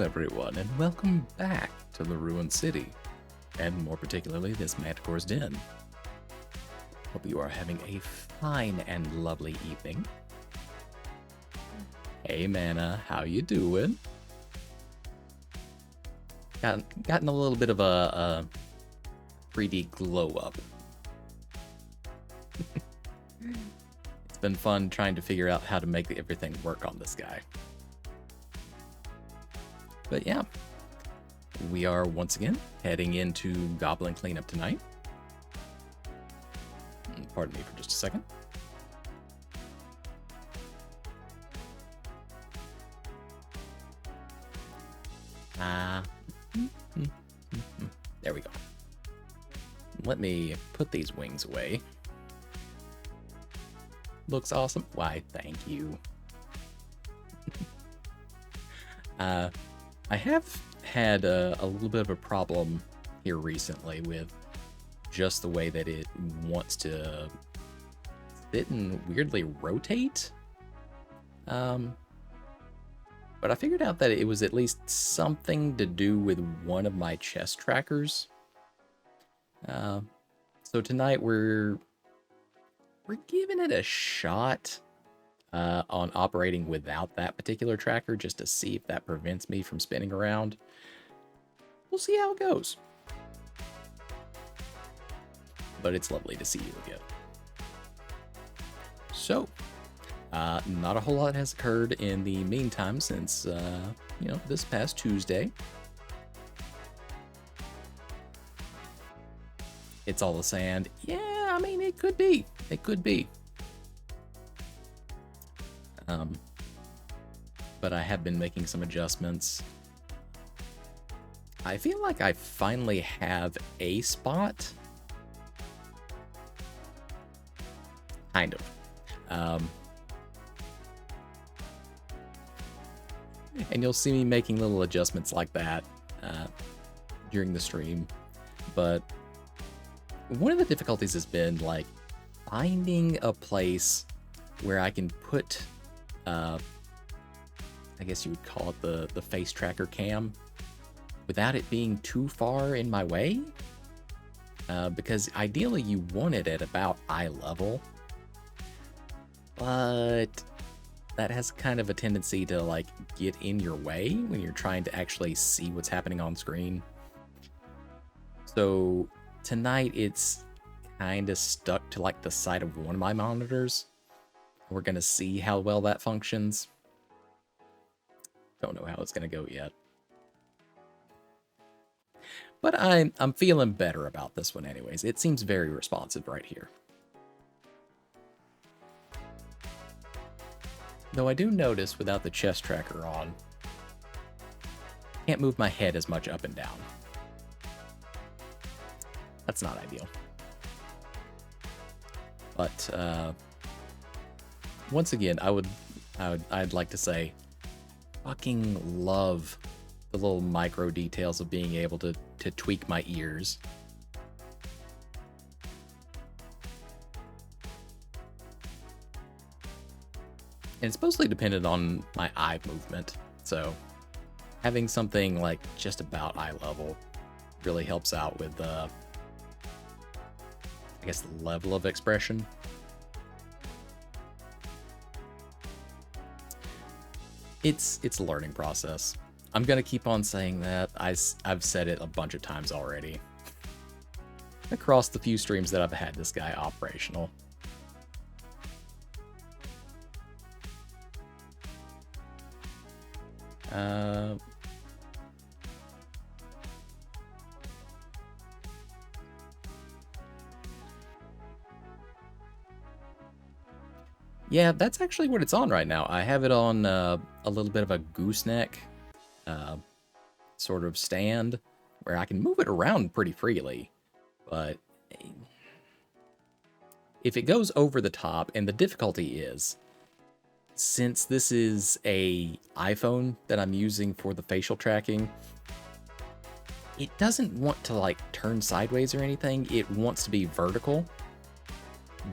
everyone, and welcome back to the Ruined City, and more particularly this Manticore's Den. Hope you are having a fine and lovely evening. Hey Mana, how you doing? Gotten a little bit of a 3D glow up. It's been fun trying to figure out how to make everything work on this guy. But yeah, we are once again heading into Goblin Cleanup tonight. Pardon me for just a second. There we go. Let me put these wings away. Looks awesome. Why, thank you. I have had a little bit of a problem here recently with just the way that it wants to sit and weirdly rotate. But I figured out that it was at least something to do with one of my chest trackers. So tonight we're giving it a shot on operating without that particular tracker, just to see if that prevents me from spinning around. We'll see how it goes. But it's lovely to see you again. So, not a whole lot has occurred in the meantime since, this past Tuesday. It's all the sand. Yeah, I mean, it could be. It could be. But I have been making some adjustments. I feel like I finally have a spot. Kind of. And you'll see me making little adjustments like that during the stream. But one of the difficulties has been like finding a place where I can put I guess you would call it the face tracker cam without it being too far in my way. Because ideally you want it at about eye level. But that has kind of a tendency to like get in your way when you're trying to actually see what's happening on screen. So tonight it's kind of stuck to like the side of one of my monitors. We're gonna see how well that functions. Don't know how it's gonna go yet. But I'm feeling better about this one anyways. It seems very responsive right here. Though I do notice without the chest tracker on, can't move my head as much up and down. That's not ideal. But once again, I'd like to say, fucking love the little micro details of being able to tweak my ears. And it's mostly dependent on my eye movement, so having something like just about eye level really helps out with I guess the level of expression. It's a learning process. I'm gonna keep on saying that. I've said it a bunch of times already. Across the few streams that I've had this guy operational. Yeah, that's actually what it's on right now. I have it on a little bit of a gooseneck sort of stand where I can move it around pretty freely. But if it goes over the top, and the difficulty is, since this is a iPhone that I'm using for the facial tracking, it doesn't want to like turn sideways or anything. It wants to be vertical,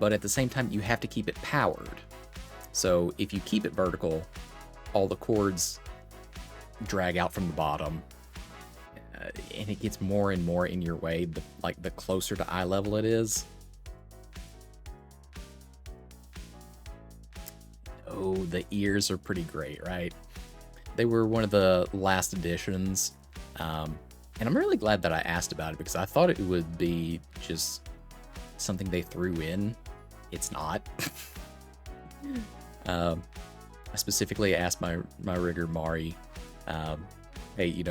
but at the same time you have to keep it powered. So if you keep it vertical, all the cords drag out from the bottom. And it gets more and more in your way, the closer to eye level it is. Oh, the ears are pretty great, right? They were one of the last additions. And I'm really glad that I asked about it because I thought it would be just something they threw in. It's not. I specifically asked my rigger, Mari, hey,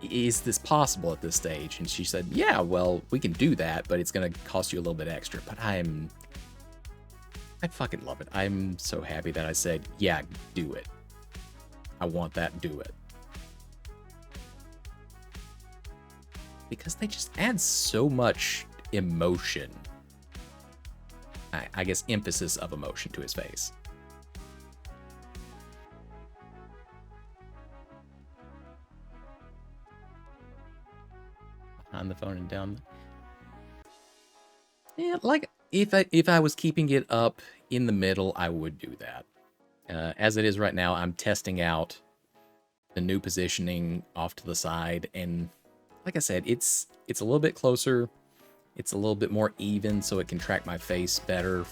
is this possible at this stage? And she said, yeah, well, we can do that, but it's going to cost you a little bit extra. But I fucking love it. I'm so happy that I said, yeah, do it. I want that, do it. Because they just add so much emotion. I guess emphasis of emotion to his face. Behind the phone and down. Yeah, like if I was keeping it up in the middle, I would do that. As it is right now, I'm testing out the new positioning off to the side, and like I said, it's a little bit closer. It's a little bit more even, so it can track my face better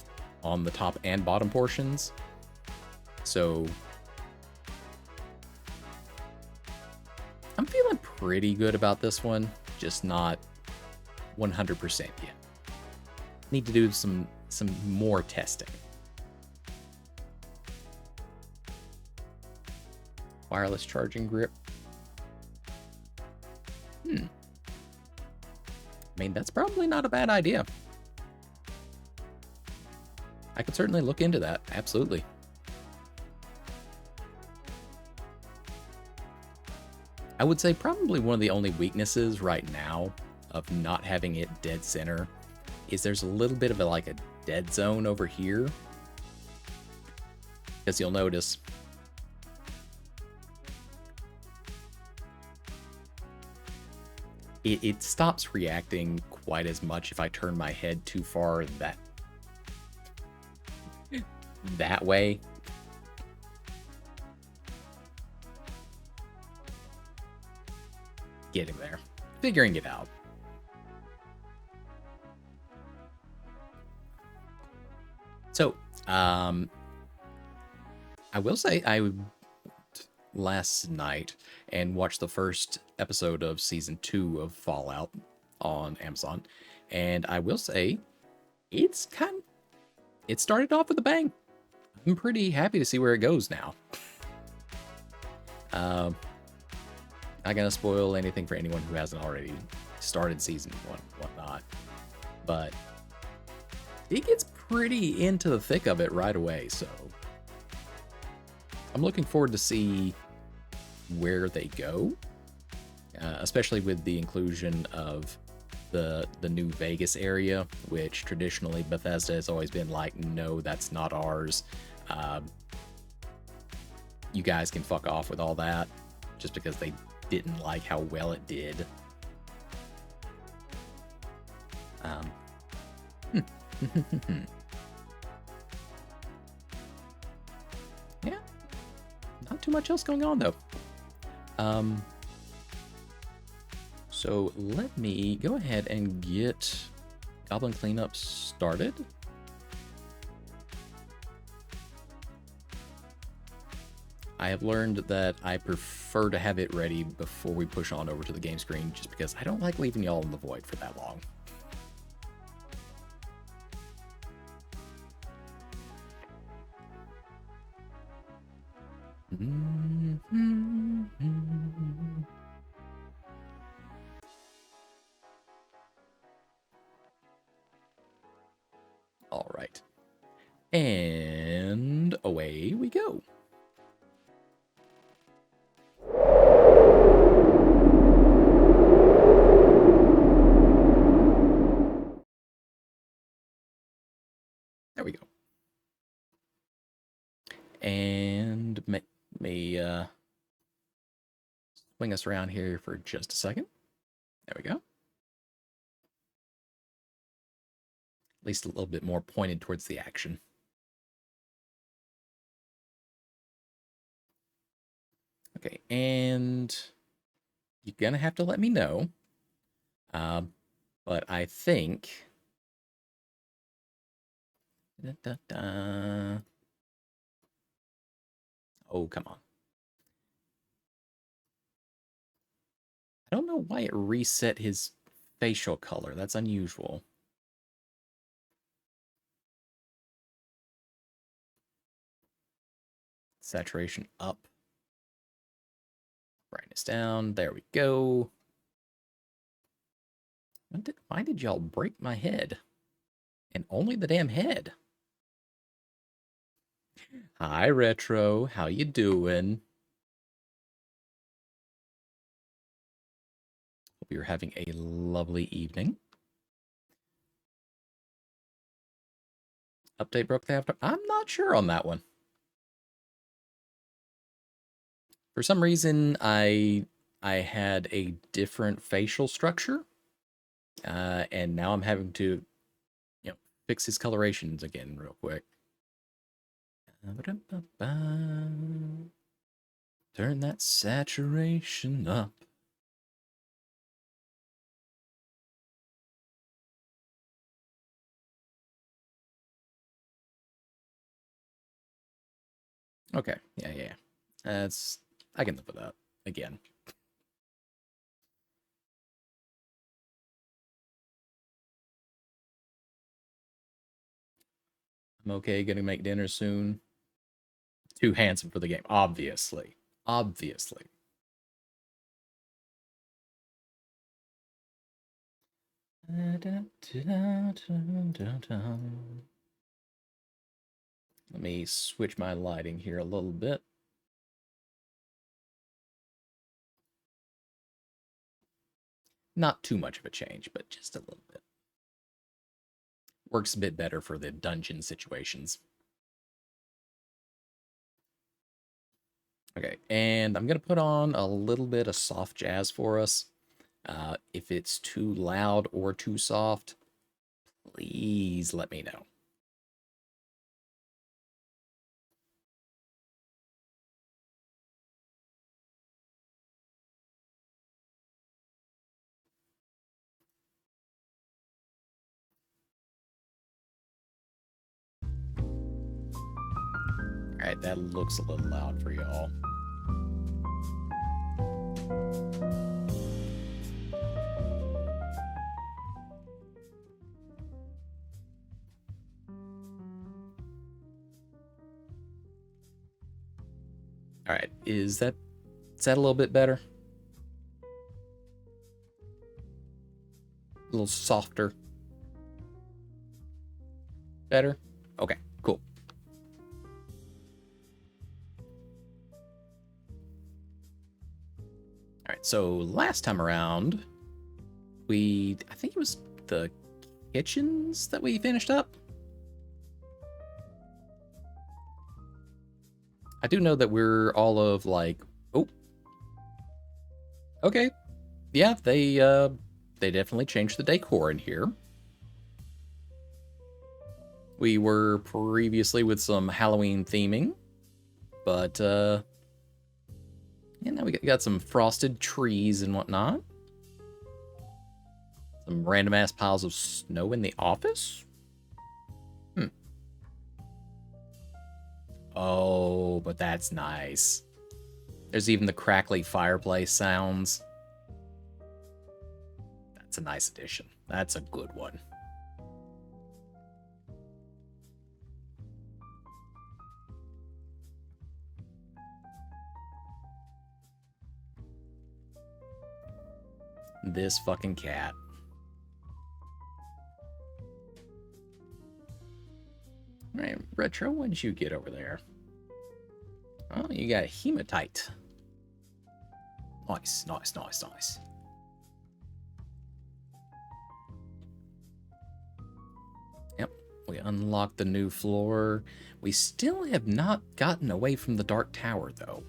on the top and bottom portions. So I'm feeling pretty good about this one, just not 100% yet. Need to do some more testing. Wireless charging grip. I mean, that's probably not a bad idea. I could certainly look into that. Absolutely. I would say probably one of the only weaknesses right now of not having it dead center is there's a little bit of a dead zone over here. Because you'll notice it stops reacting quite as much if I turn my head too far that way. Getting there. Figuring it out. So, I will say I last night and watched the first episode of season 2 of Fallout on Amazon, and I will say it started off with a bang. I'm pretty happy to see where it goes now. Not gonna spoil anything for anyone who hasn't already started season 1 and whatnot, but it gets pretty into the thick of it right away, so I'm looking forward to see where they go, especially with the inclusion of the new Vegas area, which traditionally Bethesda has always been like, no, that's not ours. You guys can fuck off with all that, just because they didn't like how well it did. Yeah, not too much else going on though. So let me go ahead and get Goblin Cleanup started. I have learned that I prefer to have it ready before we push on over to the game screen, just because I don't like leaving y'all in the void for that long. All right. And away we go. There we go. And may swing us around here for just a second. There we go. At least a little bit more pointed towards the action. Okay, and you're gonna have to let me know. But I think... Da, da, da. Oh, come on. I don't know why it reset his facial color. That's unusual. Saturation up. Brightness down. There we go. Why did y'all break my head? And only the damn head. Hi, Retro. How you doing? Hope you're having a lovely evening. Update broke the after. I'm not sure on that one. For some reason, I had a different facial structure, and now I'm having to, fix his colorations again real quick. Turn that saturation up. Okay, yeah. I can live with that again. I'm okay, gonna make dinner soon. Too handsome for the game, obviously. Obviously. Let me switch my lighting here a little bit. Not too much of a change, but just a little bit. Works a bit better for the dungeon situations. Okay, and I'm going to put on a little bit of soft jazz for us. If it's too loud or too soft, please let me know. All right, that looks a little loud for y'all. All right, is that a little bit better? A little softer? Better? Okay, cool. All right, so last time around, I think it was the kitchens that we finished up. I do know that we're all of like, oh, okay, yeah, they definitely changed the decor in here. We were previously with some Halloween theming, but yeah, now we got some frosted trees and whatnot. Some random ass piles of snow in the office. Oh, but that's nice. There's even the crackly fireplace sounds. That's a nice addition. That's a good one. This fucking cat. All right, Retro, when did you get over there? Oh, you got a hematite. Nice. Yep, we unlocked the new floor. We still have not gotten away from the Dark Tower, though.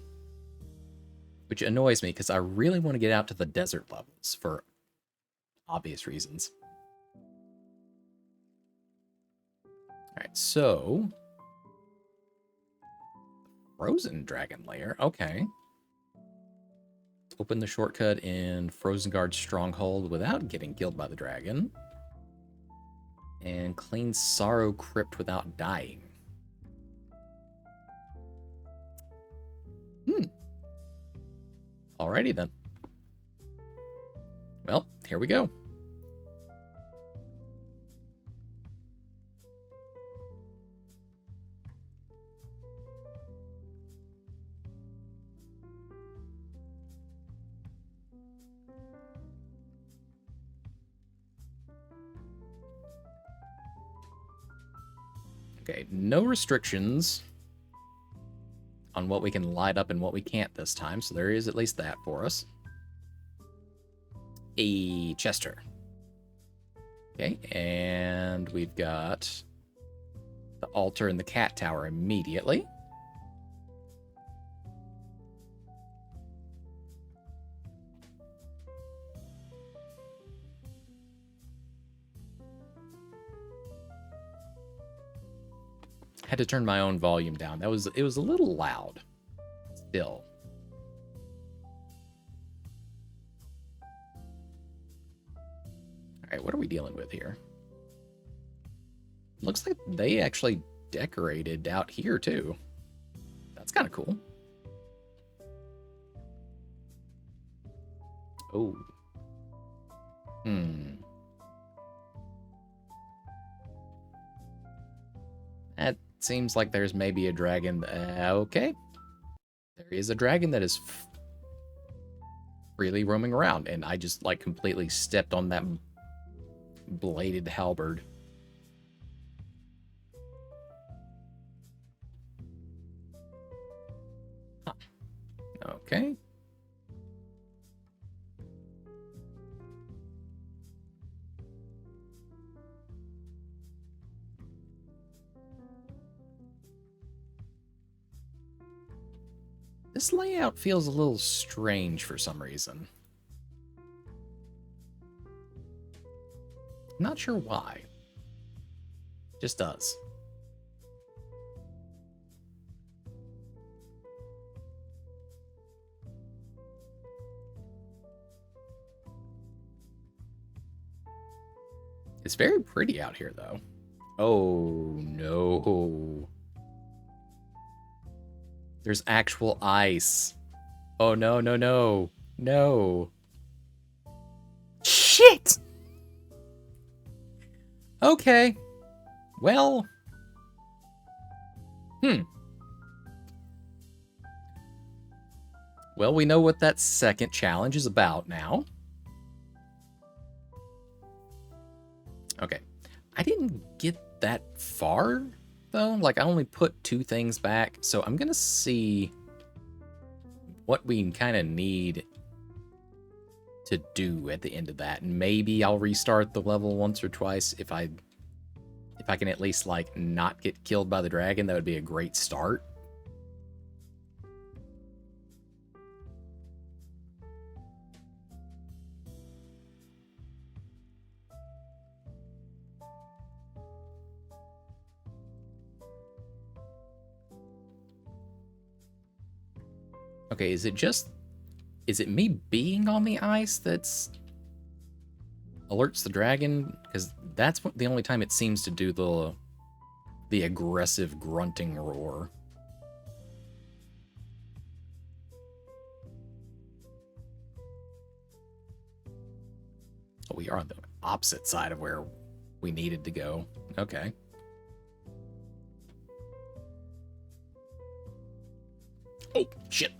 Which annoys me, because I really want to get out to the desert levels, for obvious reasons. Alright, so... Frozen Dragon Lair, okay. Open the shortcut in Frozen Guard Stronghold without getting killed by the dragon. And clean Sorrow Crypt without dying. Alrighty then. Well, here we go. Okay, no restrictions on what we can light up and what we can't this time, so there is at least that for us. A Chester. Okay, and we've got the altar and the cat tower immediately. Had to turn my own volume down. It was a little loud. Still. Alright, what are we dealing with here? Looks like they actually decorated out here too. That's kind of cool. Oh. That seems like there's maybe a dragon. Okay. There is a dragon that is freely roaming around, and I just, like, completely stepped on that bladed halberd. Huh. Okay. This layout feels a little strange for some reason. Not sure why. Just does. It's very pretty out here, though. Oh, no. There's actual ice. Oh, no, no, no. No. Shit! Okay. Well. Well, we know what that second challenge is about now. Okay. I didn't get that far, though. Like, I only put 2 things back, so I'm gonna see what we kind of need to do at the end of that. And maybe I'll restart the level once or twice if I can at least, like, not get killed by the dragon. That would be a great start. Okay, is it me being on the ice that's alerts the dragon? Because that's the only time it seems to do the aggressive grunting roar. Oh, we are on the opposite side of where we needed to go. Okay. Oh, shit.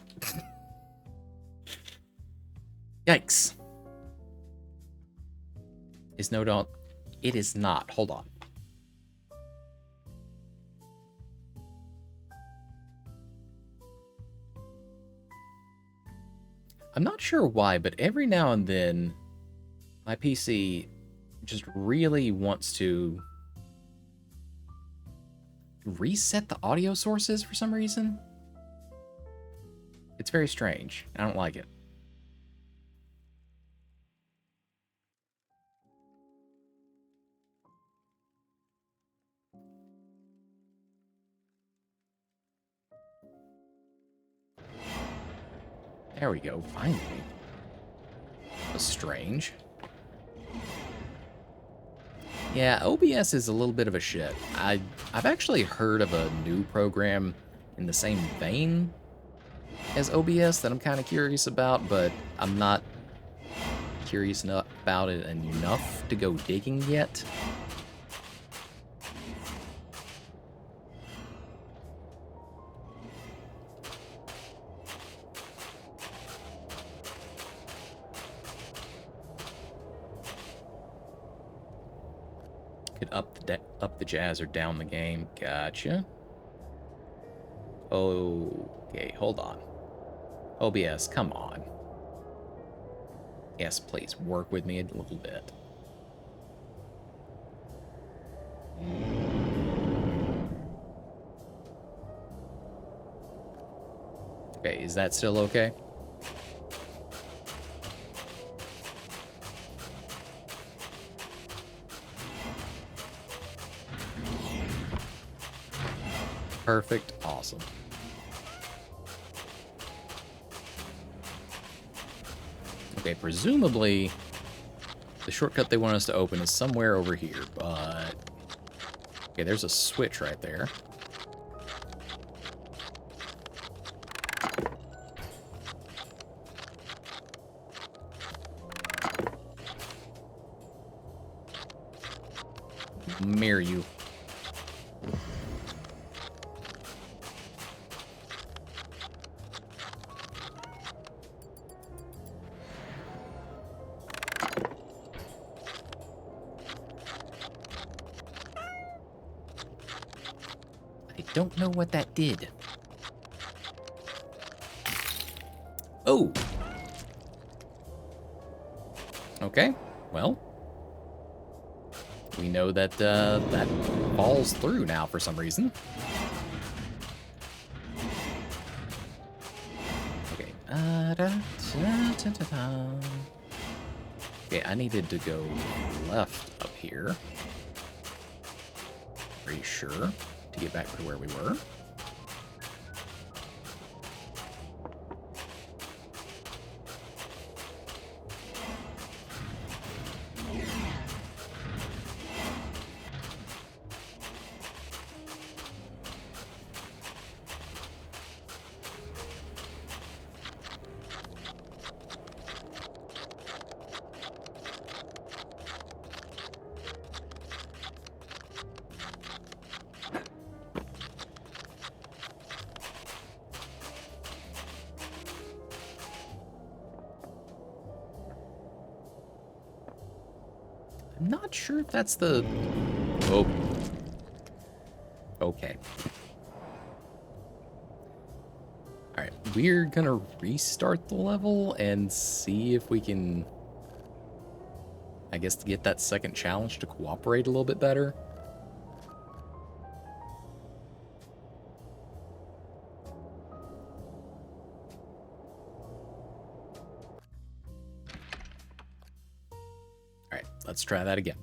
Yikes. Is no doubt. It is not. Hold on. I'm not sure why, but every now and then my PC just really wants to reset the audio sources for some reason. It's very strange. I don't like it. There we go, finally. That was strange. Yeah, OBS is a little bit of a shit. I've actually heard of a new program in the same vein as OBS that I'm kind of curious about, but I'm not curious about it enough to go digging yet. Could up the jazz or down the game. Gotcha. Okay, hold on. OBS, come on. Yes, please, work with me a little bit. Okay, is that still okay? Perfect, awesome. Okay, presumably the shortcut they want us to open is somewhere over here, but... Okay, there's a switch right there. Mirror you. I don't know what that did. Oh! Okay, well. We know that that falls through now for some reason. Okay. Okay, I needed to go left up here. Pretty sure. To get back to where we were. I'm not sure if that's the... Oh. Okay. Alright, we're gonna restart the level and see if we can... I guess to get that second challenge to cooperate a little bit better. Alright, let's try that again.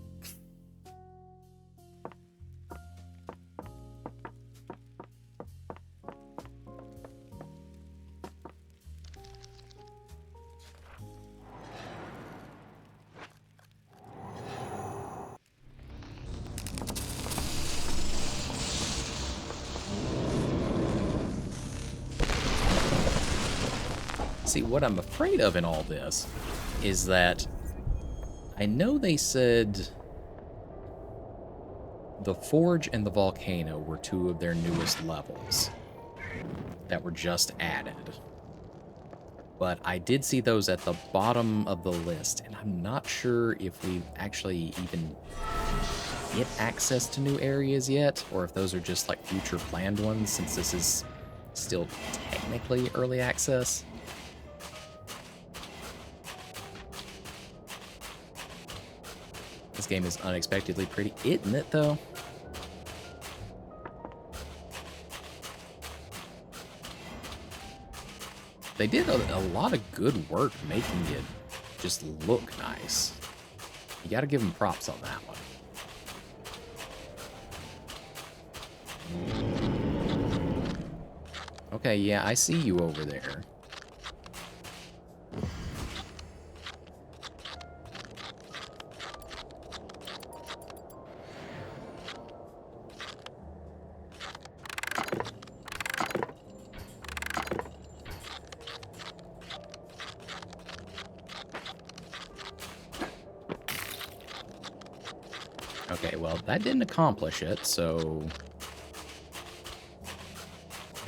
See, what I'm afraid of in all this is that I know they said the Forge and the Volcano were two of their newest levels that were just added. But I did see those at the bottom of the list, and I'm not sure if we've actually even get access to new areas yet, or if those are just like future planned ones, since this is still technically early access. This game is unexpectedly pretty, isn't it, though? They did a lot of good work making it just look nice. You gotta give them props on that one. Okay, yeah, I see you over there. Okay, well, that didn't accomplish it, so...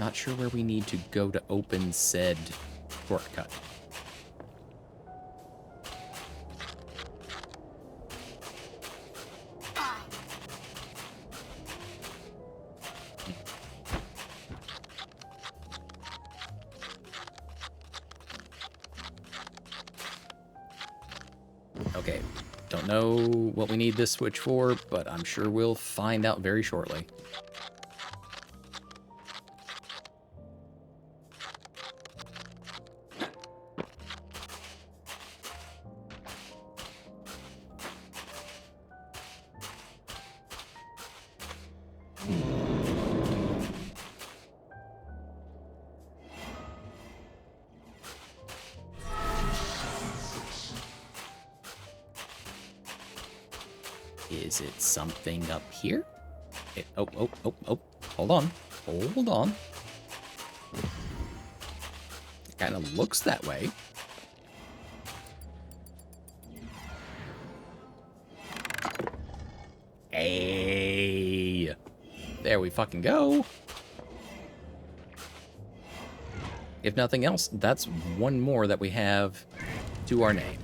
Not sure where we need to go to open said shortcut. Okay, don't know what we need this switch for, but I'm sure we'll find out very shortly. Is it something up here? Oh, hold on. Hold on. It kind of looks that way. Hey! There we fucking go. If nothing else, that's one more that we have to our name.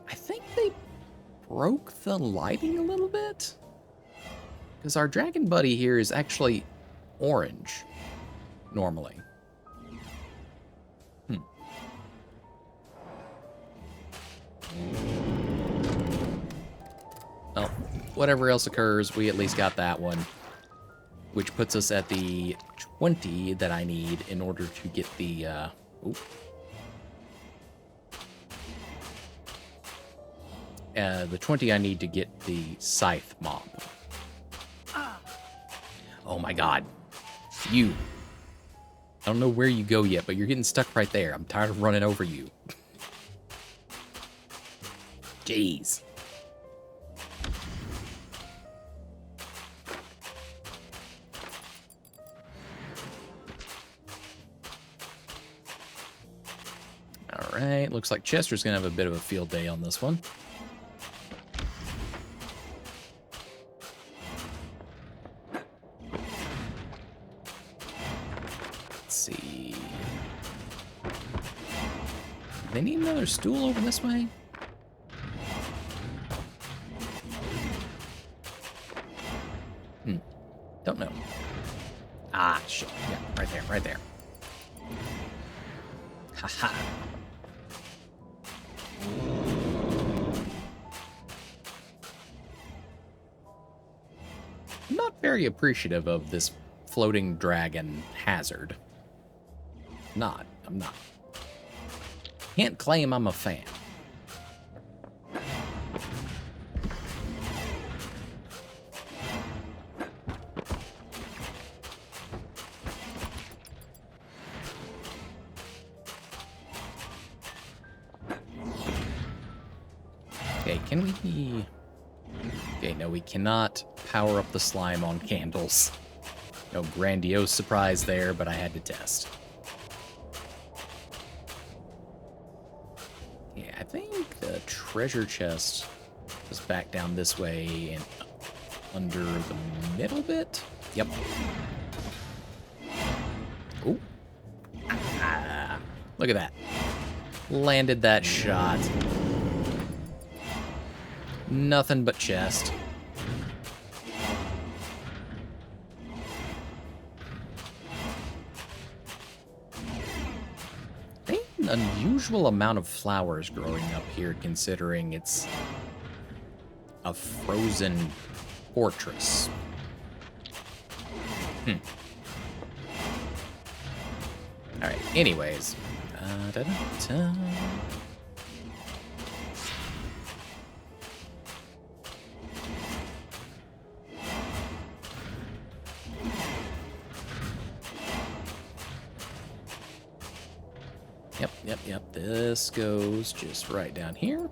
I think they broke the lighting a little bit. Because our dragon buddy here is actually orange, normally. Well, whatever else occurs, we at least got that one. Which puts us at the 20 that I need in order to get the, the 20 I need to get the scythe mob. Oh my god. You. I don't know where you go yet, but you're getting stuck right there. I'm tired of running over you. Jeez. Alright, looks like Chester's gonna have a bit of a field day on this one. Let's see. Do they need another stool over this way? Don't know. Ah, shit. Yeah, right there, right there. Haha. I'm not very appreciative of this floating dragon hazard. I'm not. Can't claim I'm a fan. Okay, can we... Okay, no, we cannot power up the slime on candles. No grandiose surprise there, but I had to test. Yeah, I think the treasure chest is back down this way and under the middle bit. Yep. Ooh. Ah, look at that. Landed that shot. Nothing but chest. An unusual amount of flowers growing up here, considering it's a frozen fortress. Alright, anyways. Da-da-da. Yep. This goes just right down here.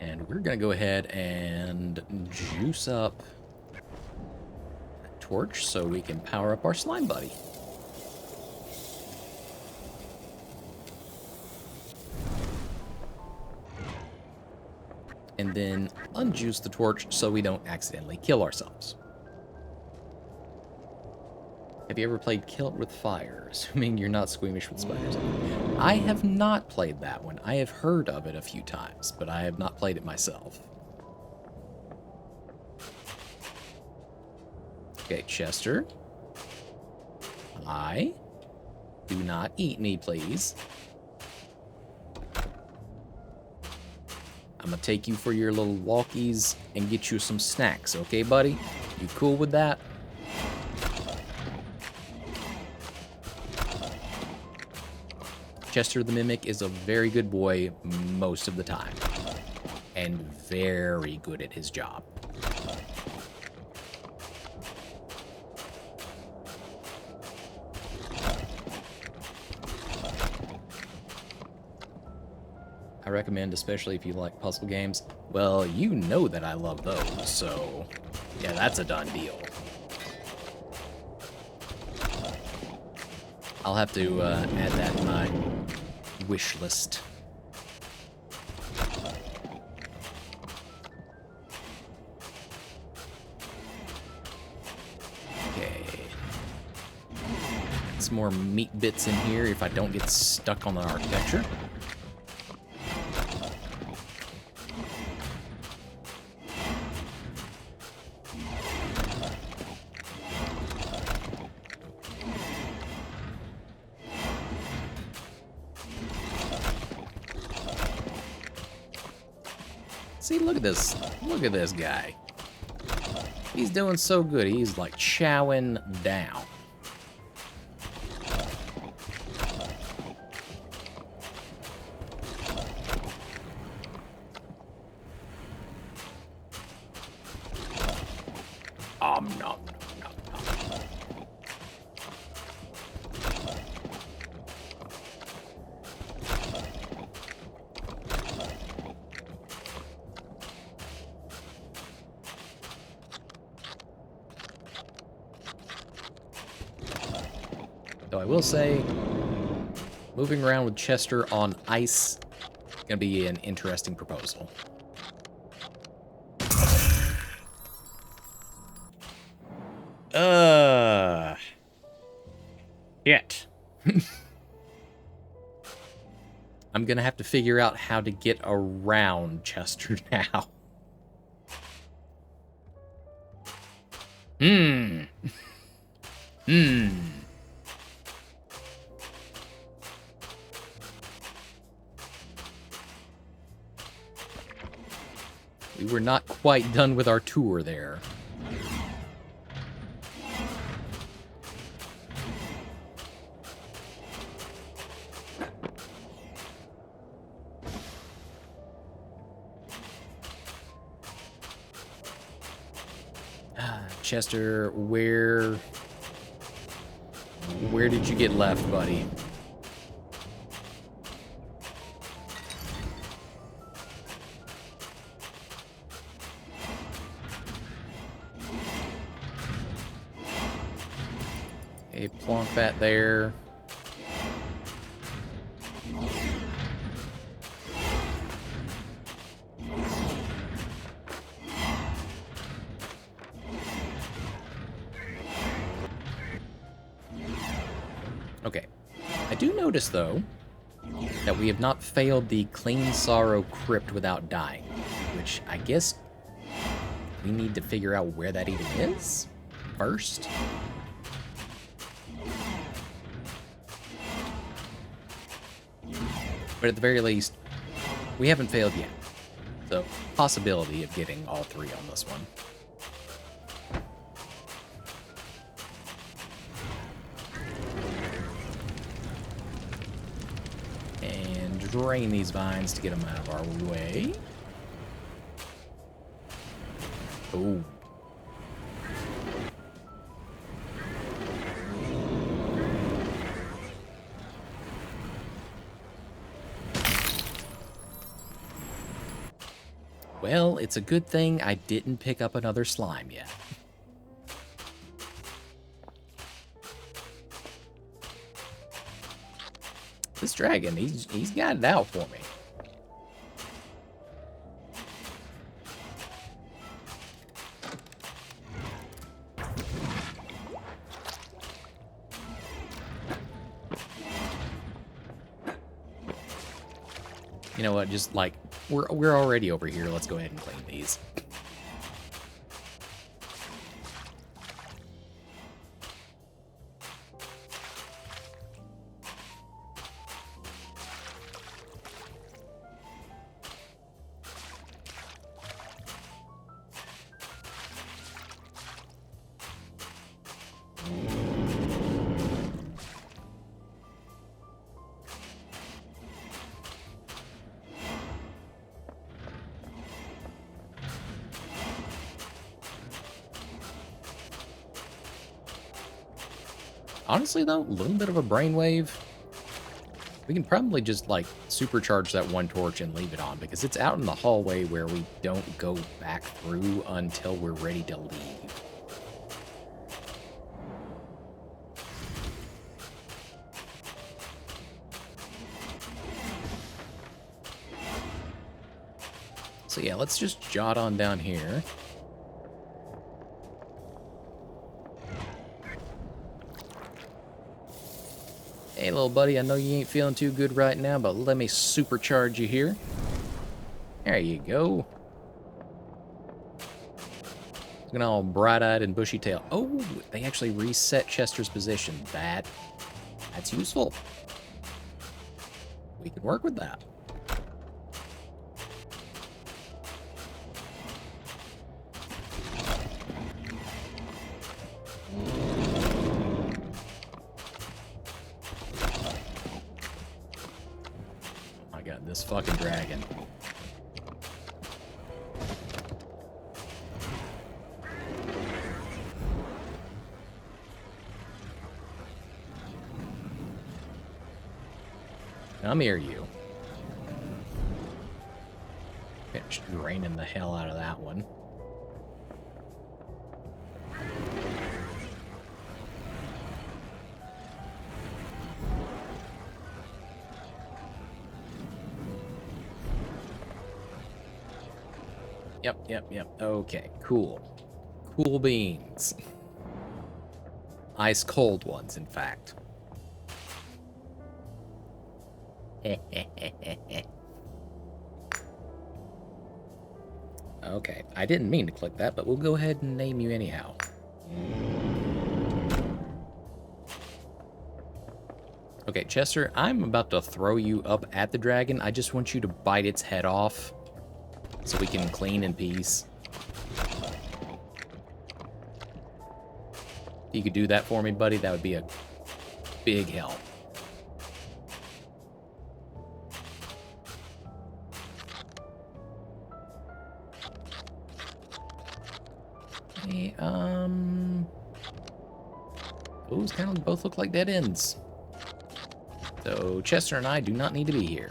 And we're going to go ahead and juice up a torch so we can power up our slime buddy. and then unjuice the torch so we don't accidentally kill ourselves. Have you ever played Kill It With Fire, assuming you're not squeamish with spiders? I have not played that one. I have heard of it a few times, but I have not played it myself. Okay, Chester. Hi. Do not eat me, please. I'm gonna take you for your little walkies and get you some snacks, okay, buddy? You cool with that? Chester the Mimic is a very good boy most of the time, and very good at his job. I recommend, especially if you like puzzle games. Well, you know that I love those, so yeah, that's a done deal. I'll have to add that in my wish list. Okay. Some more meat bits in here if I don't get stuck on the architecture. See, look at this. Look at this guy. He's doing so good. He's like chowing down. Nom, nom, nom, nom. Though I will say, moving around with Chester on ice is gonna be an interesting proposal. Shit. I'm gonna have to figure out how to get around Chester now. Hmm. We were not quite done with our tour there. Chester, where did you get left, buddy? Okay, plonk that there. Okay. I do notice, though, that we have not failed the Clean Sorrow Crypt without dying, which I guess we need to figure out where that even is first. But at the very least, we haven't failed yet. So, possibility of getting all three on this one. And drain these vines to get them out of our way. Oh. Well, it's a good thing I didn't pick up another slime yet. This dragon, he's got it out for me. You know what? Just like we're already over here. Let's go ahead and clean these. Honestly, though, a little bit of a brainwave. We can probably just, like, supercharge that one torch and leave it on, because it's out in the hallway where we don't go back through until we're ready to leave. So yeah, let's just jot on down here. Hey, little buddy, I know you ain't feeling too good right now, but let me supercharge you here. There you go. Looking all bright-eyed and bushy-tailed. Oh, they actually reset Chester's position. That's useful. We can work with that. This fucking dragon. Come here, you. Finished draining the hell out of that one. Yep. Okay, cool. Cool beans. Ice cold ones, in fact. Okay, I didn't mean to click that, but we'll go ahead and name you anyhow. Okay, Chester, I'm about to throw you up at the dragon. I just want you to bite its head off so we can clean in peace. If you could do that for me, buddy, that would be a big help. Hey, those kind of both look like dead ends. So Chester and I do not need to be here.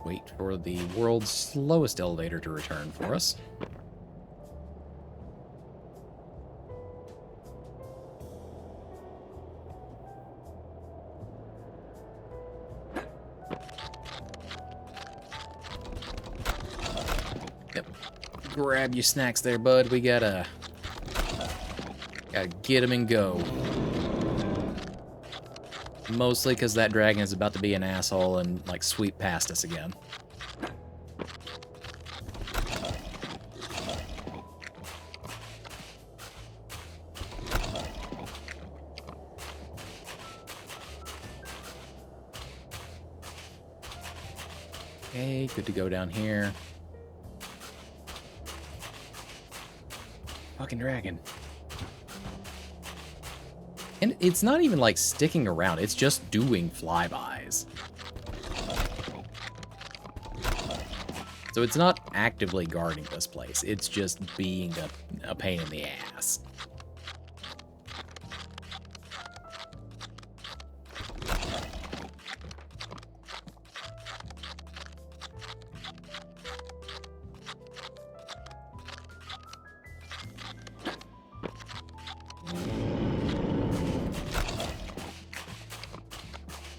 Wait for the world's slowest elevator to return for us. Yep. Grab your snacks there, bud. We gotta get them and go. Mostly because that dragon is about to be an asshole and, like, sweep past us again. Okay, good to go down here. Fucking dragon. And it's not even, like, sticking around. It's just doing flybys. So it's not actively guarding this place. It's just being a pain in the ass.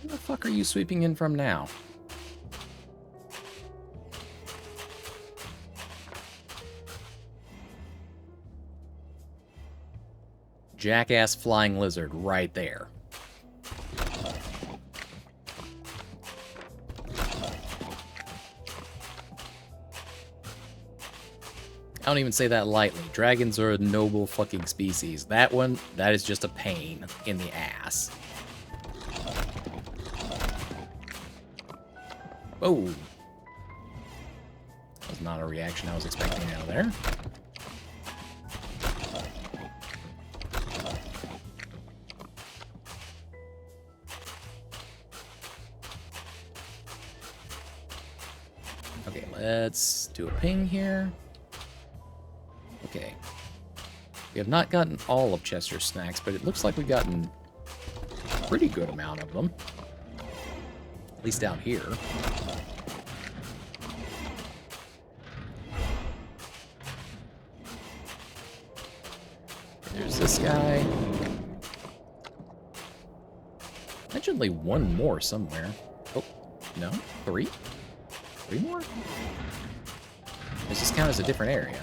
Where the fuck are you sweeping in from now? jackass flying lizard right there. I don't even say that lightly. Dragons are a noble fucking species. That one, that is just a pain in the ass. Oh. That was not a reaction I was expecting out of there. Okay, let's do a ping here. Okay. We have not gotten all of Chester's snacks, but it looks like we've gotten a pretty good amount of them. At least down here. There's this guy. Allegedly one more somewhere. Oh, no? Three? Three more? Does this count as a different area?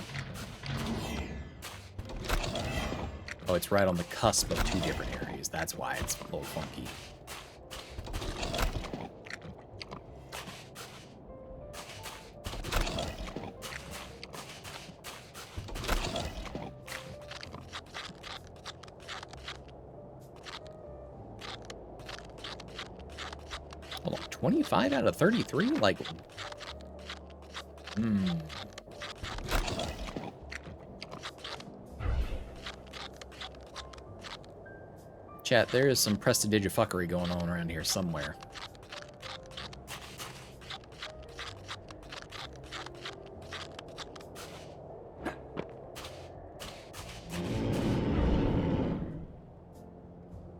Oh, it's right on the cusp of two different areas. That's why it's a little funky. Hold on, 25 out of 33? Like, Chat, there is some prestidigifuckery going on around here somewhere.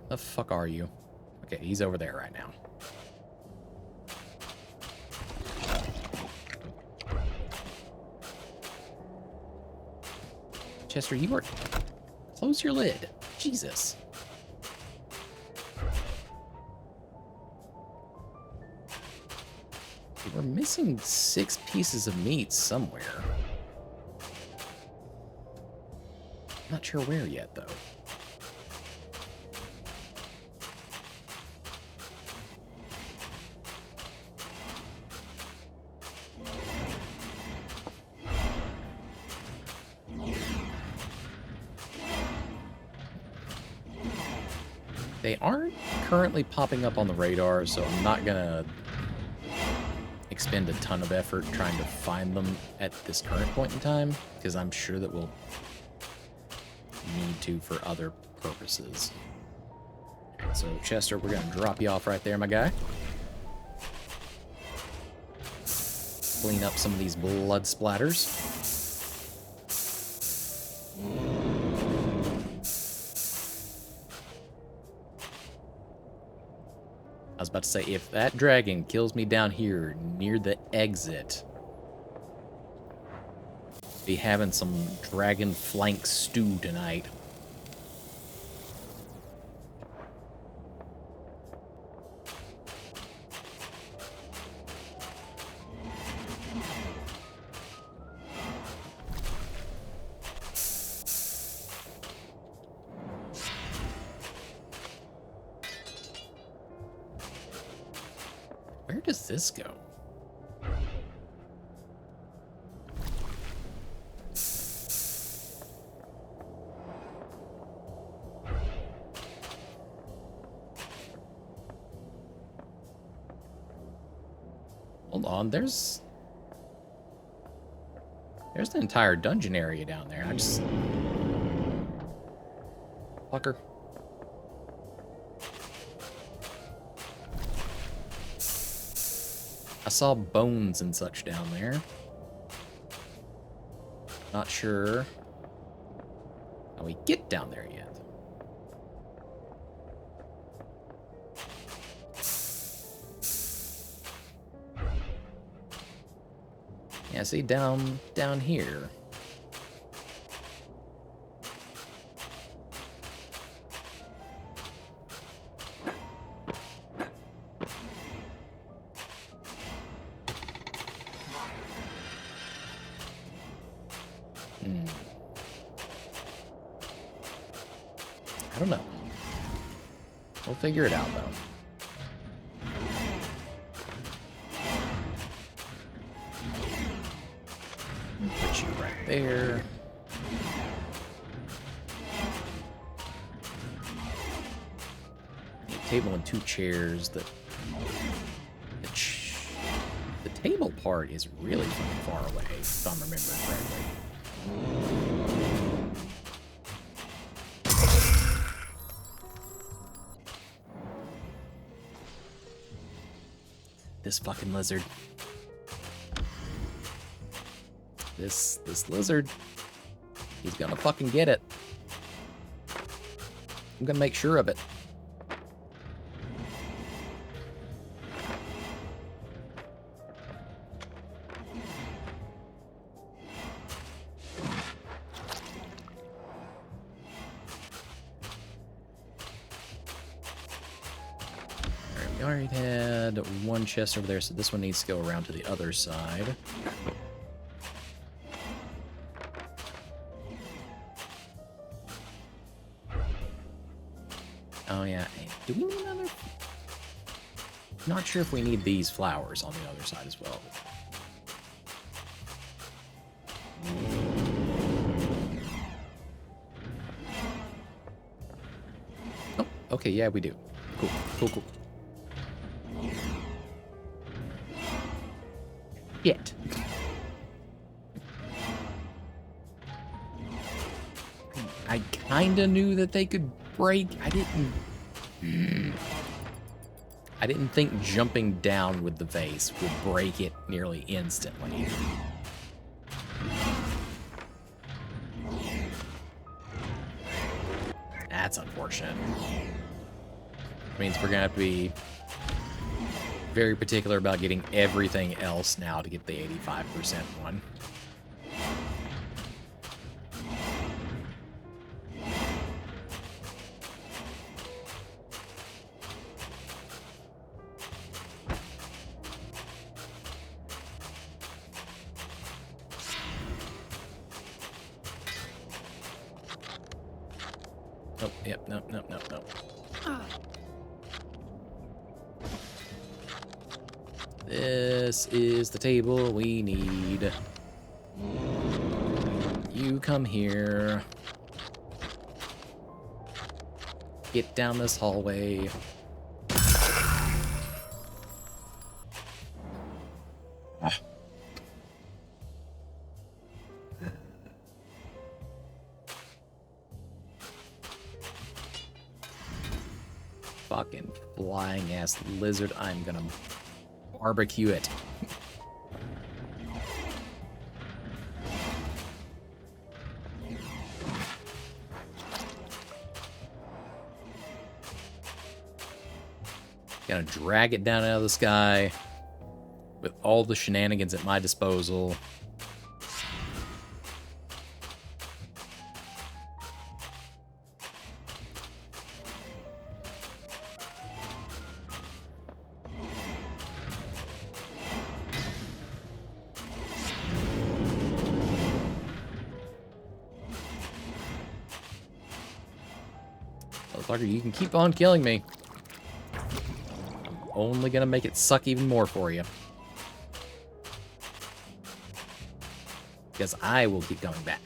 The fuck are you? Okay, he's over there right now. Chester, you are... Close your lid. Jesus. We're missing 6 pieces of meat somewhere. Not sure where yet, though. They aren't currently popping up on the radar, so I'm not gonna expend a ton of effort trying to find them at this current point in time, because I'm sure that we'll need to for other purposes. So, Chester, we're gonna drop you off right there, my guy. Clean up some of these blood splatters. I was about to say, if that dragon kills me down here near the exit, be having some dragon flank stew tonight. Where does this go? Hold on, there's the entire dungeon area down there. I just... Fucker. I saw bones and such down there. Not sure how we get down there yet. Yeah, see, down here. I don't know. We'll figure it out, though. Put you right there. A table and 2 chairs. The table part is really far away, if I'm remembering correctly. This fucking lizard. This lizard. He's gonna fucking get it. I'm gonna make sure of it. We already had 1 chest over there, so this one needs to go around to the other side. Oh yeah, do we need another? Not sure if we need these flowers on the other side as well. Oh, okay, yeah, we do. Cool, cool, cool. Shit. I kinda knew that they could break. I didn't think jumping down with the vase would break it nearly instantly. That's unfortunate. Means we're gonna have to be very particular about getting everything else now to get the 85% one. Oh, yep, no. This is the table we need. You come here. Get down this hallway. Fucking flying ass lizard. I'm gonna barbecue it. Gonna drag it down out of the sky with all the shenanigans at my disposal. Motherfucker, you can keep on killing me. I'm only gonna make it suck even more for you. Because I will keep coming back.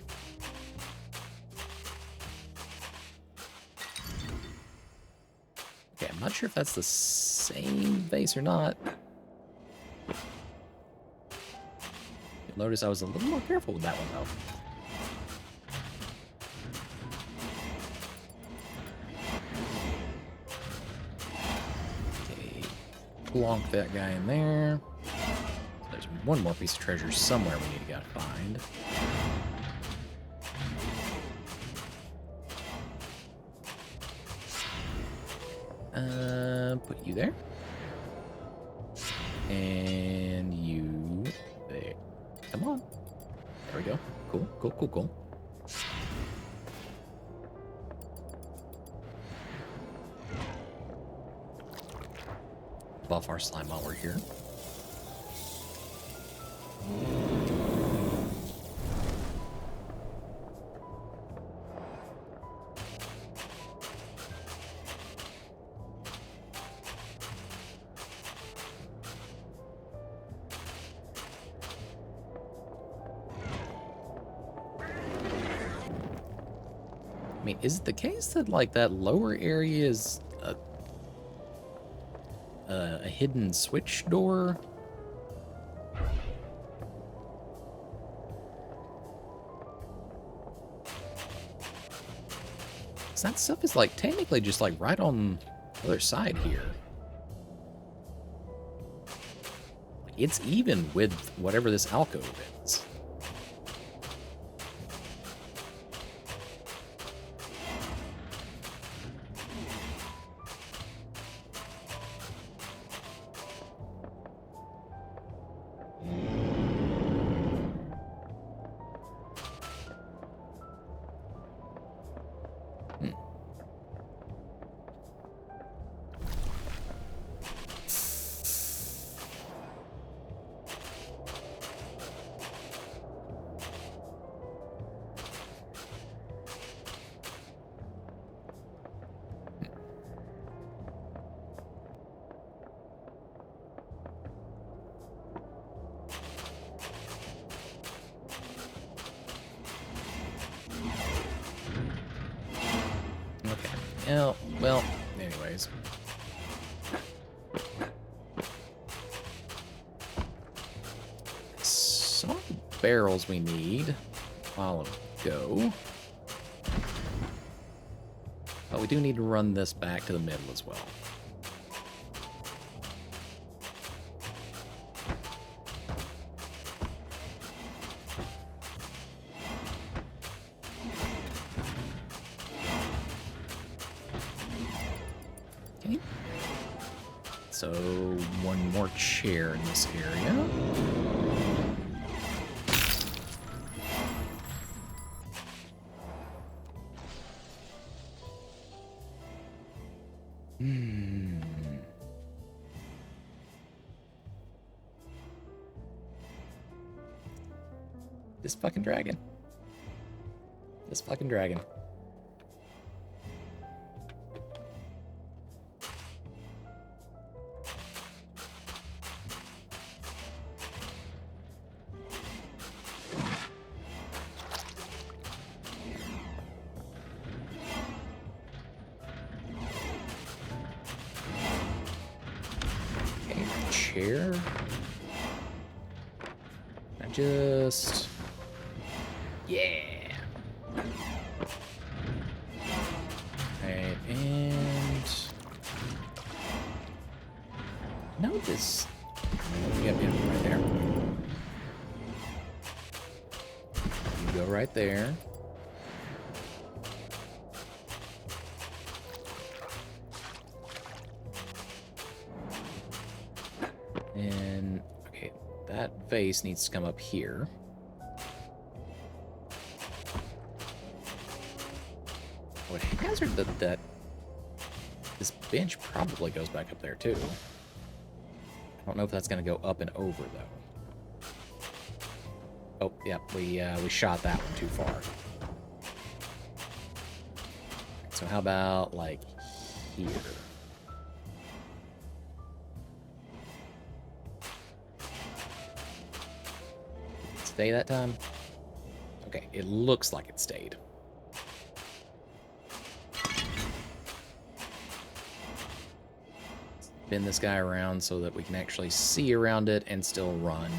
Okay, I'm not sure if that's the same vase or not. You'll notice I was a little more careful with that one, though. Plonk that guy in there. There's one more piece of treasure somewhere we need to go find. Put you there. And you there. Come on. There we go. Cool, cool, cool, cool. Buff our slime while we're here. mean, is it the case that, like, that lower area is a hidden switch door? That stuff is, like, technically just, like, right on the other side here. Like, it's even with whatever this alcove is. Well, anyways. Some barrels we need a while ago. But we do need to run this back to the middle as well. Okay. So, one more chair in this area. This fucking dragon. This fucking dragon. Okay, chair. I just... Yeah. Alright, and notice. Yep, right there. You go right there. And okay, that vase needs to come up here. Would hazard that this bench probably goes back up there too. I don't know if that's going to go up and over though. Oh, yep, we shot that one too far. So how about like here? Stay that time? Okay, it looks like it stayed. Spin this guy around so that we can actually see around it and still run.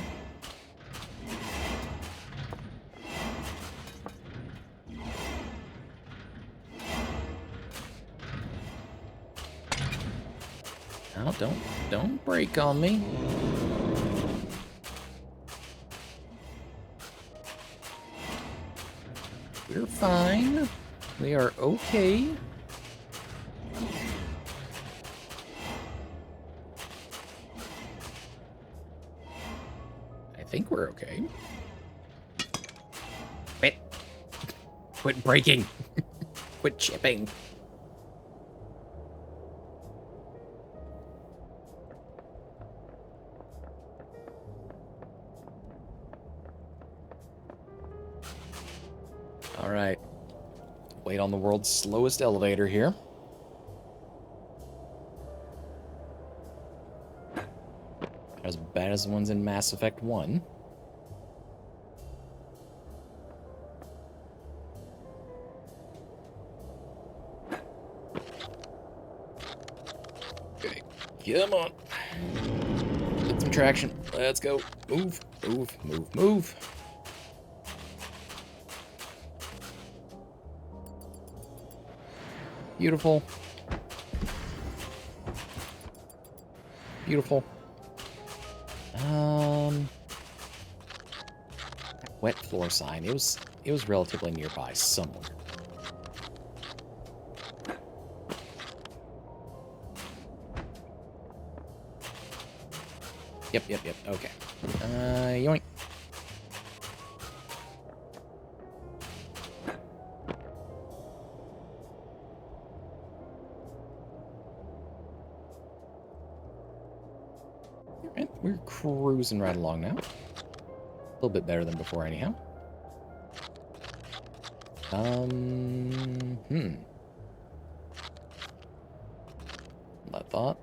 Oh, don't break on me. We're fine. We are okay. I think we're okay. Quit breaking. Quit chipping. All right. Wait on the world's slowest elevator here. As bad as the ones in Mass Effect 1. Come on. Get some traction. Let's go. Move, move, move, move. Beautiful. Beautiful. Wet floor sign. It was relatively nearby somewhere. Yep. Okay. Yoink. Alright, we're cruising right along now. A little bit better than before, anyhow. I thought.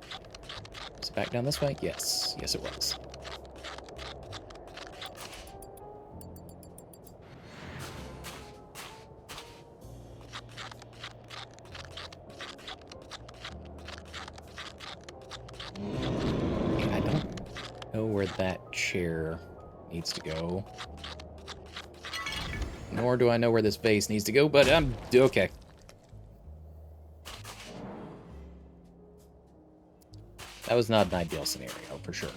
Was it back down this way? Yes. Yes, it was. I don't know where that chair needs to go. Nor do I know where this vase needs to go, but I'm okay. That was not an ideal scenario, for sure.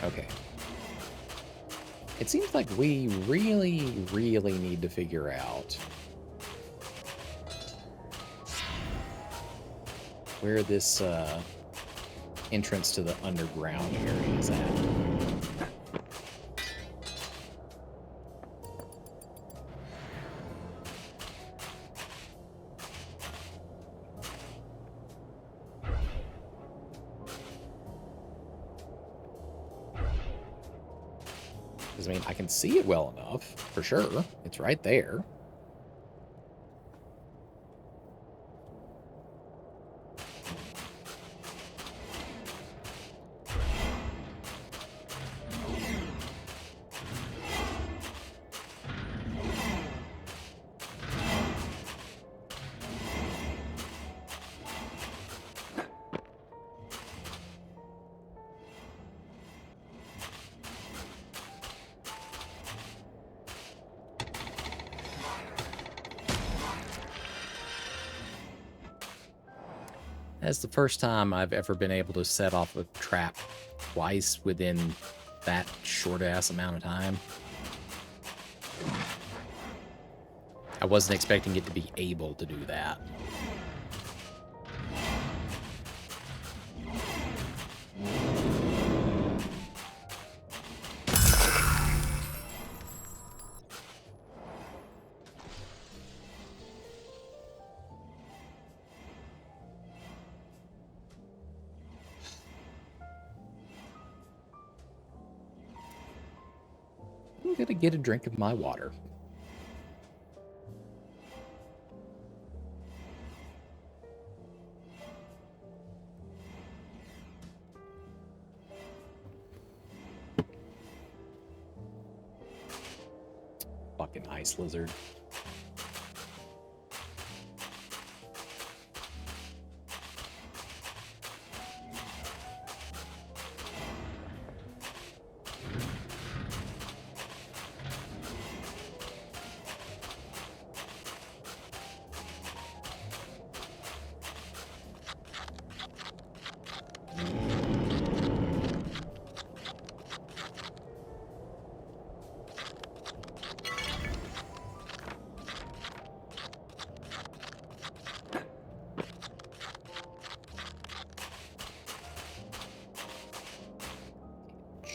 Okay. It seems like we really, really need to figure out where this entrance to the underground area is at. I mean, I can see it well enough, for sure. It's right there. That's the first time I've ever been able to set off a trap twice within that short-ass amount of time. I wasn't expecting it to be able to do that. I'm gonna get a drink of my water. Fucking ice lizard.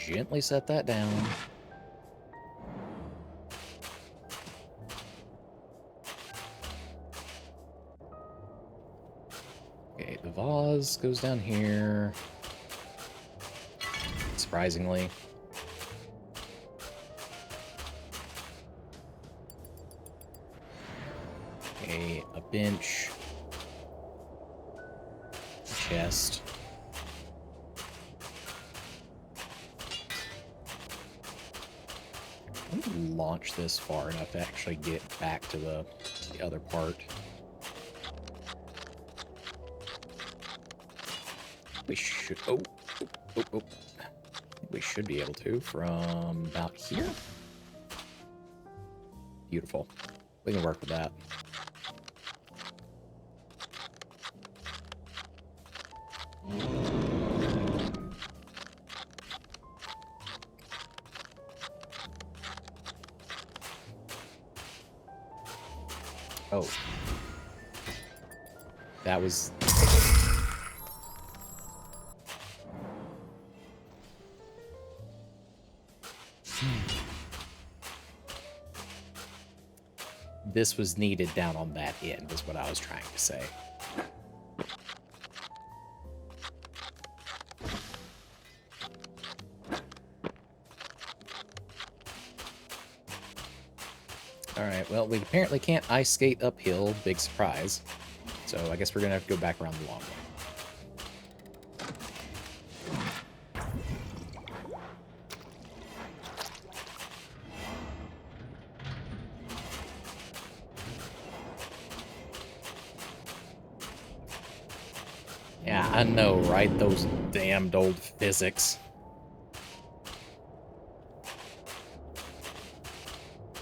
Gently set that down. Okay, the vase goes down here. It's surprisingly. Okay, a bench. Chest. I'm gonna launch this far enough to actually get back to the other part. We should... Oh. We should be able to from about here. Beautiful. We can work with that. Oh. That was... This was needed down on that end, is what I was trying to say. Alright, well, we apparently can't ice skate uphill. Big surprise. So I guess we're going to have to go back around the long way. Yeah, I know, right? Those damned old physics.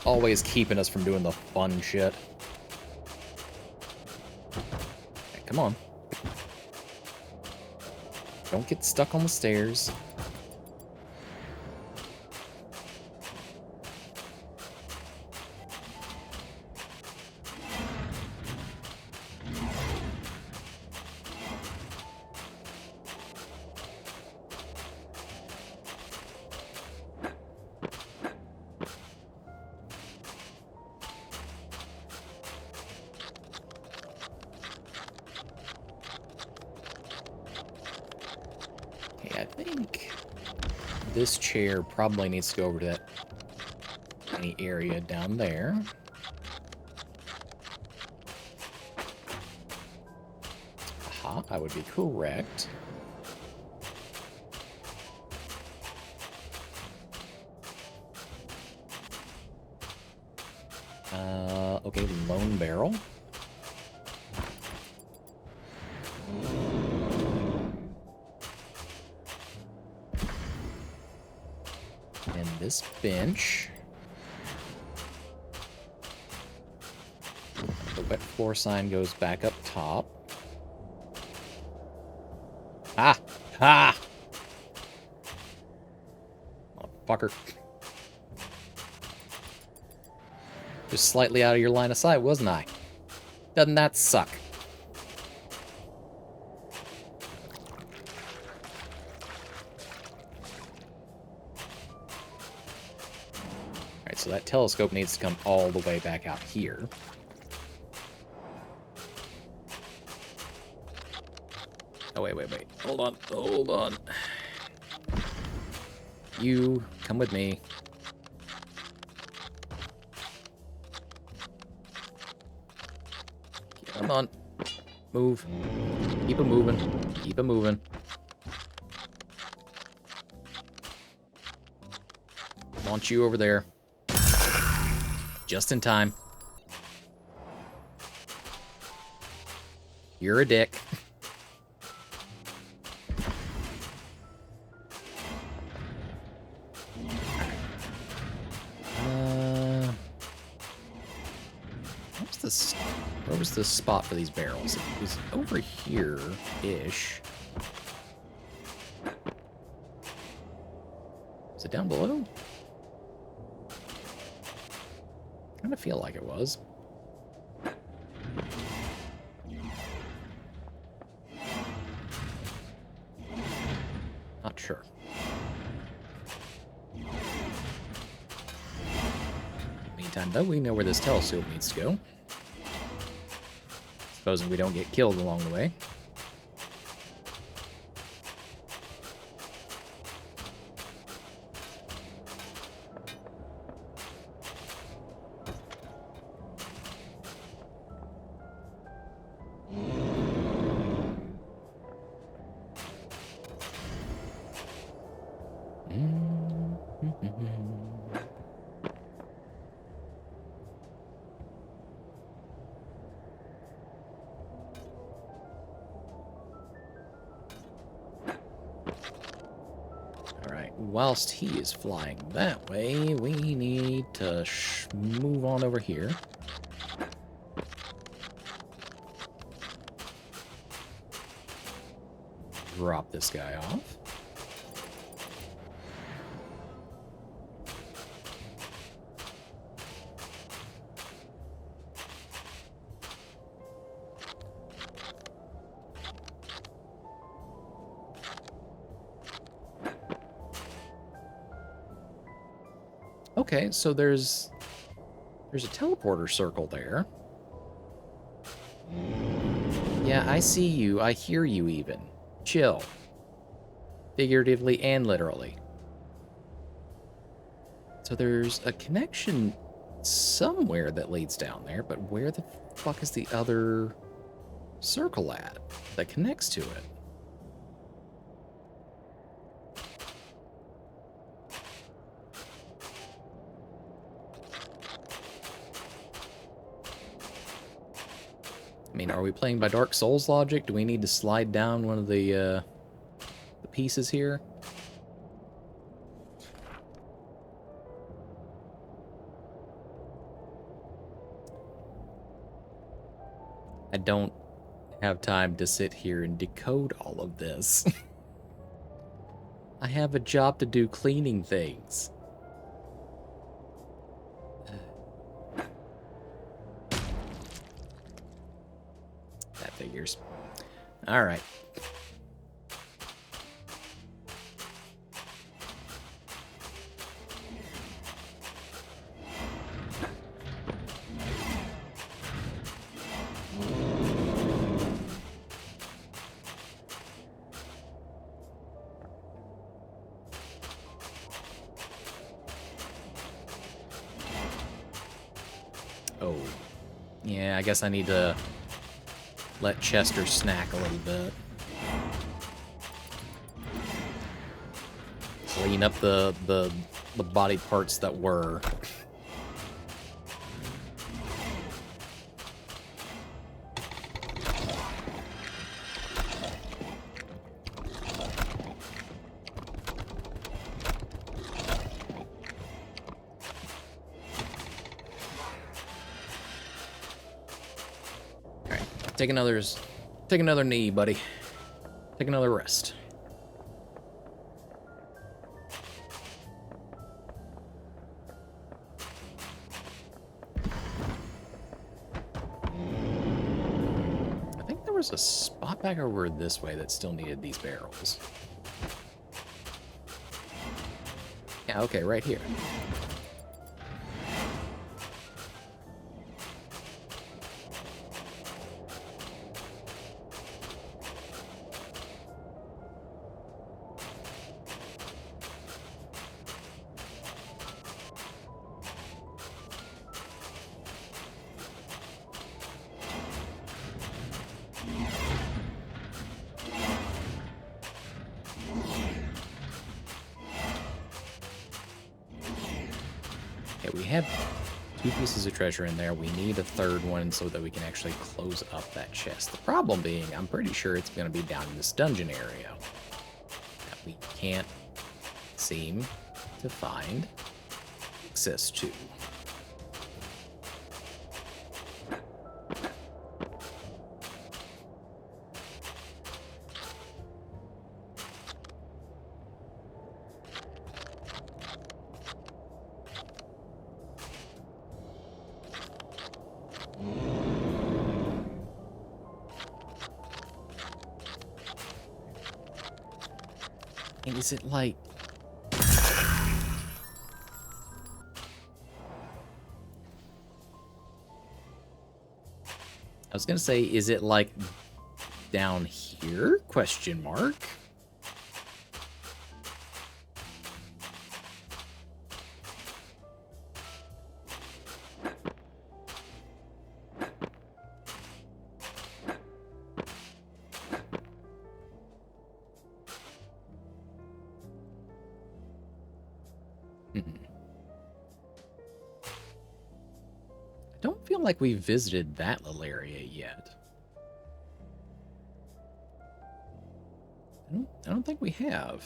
Always keeping us from doing the fun shit. Okay, come on. Don't get stuck on the stairs. I think this chair probably needs to go over to that tiny area down there. Aha, I would be correct. Okay, lone barrel. And this bench. The wet floor sign goes back up top. Ah! Ah! Motherfucker. Just slightly out of your line of sight, wasn't I? Doesn't that suck? Alright, so that telescope needs to come all the way back out here. Oh, wait. Hold on. You, come with me. Come on. Move. Keep it moving. Launch you over there. Just in time. You're a dick. Where was the spot for these barrels? It was over here-ish. Is it down below? I kind of feel like it was. Not sure. Meantime, though, we know where this telescope needs to go. Supposing we don't get killed along the way. whilst he is flying that way, we need to move on over here. Drop this guy off. Okay, so there's a teleporter circle there. Yeah, I see you. I hear you even. Chill. Figuratively and literally. So there's a connection somewhere that leads down there, but where the fuck is the other circle at that connects to it? I mean, are we playing by Dark Souls logic? Do we need to slide down one of the pieces here? I don't have time to sit here and decode all of this. I have a job to do cleaning things. That figures. All right. Oh, yeah, I guess I need to let Chester snack a little bit. Clean up the body parts that were. Take another knee, buddy. Take another rest. I think there was a spot back over this way that still needed these barrels. Yeah, okay, right here. We have 2 pieces of treasure in there. We need a 3rd one so that we can actually close up that chest. The problem being, I'm pretty sure it's going to be down in this dungeon area that we can't seem to find access to. Is it like... I was gonna say, is it like down here? Question mark. I don't feel like we visited that little area yet. I don't think we have.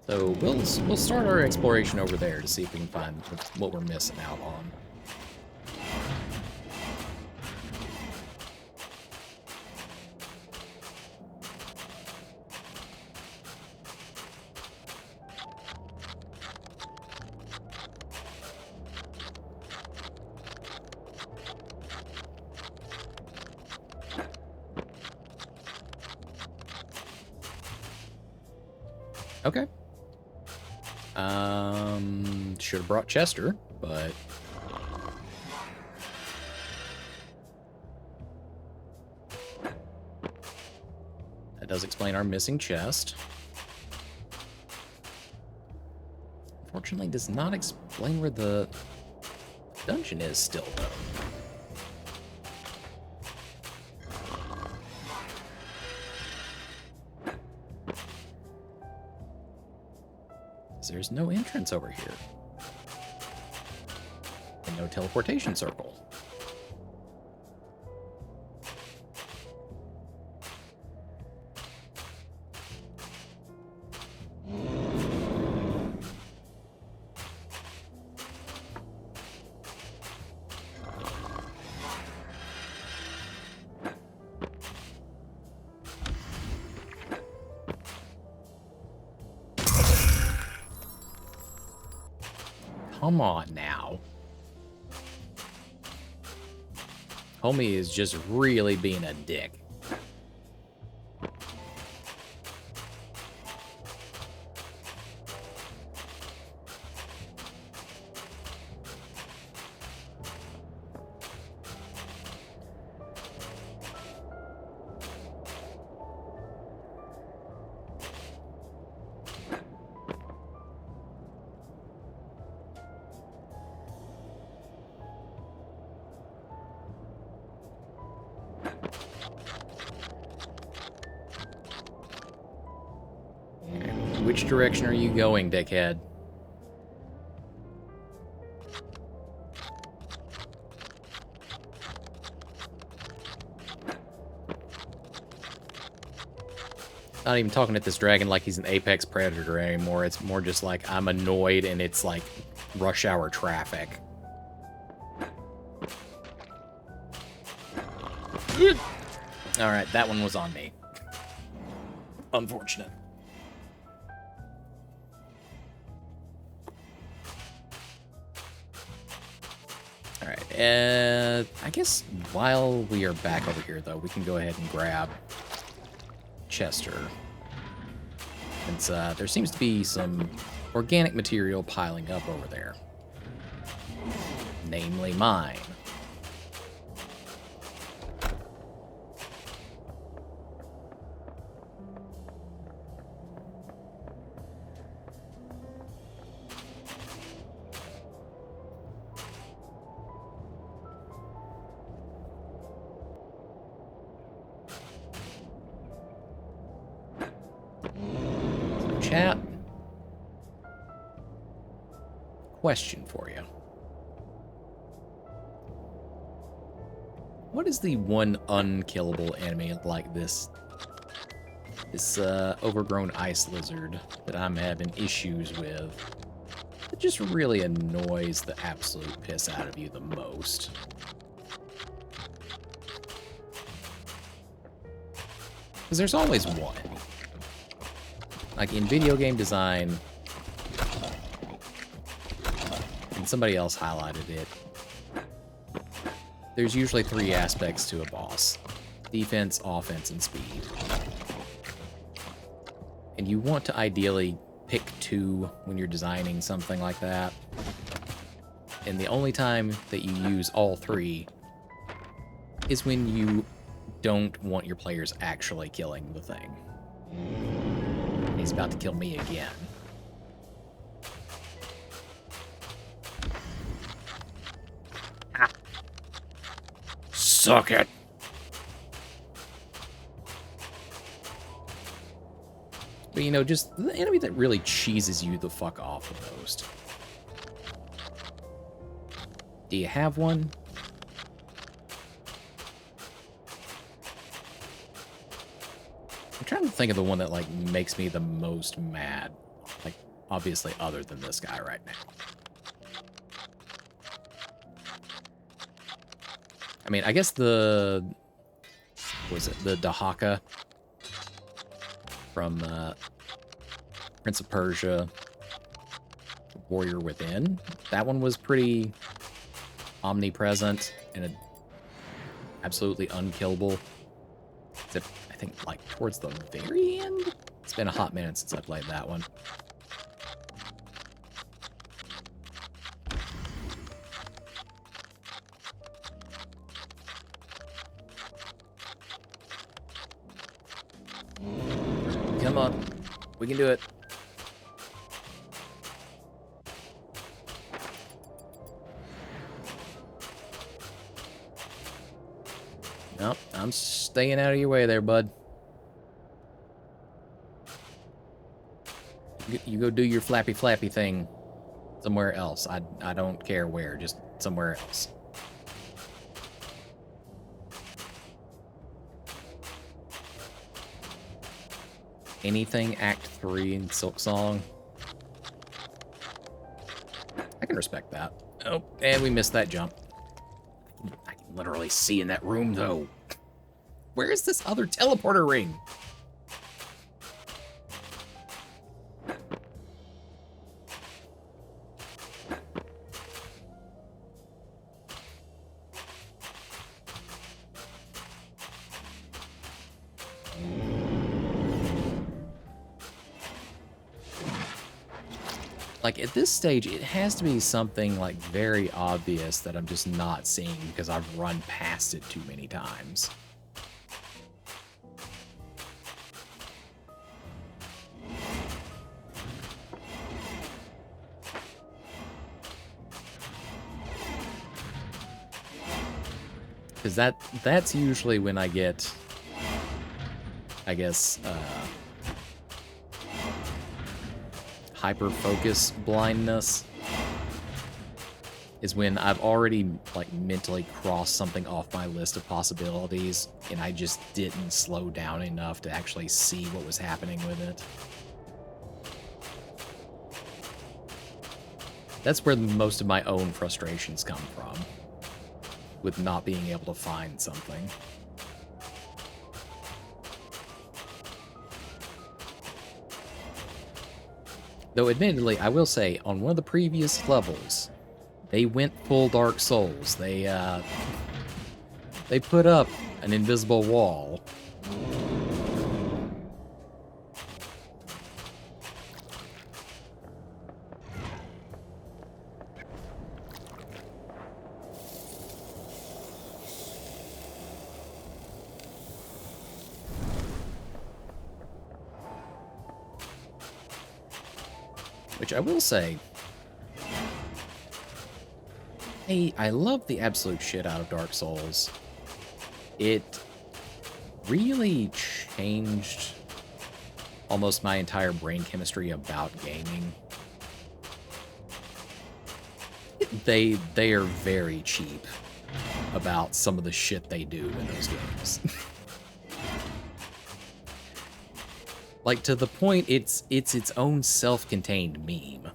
So we'll start our exploration over there to see if we can find what we're missing out on. Okay. Should have brought Chester, but that does explain our missing chest. Unfortunately, does not explain where the dungeon is still, though. There's no entrance over here. And no teleportation circle. Come on now. Homie is just really being a dick. Which direction are you going, dickhead? Not even talking at this dragon like he's an apex predator anymore. It's more just like I'm annoyed and it's like rush hour traffic. Alright, that one was on me. Unfortunate. Alright, I guess while we are back over here, though, we can go ahead and grab Chester. Since there seems to be some organic material piling up over there. Namely mine. Chat. Question for you. What is the one unkillable enemy like this? This overgrown ice lizard that I'm having issues with. It just really annoys the absolute piss out of you the most. Because there's always one. Like in video game design, and somebody else highlighted it, there's usually 3 aspects to a boss. Defense, offense, and speed. And you want to ideally pick 2 when you're designing something like that. And the only time that you use all 3 is when you don't want your players actually killing the thing. He's about to kill me again. Ah. Suck it! But you know, just the enemy that really cheeses you the fuck off the most. Do you have one? I'm trying to think of the one that, like, makes me the most mad. Like, obviously other than this guy right now. I mean, I guess the... What was it? The Dahaka from Prince of Persia, Warrior Within. That one was pretty omnipresent and absolutely unkillable. Except, I think, like, towards the very end? It's been a hot minute since I played that one. Come on. We can do it. Nope, I'm staying out of your way there, bud. You go do your flappy thing somewhere else. I don't care where, just somewhere else. Anything Act 3 in Silksong. I can respect that. Oh, and we missed that jump. I can literally see in that room, though. Where is this other teleporter ring? Like, at this stage, it has to be something, like, very obvious that I'm just not seeing because I've run past it too many times. Because that's usually when I get, I guess, hyper-focus blindness is when I've already, like, mentally crossed something off my list of possibilities, and I just didn't slow down enough to actually see what was happening with it. That's where most of my own frustrations come from, with not being able to find something. Though, admittedly, I will say, on one of the previous levels, they went full Dark Souls. They put up an invisible wall. Which I will say, I love the absolute shit out of Dark Souls. It really changed almost my entire brain chemistry about gaming. They are very cheap about some of the shit they do in those games. Like, to the point, it's its own self-contained meme.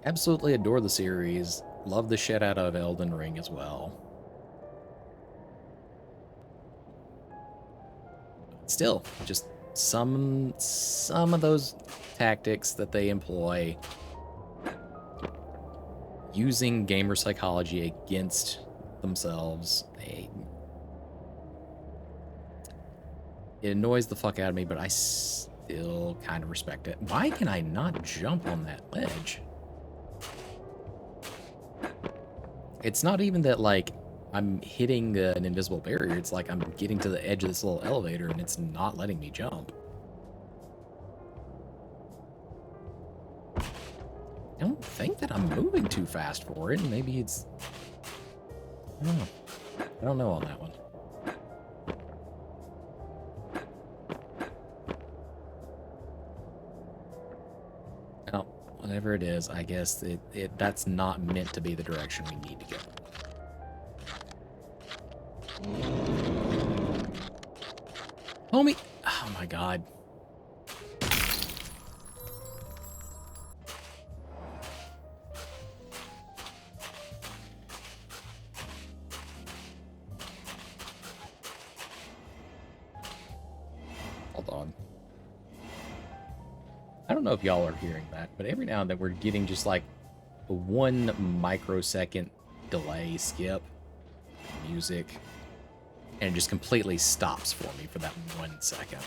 Absolutely adore the series. Love the shit out of Elden Ring as well. Still, just some of those tactics that they employ, using gamer psychology against themselves, it annoys the fuck out of me, but I still kind of respect it. Why can I not jump on that ledge? It's not even that, like, I'm hitting an invisible barrier. It's like I'm getting to the edge of this little elevator and it's not letting me jump. I don't think that I'm moving too fast for it. Maybe it's... I don't know. I don't know on that one. Whatever it is, I guess that's not meant to be the direction we need to go. Homie! Oh my god. Hold on. I don't know if y'all are hearing that, but every now and then we're getting just like a 1 microsecond delay skip music, and it just completely stops for me for that 1 second.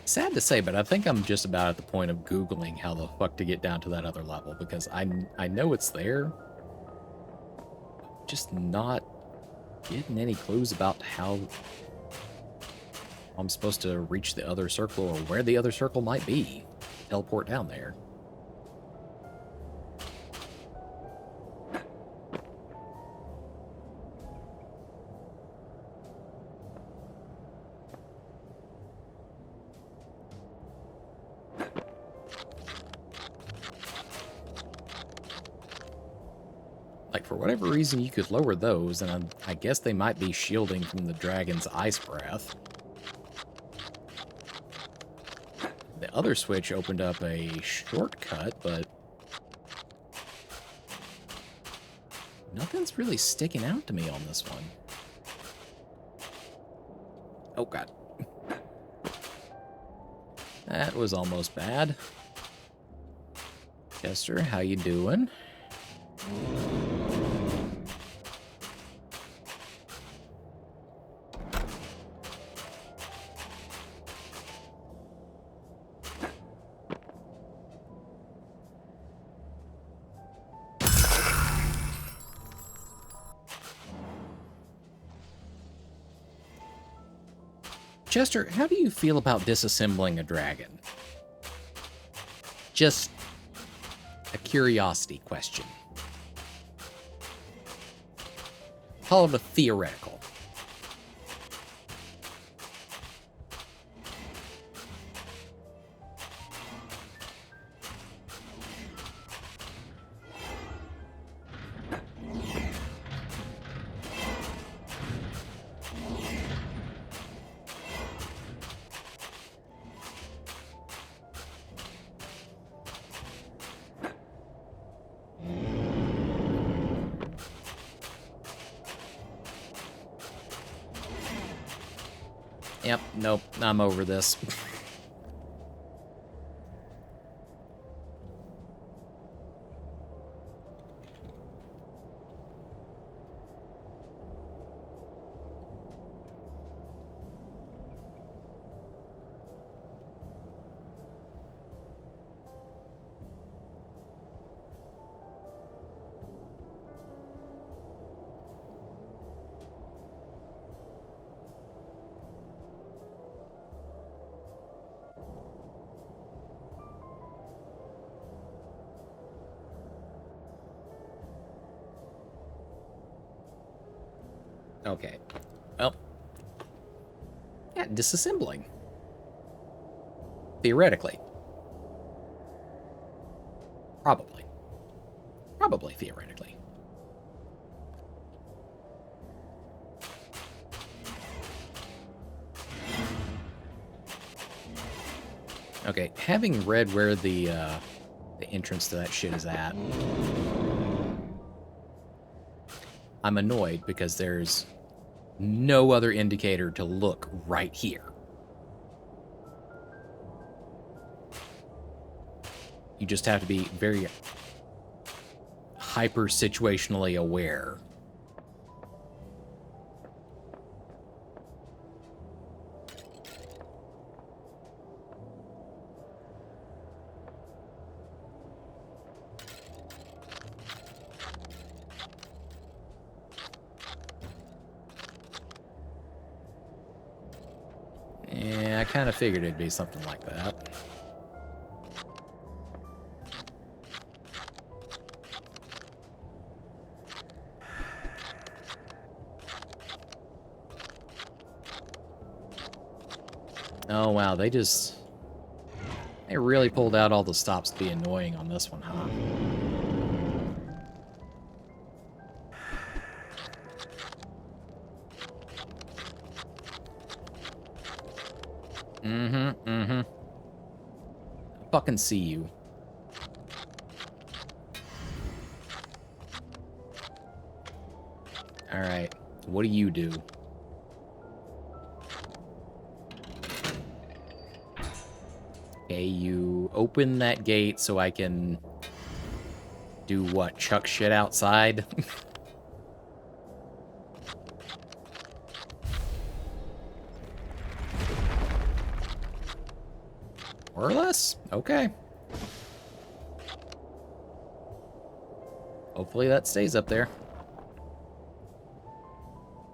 Sad to say, but I think I'm just about at the point of Googling how the fuck to get down to that other level, because I know it's there, just not getting any clues about how I'm supposed to reach the other circle or where the other circle might be. Teleport down there. Like, for whatever reason, you could lower those, and I guess they might be shielding from the dragon's ice breath. The other switch opened up a shortcut, but nothing's really sticking out to me on this one. Oh, God. That was almost bad. Chester, how you doing? Chester, how do you feel about disassembling a dragon? Just a curiosity question. Call it a theoretical. Yep, nope, I'm over this. Okay. Well. Yeah, disassembling. Theoretically. Probably. Probably theoretically. Okay, having read where the entrance to that shit is at, I'm annoyed because there's no other indicator to look right here. You just have to be very hyper-situationally aware. I kind of figured it'd be something like that. Oh, wow, they really pulled out all the stops to be annoying on this one, huh? I fucking see you. Alright, what do you do? Okay, you open that gate so I can do what? Chuck shit outside? More or less? Okay. Hopefully that stays up there.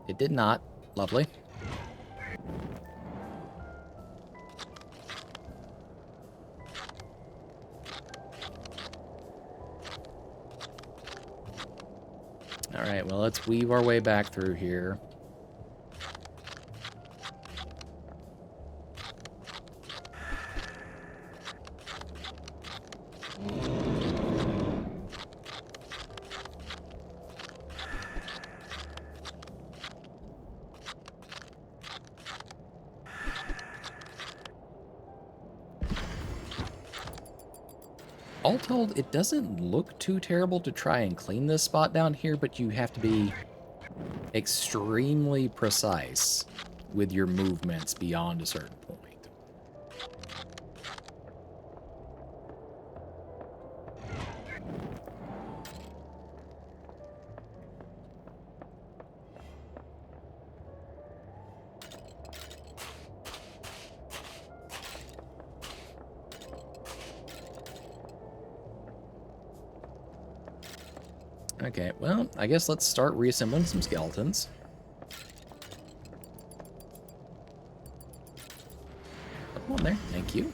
It did not. Lovely. Alright, well, let's weave our way back through here. All told, it doesn't look too terrible to try and clean this spot down here, but you have to be extremely precise with your movements beyond a certain point. Okay, well, I guess let's start reassembling some skeletons. Come on there, thank you.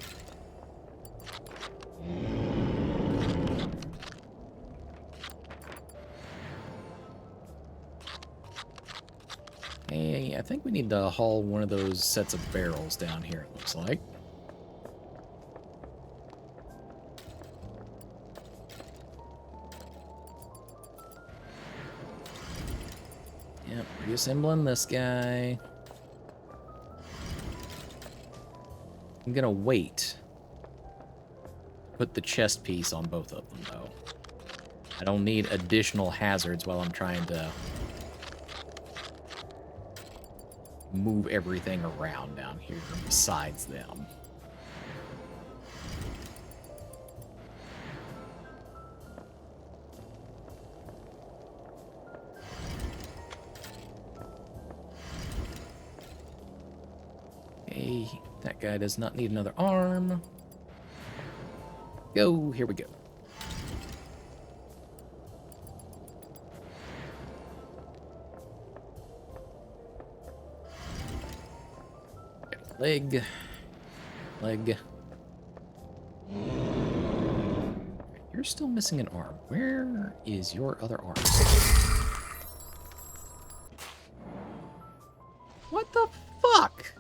Hey, I think we need to haul one of those sets of barrels down here, it looks like. Yep, reassembling this guy. I'm gonna wait. Put the chest piece on both of them, though. I don't need additional hazards while I'm trying to move everything around down here besides them. Hey, that guy does not need another arm. Go, here we go. Leg. Leg. You're still missing an arm. Where is your other arm? What the fuck?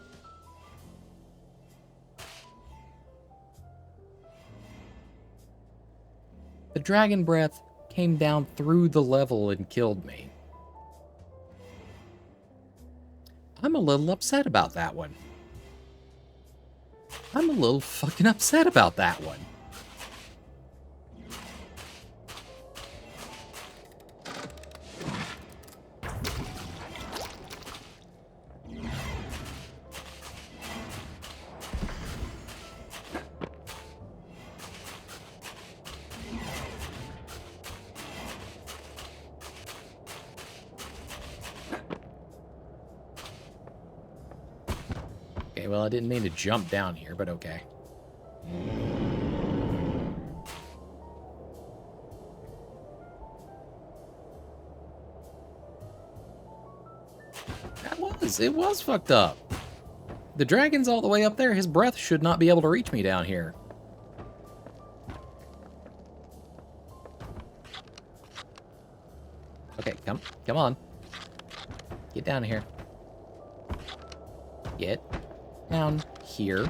The dragon breath came down through the level and killed me. I'm a little upset about that one. I'm a little fucking upset about that one. Okay, well, I didn't mean to jump down here, but okay. It was fucked up. The dragon's all the way up there. His breath should not be able to reach me down here. Okay, come on. Get down here. Get down here.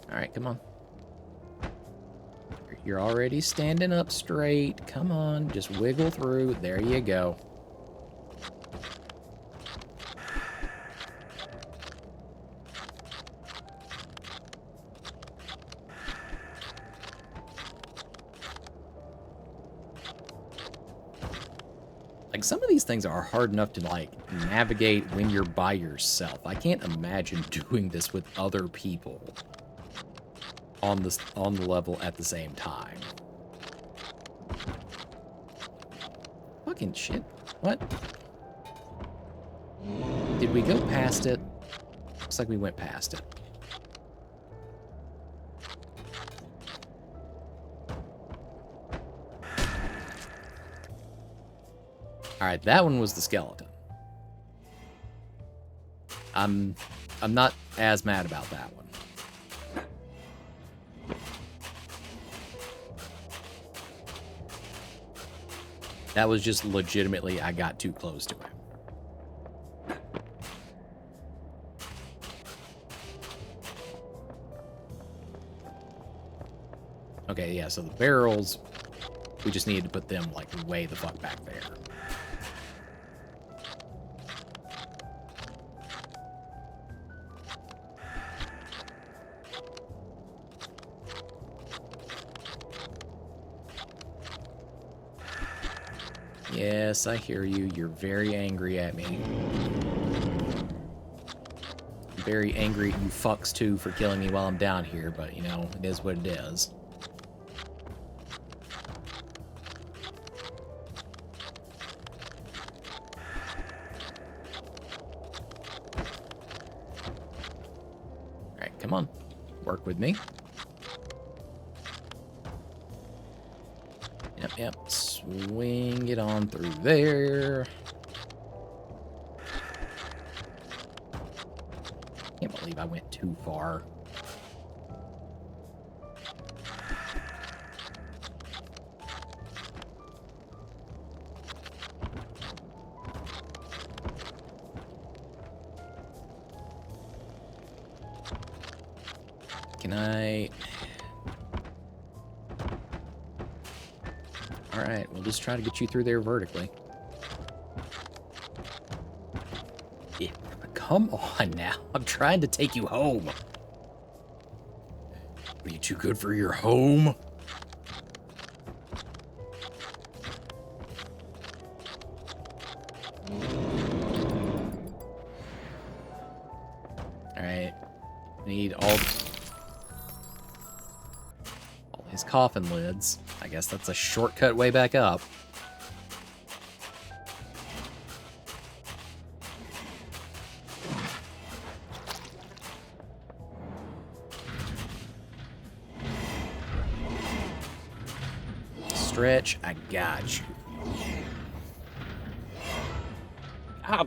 Alright, come on. You're already standing up straight. Come on, just wiggle through. There you go. Like, some of these things are hard enough to, like, navigate when you're by yourself. I can't imagine doing this with other people on the level at the same time. Fucking shit. What? Did we go past it? Looks like we went past it. Alright, that one was the skeleton. I'm not as mad about that one. That was just legitimately, I got too close to him. Okay, yeah, so the barrels, we just needed to put them, like, way the fuck back there. Yes, I hear you. You're very angry at me. I'm very angry at you fucks, too, for killing me while I'm down here, but, you know, it is what it is. Alright, come on. Work with me. Yep. Swing it on through there. Can't believe I went too far. Can I... Alright, we'll just try to get you through there vertically. Yeah, come on now. I'm trying to take you home. Are you too good for your home? Alright. Need all these coffin lids. I guess that's a shortcut way back up. Stretch, I got you. Ah.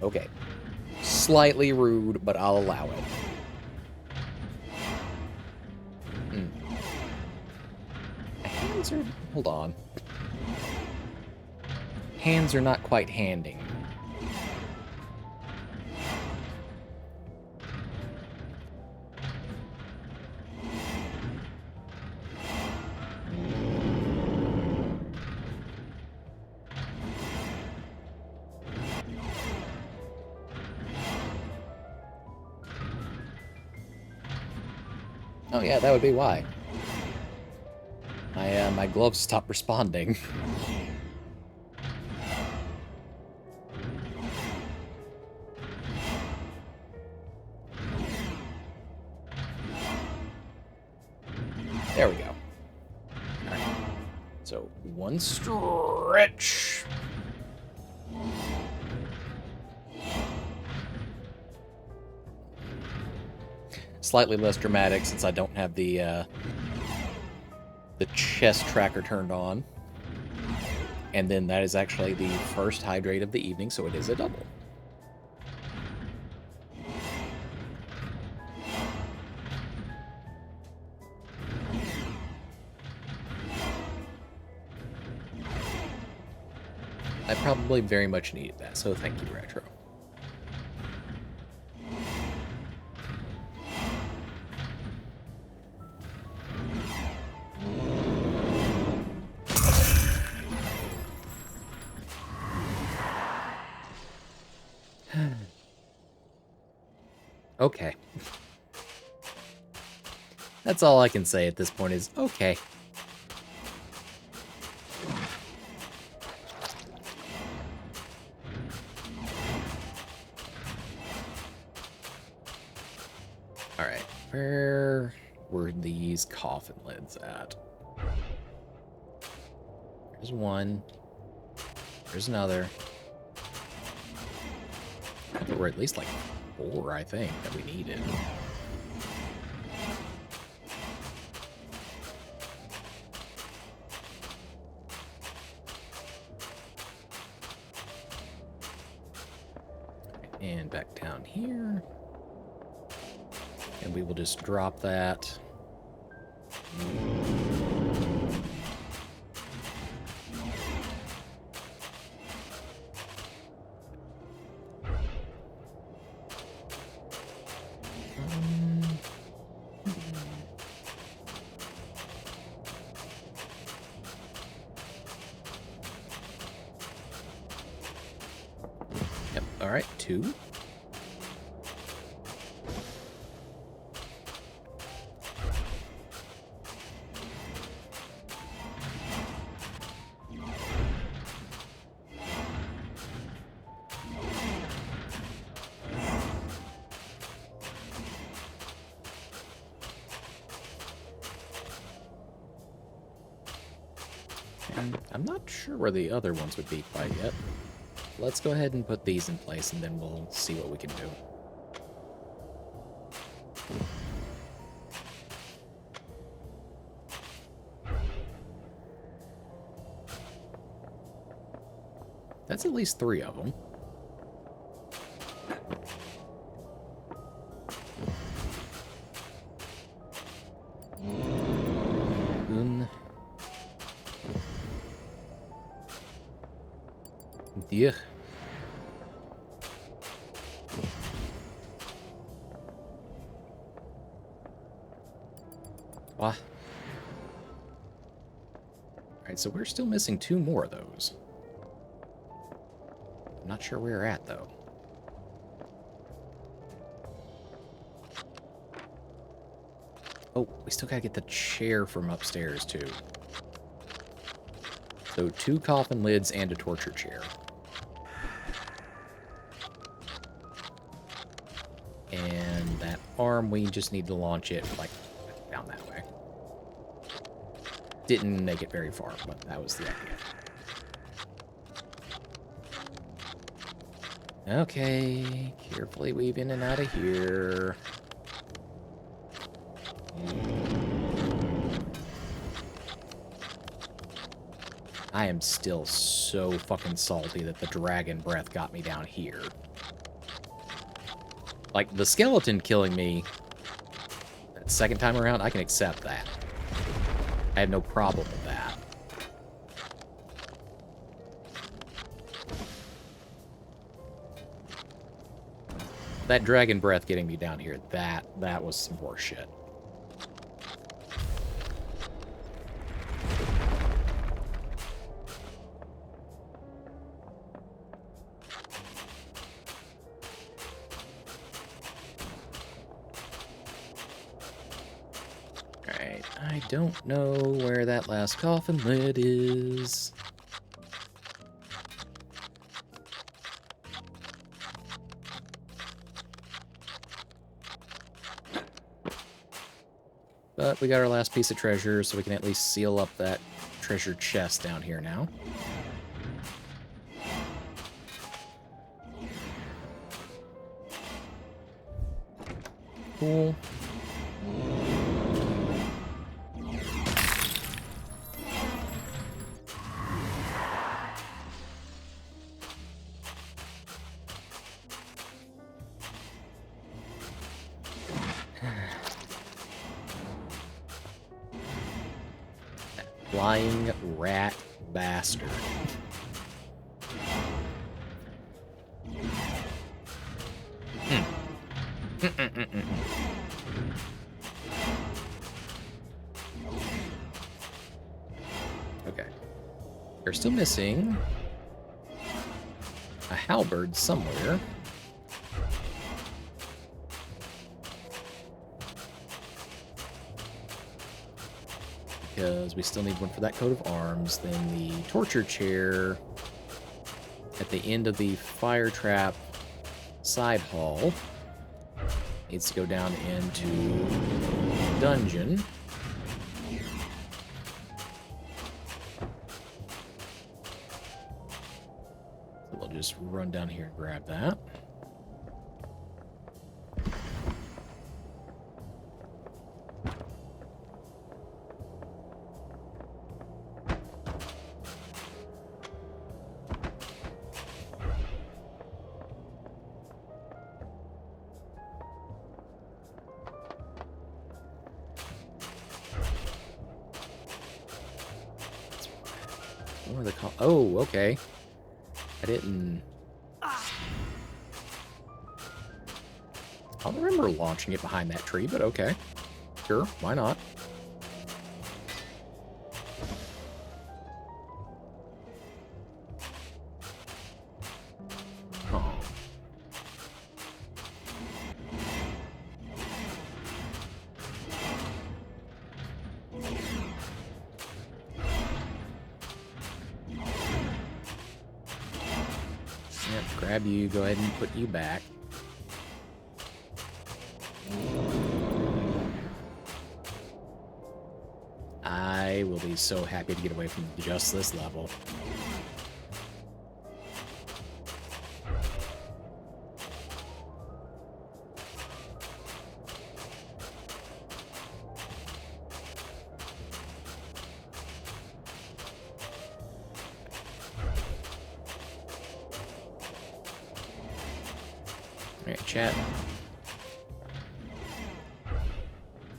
Okay. Slightly rude, but I'll allow it. Hands are... Hold on. Hands are not quite handing. Oh yeah, that would be why. My gloves stopped responding. There we go. All right. So, one stretch. Slightly less dramatic since I don't have the the chest tracker turned on. And then that is actually the first hydrate of the evening, so it is a double. I probably very much needed that, so thank you, Retro. Okay. That's all I can say at this point is, okay. Alright, where were these coffin lids at? There's one. There's another. There were at least like 4, I think, that we needed. And back down here. And we will just drop that. Yep, all right, 2. I'm not sure where the other ones would be quite yet. Let's go ahead and put these in place, and then we'll see what we can do. That's at least 3 of them. Yeah. What? Alright, so we're still missing 2 more of those. I'm not sure where we're at, though. Oh, we still gotta get the chair from upstairs, too. So 2 coffin lids and a torture chair. And that arm, we just need to launch it, like, down that way. Didn't make it very far, but that was the idea. Okay, carefully weave in and out of here. I am still so fucking salty that the dragon breath got me down here. Like, the skeleton killing me that second time around, I can accept that. I have no problem with that. That dragon breath getting me down here, that was some horse shit. Alright, I don't know where that last coffin lid is. But we got our last piece of treasure, so we can at least seal up that treasure chest down here now. Cool. flying rat bastard. Okay. We're still missing a halberd somewhere. Because we still need one for that coat of arms. Then the torture chair at the end of the fire trap side hall needs to go down into the dungeon. So we'll just run down here and grab that. What are the oh, okay. I didn't... I don't remember launching it behind that tree, but okay. Sure, why not? Oh. Yep, grab you, go ahead and put you back. I will be so happy to get away from just this level. Alright, chat.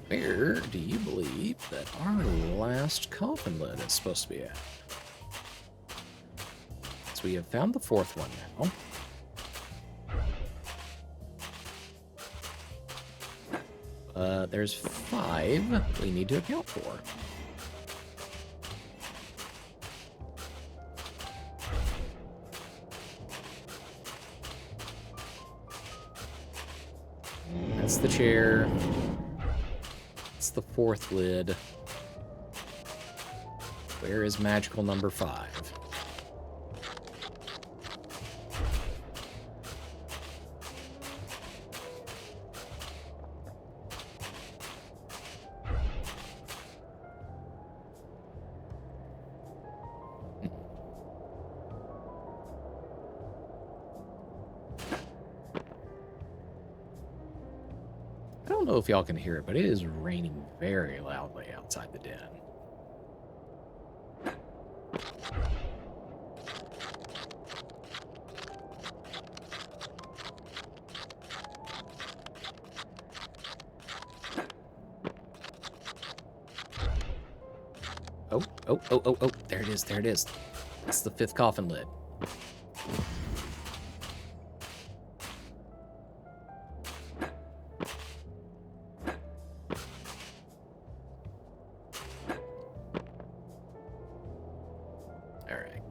Where do you believe that our last coffin lid is supposed to be at? So we have found the fourth one now. There's 5 we need to account for. That's the chair. It's the 4th lid. Where is magical number 5? I don't know if y'all can hear it, but it is raining very loudly outside the den. Oh, there it is, there it is. That's the 5th coffin lid. Alright.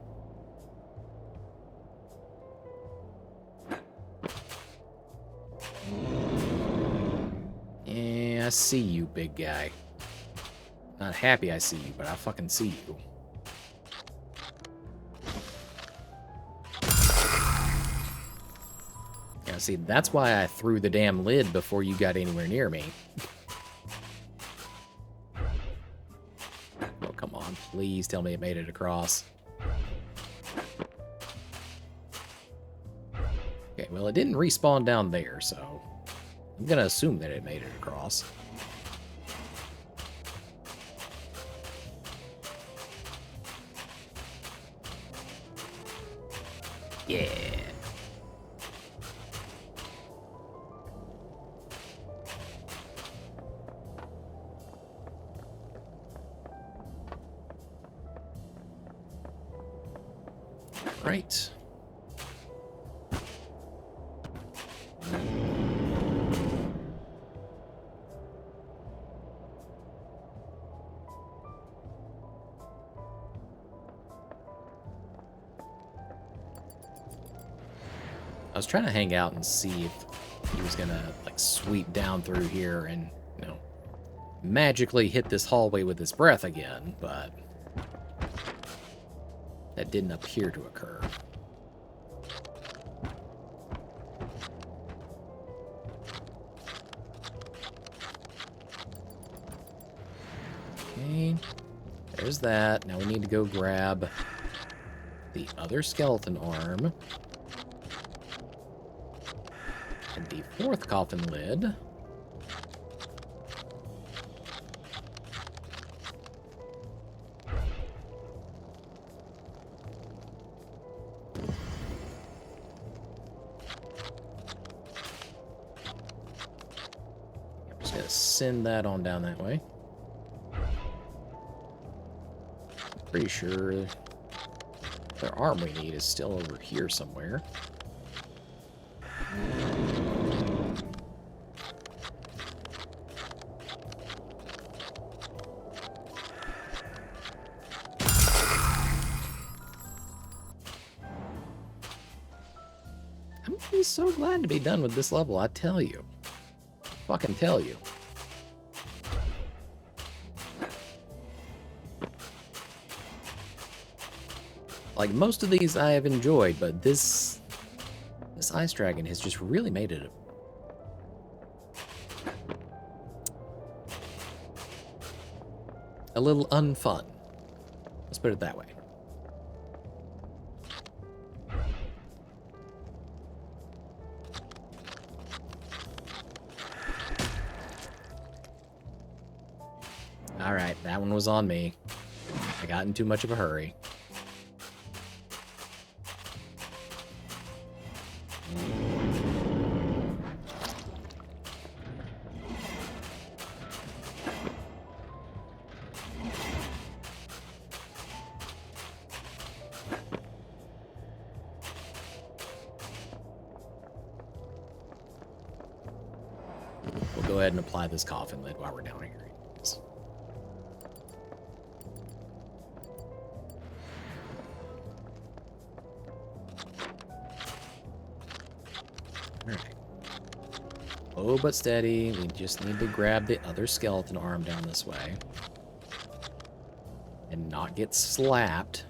Yeah, I see you, big guy. Not happy I see you, but I fucking see you. Yeah, see, that's why I threw the damn lid before you got anywhere near me. Oh, come on. Please tell me it made it across. Okay, well, it didn't respawn down there, so I'm gonna assume that it made it across. Yeah. Right. I was trying to hang out and see if he was gonna, like, sweep down through here and, you know, magically hit this hallway with his breath again, but that didn't appear to occur. Okay, there's that. Now we need to go grab the other skeleton arm. And the fourth coffin lid. I'm just gonna send that on down that way. Pretty sure the arm we need is still over here somewhere. I'm gonna be so glad to be done with this level, I tell you. Fucking tell you. Like, most of these I have enjoyed, but this ice dragon has just really made it a little unfun. Let's put it that way. Alright, that one was on me. I got in too much of a hurry. We'll go ahead and apply this coffin lid while we're down here. Alright. Oh, but steady. We just need to grab the other skeleton arm down this way. And not get slapped.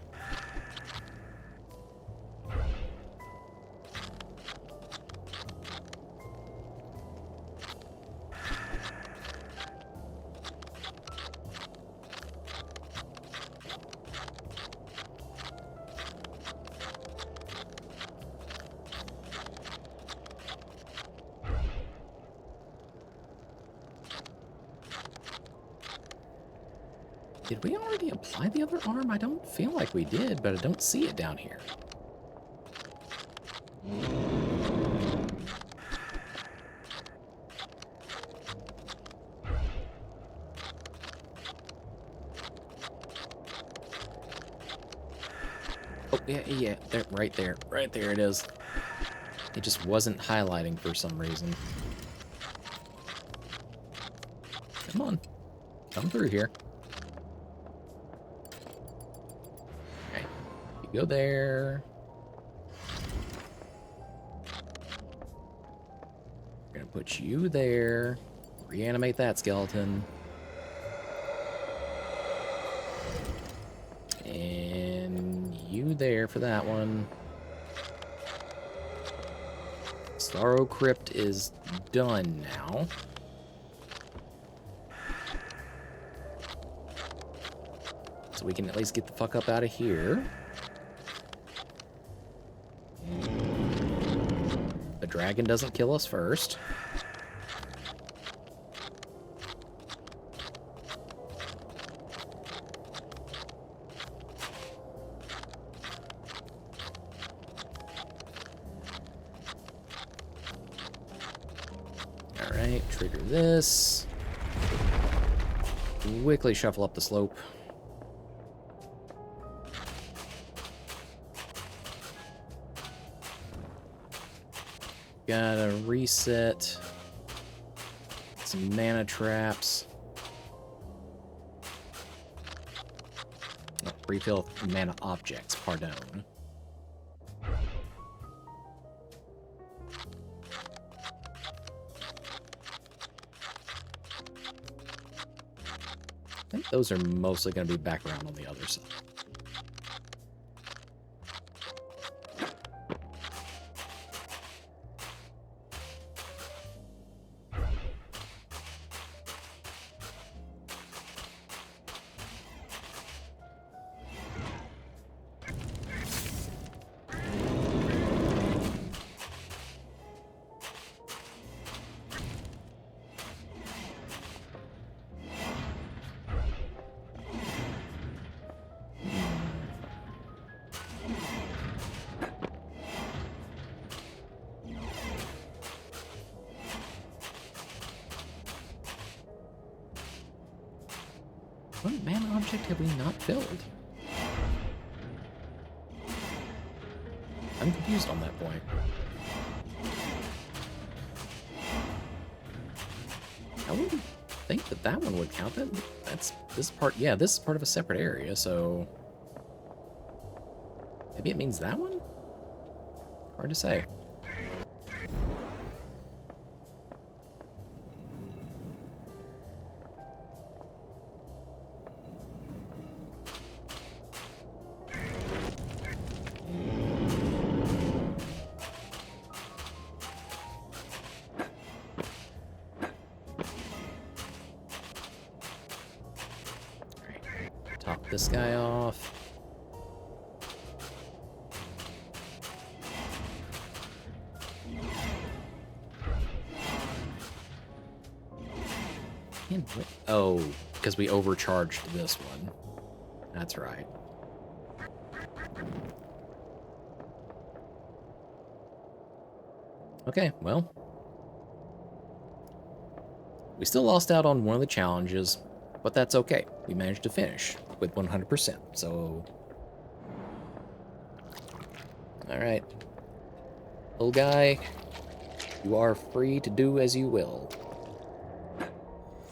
Did we already apply the other arm? I don't feel like we did, but I don't see it down here. Oh, yeah, there, right there it is. It just wasn't highlighting for some reason. Come on, come through here. Go there. We're gonna put you there. Reanimate that skeleton. And you there for that one. Sorrow Crypt is done now. So we can at least get the fuck up out of here. The dragon doesn't kill us first. Alright, trigger this. Quickly shuffle up the slope. Gotta reset some mana traps. Oh, refill mana objects, pardon. I think those are mostly going to be back around on the other side. What mana object have we not filled? I'm confused on that point. I wouldn't think that that one would count. This part. Yeah, this is part of a separate area, so maybe it means that one. Hard to say. Top this guy off. Oh, because we overcharged this one. That's right. Okay, well. We still lost out on one of the challenges, but that's okay. We managed to finish with 100%, so... Alright. Little guy, you are free to do as you will.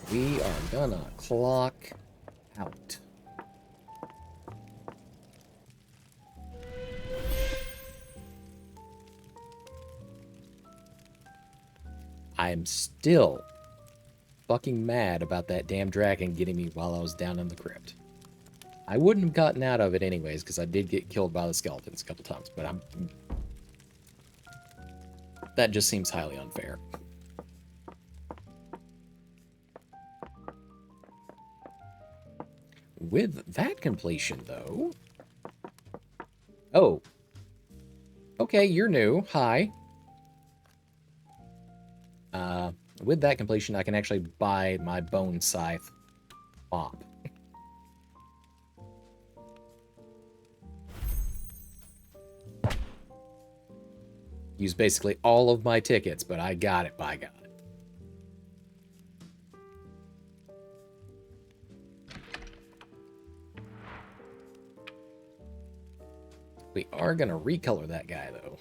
We are gonna clock out. I'm still fucking mad about that damn dragon getting me while I was down in the crypt. I wouldn't have gotten out of it anyways, because I did get killed by the skeletons a couple times, but that just seems highly unfair. With that completion, though... Oh. Okay, you're new. Hi. With that completion, I can actually buy my bone scythe mop. Use basically all of my tickets, but I got it, by God. We are going to recolor that guy, though.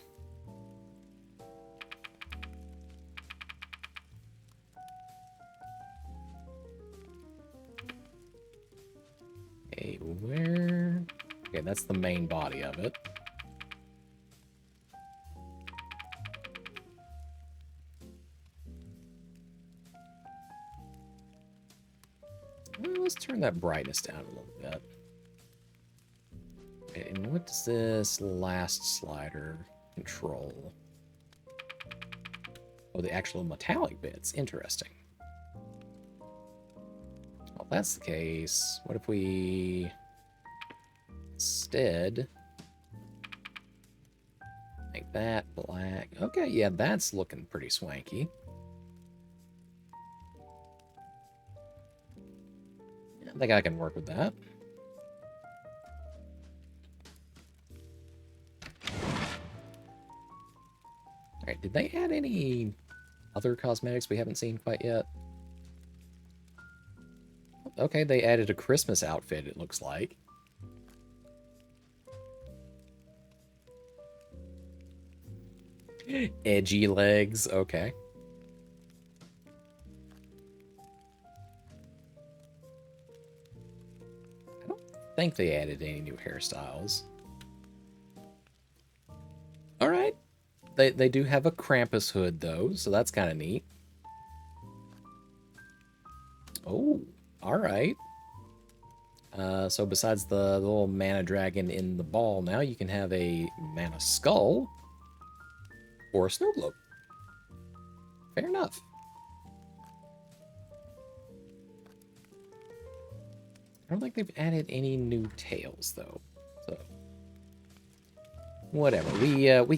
Okay, where... Okay, that's the main body of it. Well, let's turn that brightness down a little bit. Okay, and what does this last slider control? Oh, the actual metallic bits. Interesting. Well, if that's the case, what if we instead make that black? Okay, yeah, that's looking pretty swanky. Yeah, I think I can work with that. Alright, did they add any other cosmetics we haven't seen quite yet? Okay, they added a Christmas outfit, it looks like. Edgy legs, okay. I don't think they added any new hairstyles. All right. They do have a Krampus hood, though, so that's kind of neat. Oh, all right. So besides the little mana dragon in the ball, now you can have a mana skull or a snow globe. Fair enough. I don't think they've added any new tails though. So whatever. We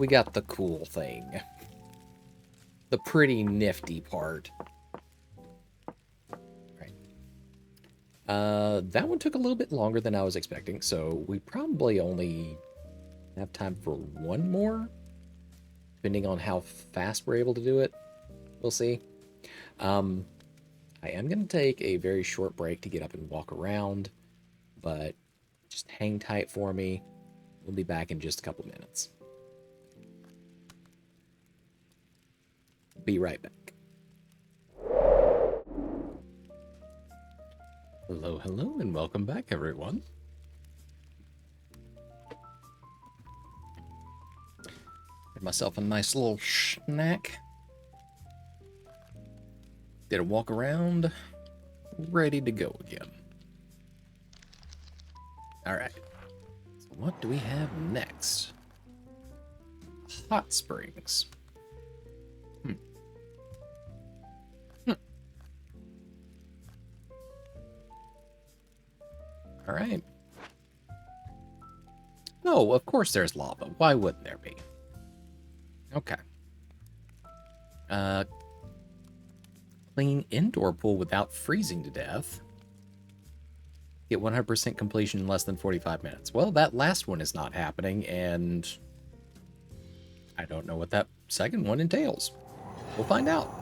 got the cool thing. The pretty nifty part. That one took a little bit longer than I was expecting, so we probably only have time for one more, depending on how fast we're able to do it. We'll see. I am going to take a very short break to get up and walk around, but just hang tight for me. We'll be back in just a couple minutes. Be right back. Hello, hello, and welcome back, everyone. Get myself a nice little snack. Did a walk around. Ready to go again. Alright. So what do we have next? Hot springs. All right. No, of course there's lava. Why wouldn't there be? Okay. Clean indoor pool without freezing to death. Get 100% completion in less than 45 minutes. Well, that last one is not happening, and I don't know what that second one entails. We'll find out.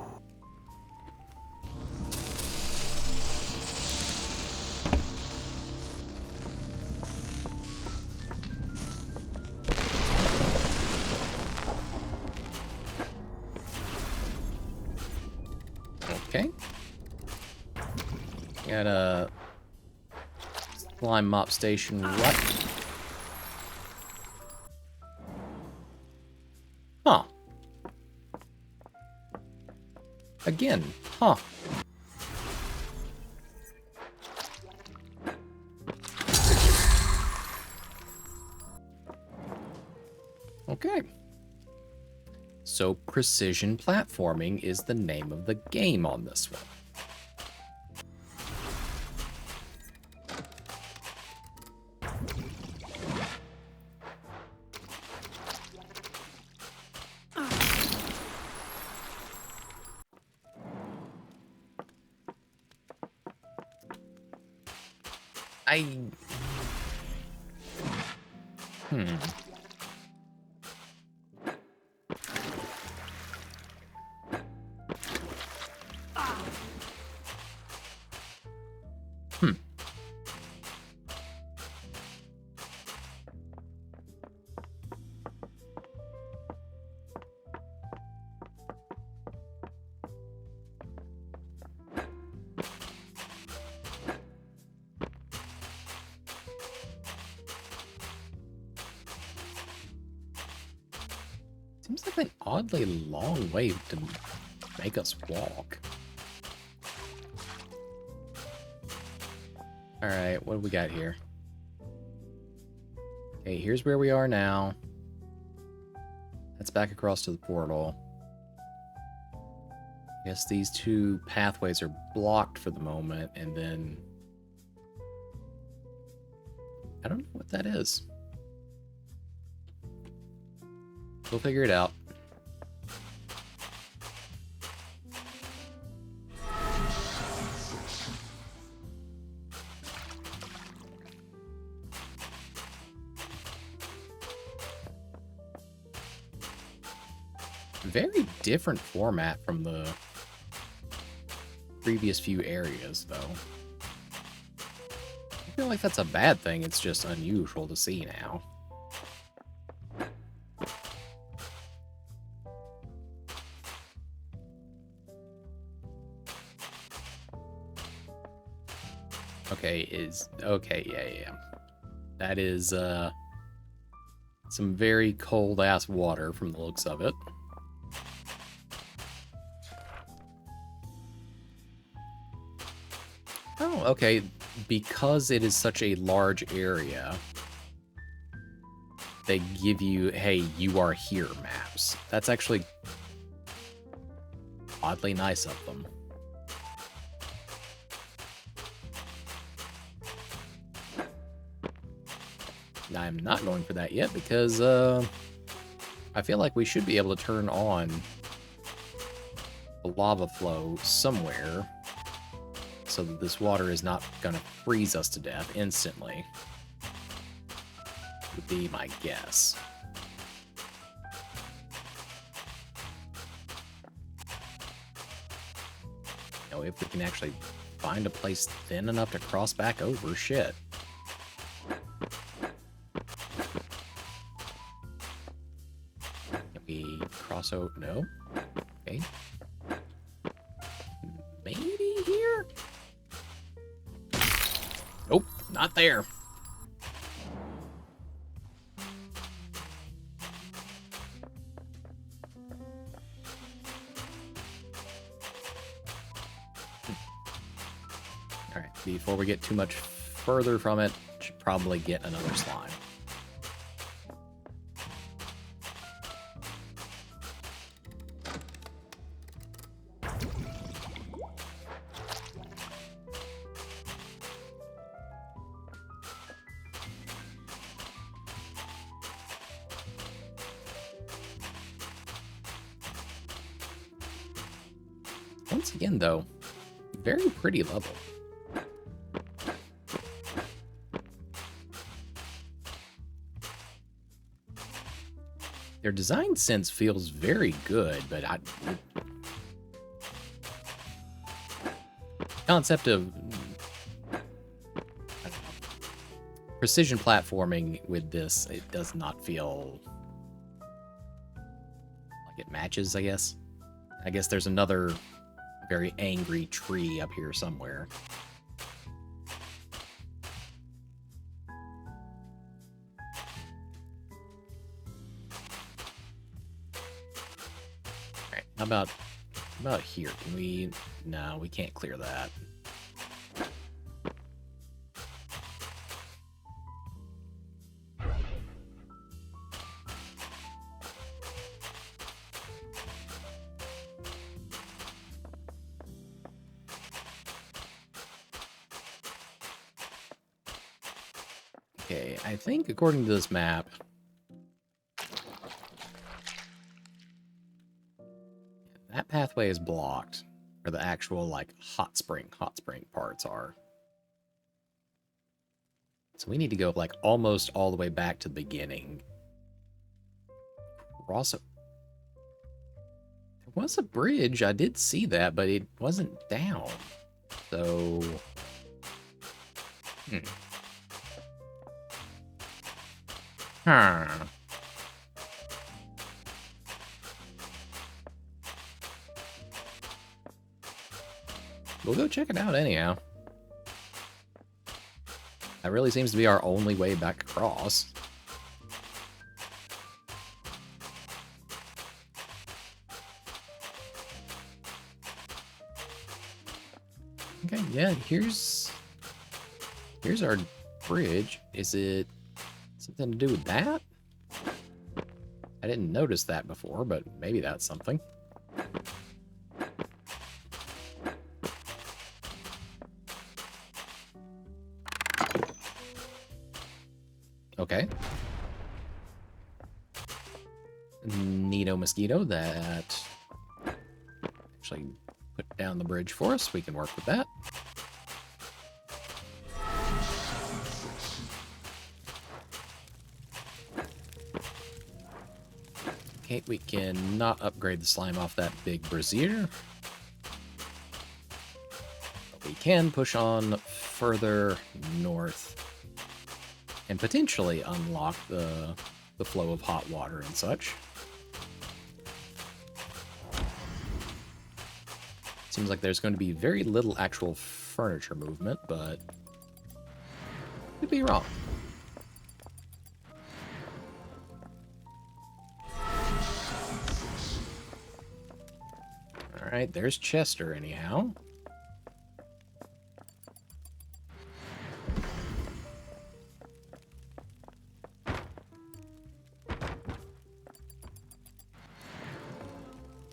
Okay. Got a slime mop station right. Huh. Again, huh. Okay. So precision platforming is the name of the game on this one. Seems like an oddly long way to make us walk. Alright, what do we got here? Okay, here's where we are now. That's back across to the portal. I guess these two pathways are blocked for the moment, and then I don't know what that is. We'll figure it out. Very different format from the previous few areas, though. I feel like that's a bad thing, it's just unusual to see now. Okay, okay, yeah. That is, some very cold-ass water from the looks of it. Oh, okay. Because it is such a large area, they give you, hey, you are here maps. That's actually oddly nice of them. I'm not going for that yet because I feel like we should be able to turn on the lava flow somewhere so that this water is not going to freeze us to death instantly. Would be my guess. You know, if we can actually find a place thin enough to cross back over, shit. Can we cross over? No? Okay. Maybe here? Nope, not there. Alright, before we get too much further from it, should probably get another slime. Once again, though, very pretty level. Their design sense feels very good, but concept of precision platforming with this, it does not feel like it matches, I guess. I guess there's another very angry tree up here somewhere. Alright, how about here? Can we... No, we can't clear that. Okay, I think according to this map, that pathway is blocked, where the actual, like, hot spring parts are. So we need to go, like, almost all the way back to the beginning. There was a bridge, I did see that, but it wasn't down. So... Huh. We'll go check it out anyhow. That really seems to be our only way back across. Okay, yeah, here's our bridge. Is it something to do with that? I didn't notice that before, but maybe that's something. Okay. Neato mosquito that actually put down the bridge for us. We can work with that. Okay, we cannot upgrade the slime off that big brazier. But we can push on further north and potentially unlock the flow of hot water and such. Seems like there's going to be very little actual furniture movement, but Could be wrong. Alright, there's Chester anyhow.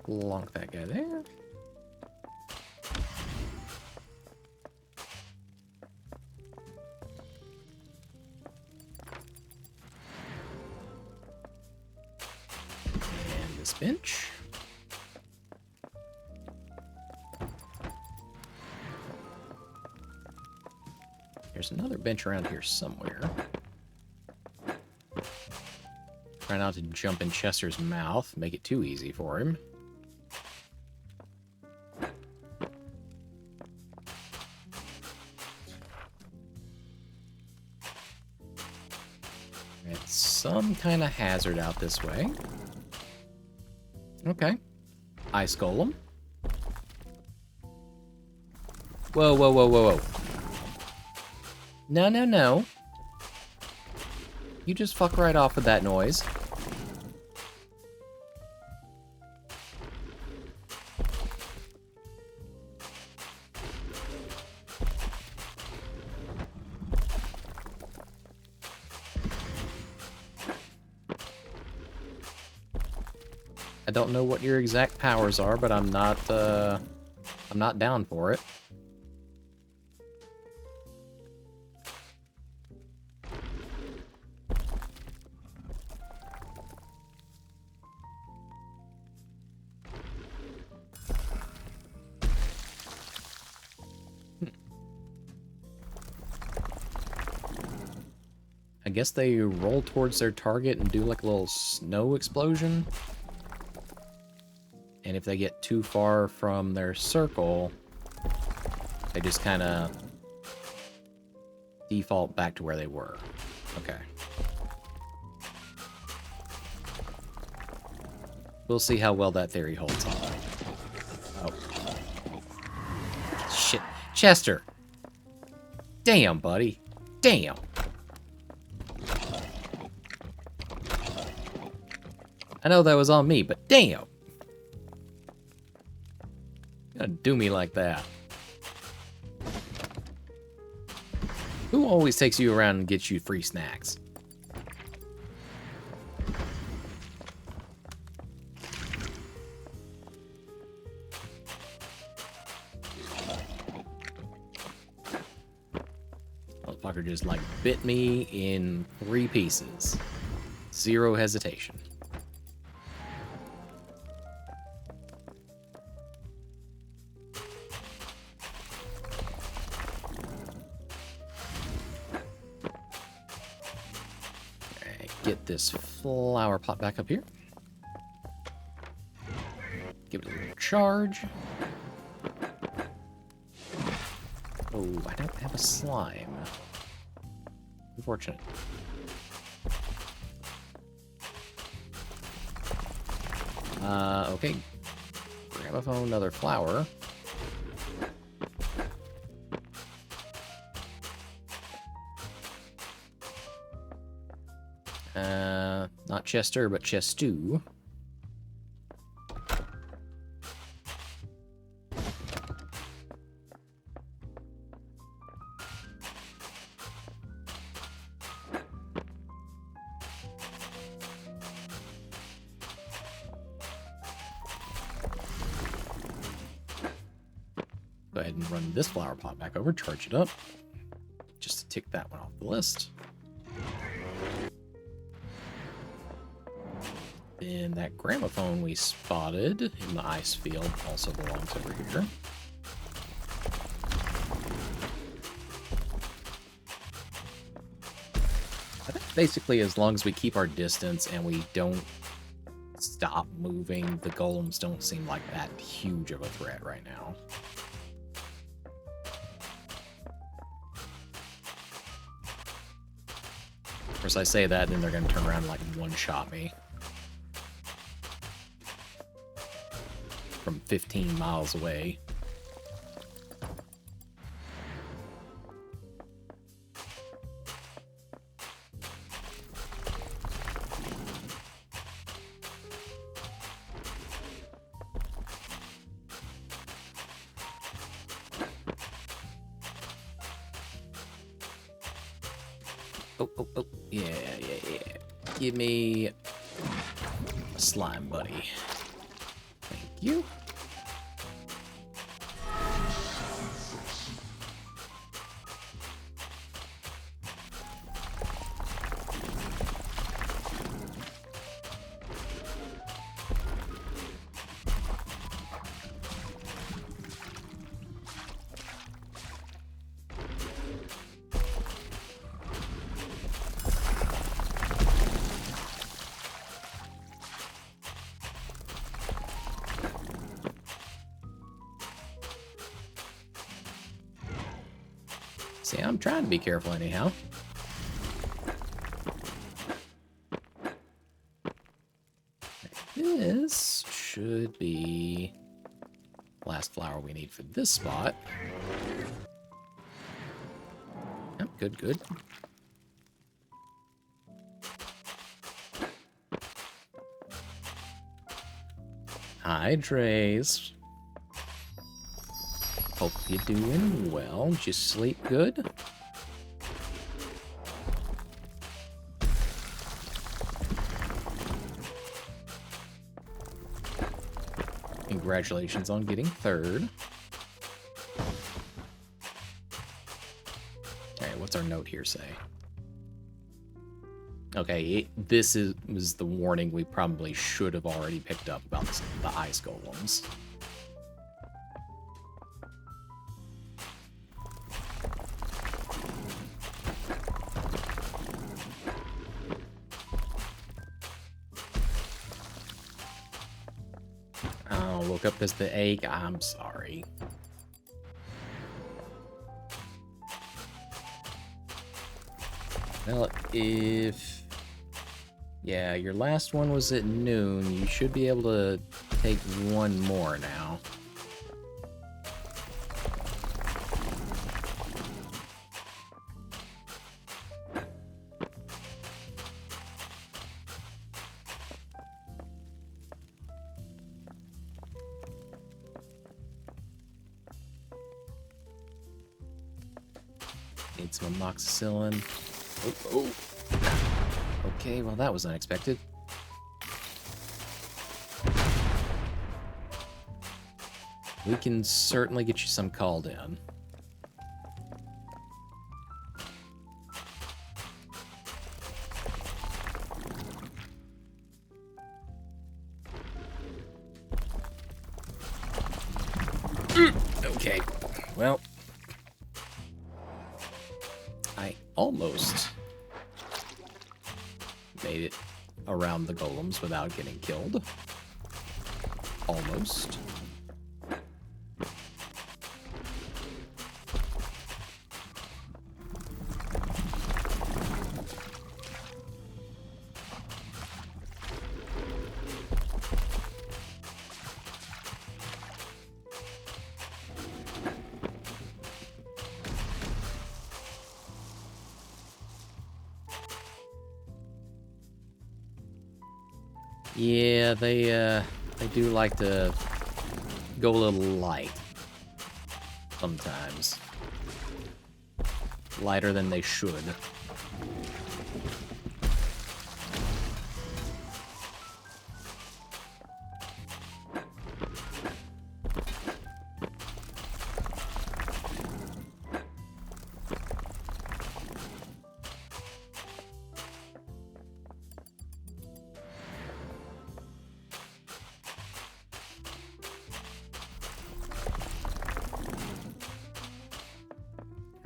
Lock that guy there. And this bench. There's another bench around here somewhere. Try not to jump in Chester's mouth, make it too easy for him. It's some kind of hazard out this way. Okay. Ice Golem. Whoa, whoa, whoa, whoa, whoa. No, no, no. You just fuck right off with that noise. I don't know what your exact powers are, but I'm not down for it. I guess they roll towards their target and do like a little snow explosion. And if they get too far from their circle, they just kind of default back to where they were. Okay. We'll see how well that theory holds on. Oh. Shit. Chester! Damn, buddy. Damn. I know that was on me, but damn. You gotta do me like that. Who always takes you around and gets you free snacks? Motherfucker just like bit me in 3 pieces. Zero hesitation. Get this flower pot back up here. Give it a little charge. Oh, I don't have a slime. Unfortunate. Okay. Gramophone, another flower. Not Chester, but Chestu. Go ahead and run this flower pot back over, charge it up. Just to tick that one off the list. And that gramophone we spotted in the ice field also belongs over here. I think basically as long as we keep our distance and we don't stop moving, the golems don't seem like that huge of a threat right now. Of course, I say that, and then they're going to turn around and like one-shot me. From 15 miles away. Oh, oh, oh. Yeah, yeah, yeah. Give me a slime buddy. Thank you. See, I'm trying to be careful anyhow. This should be the last flower we need for this spot. Yep, good, good. Hi, Trace. Hope you're doing well. Did you sleep good? Congratulations on getting third. Alright, what's our note here say? Okay, this was the warning we probably should have already picked up about the ice golems. Oh, woke up as the egg. I'm sorry. Well, if... yeah, your last one was at noon. You should be able to take one more now. Need some amoxicillin. Oh, oh. Okay, well that was unexpected. We can certainly get you some called in. Okay, well, I almost made it around the golems without getting killed. Almost. Yeah, they do like to go a little light sometimes. Lighter than they should.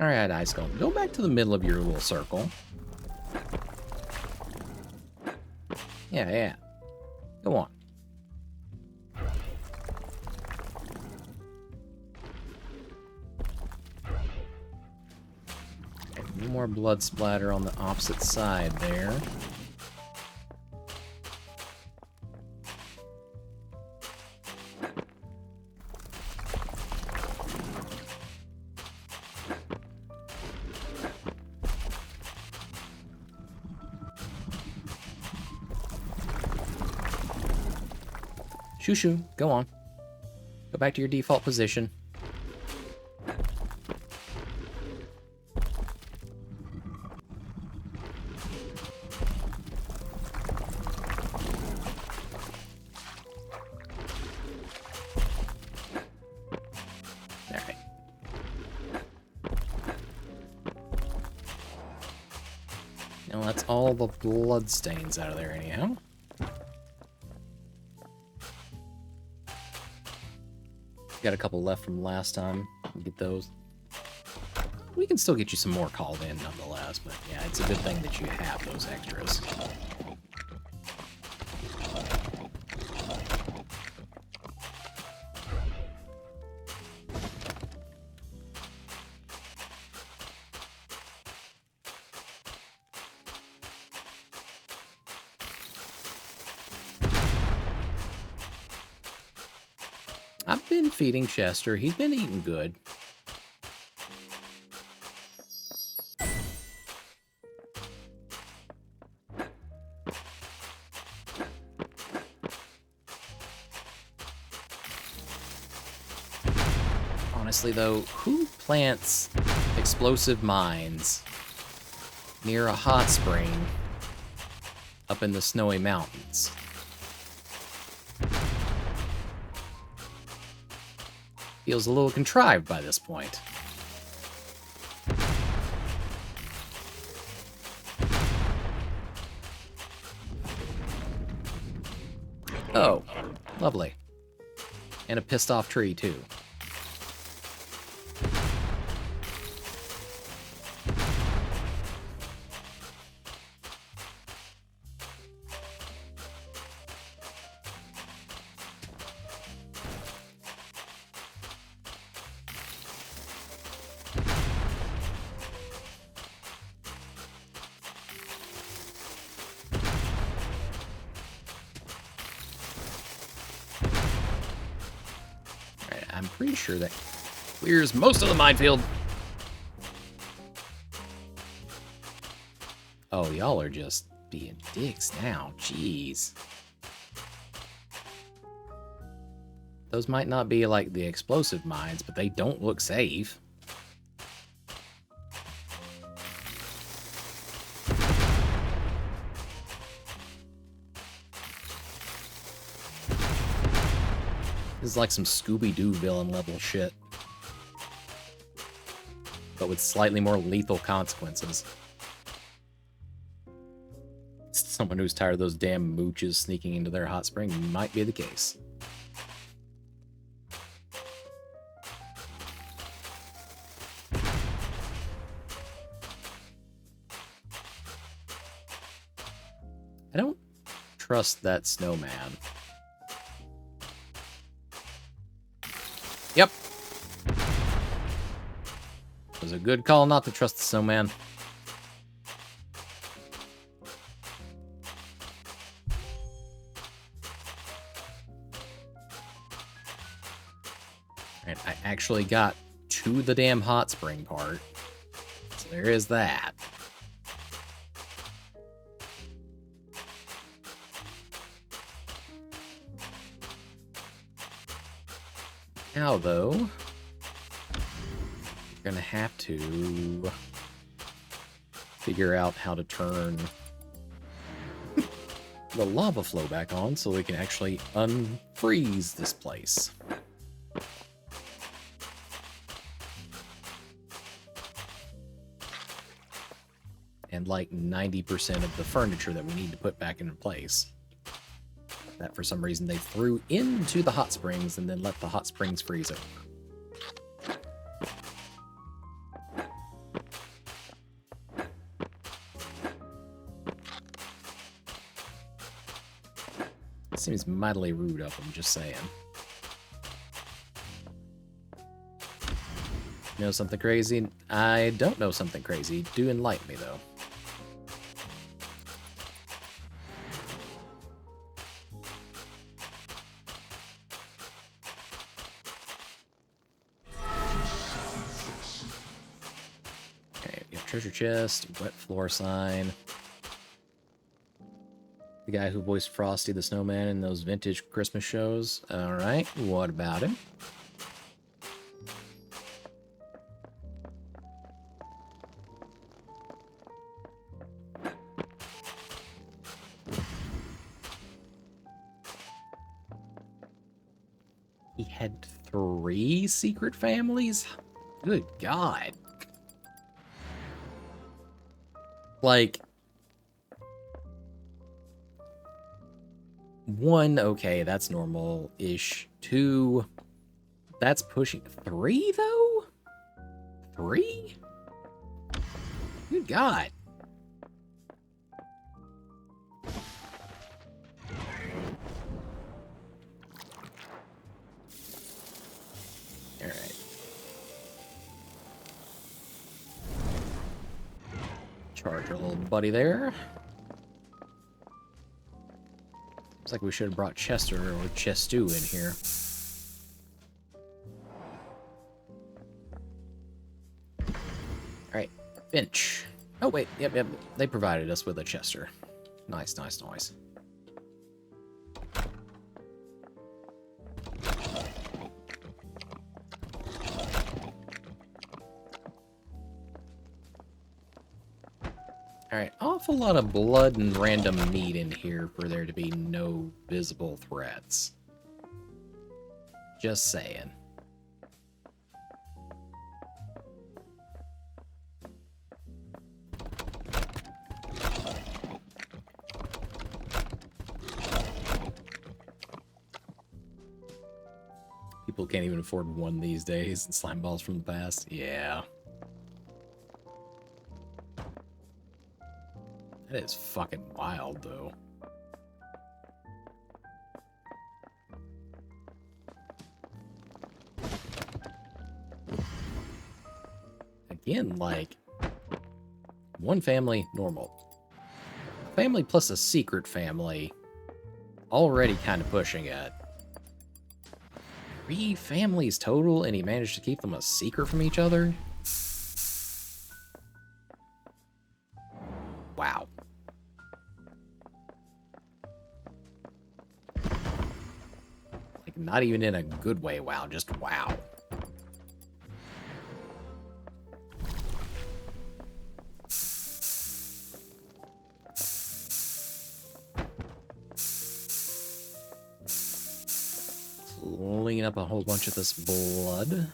Alright, Ice Golem, go back to the middle of your little circle. Yeah, yeah. Go on. Okay, no more blood splatter on the opposite side there. Shoo, go on. Go back to your default position. That's all the blood stains out of there anyhow. Got a couple left from last time. Get those. We can still get you some more called in nonetheless, but yeah, it's a good thing that you have those extras. I've been feeding Chester. He's been eating good. Honestly, though, who plants explosive mines near a hot spring up in the snowy mountains? Feels a little contrived by this point. Oh, lovely. And a pissed off tree, too. I'm pretty sure that clears most of the minefield. Oh, y'all are just being dicks now. Jeez. Those might not be like the explosive mines, but they don't look safe. This is like some Scooby-Doo villain level shit. But with slightly more lethal consequences. Someone who's tired of those damn mooches sneaking into their hot spring might be the case. I don't trust that snowman. Yep. It was a good call not to trust the snowman. Alright, I actually got to the damn hot spring part. So there is that. Now, though, you're gonna have to figure out how to turn the lava flow back on so we can actually unfreeze this place. And like 90% of the furniture that we need to put back into place. That for some reason they threw into the hot springs and then let the hot springs freeze over. Seems mightily rude of them, just saying. You know something crazy? I don't know something crazy. Do enlighten me, though. Okay, we have treasure chest, wet floor sign. The guy who voiced Frosty the Snowman in those vintage Christmas shows. Alright, what about him? He had 3 secret families? Good God. Like, 1, okay, that's normal-ish. 2, that's pushing. 3, though? 3? Good God. Alright. Charge our little buddy there. Looks like we should have brought Chester or Chestu in here. Alright, bench. Oh, wait, yep, they provided us with a Chester. Nice, nice, nice. Alright, awful lot of blood and random meat in here for there to be no visible threats. Just saying. People can't even afford one these days. Slime balls from the past. Yeah. That is fucking wild, though. Again, like, one family, normal. Family plus a secret family, already kind of pushing it. 3 families total, and he managed to keep them a secret from each other? Wow. Like, not even in a good way, wow, just wow. Clean up a whole bunch of this blood.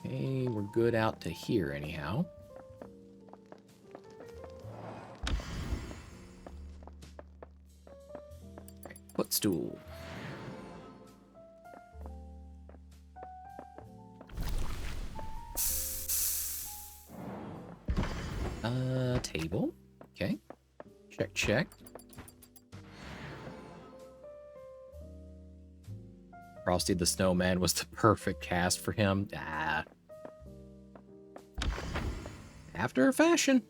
Okay, we're good out to here anyhow. Footstool. Table. Okay. Check, check. Frosty the Snowman was the perfect cast for him. Ah. After a fashion.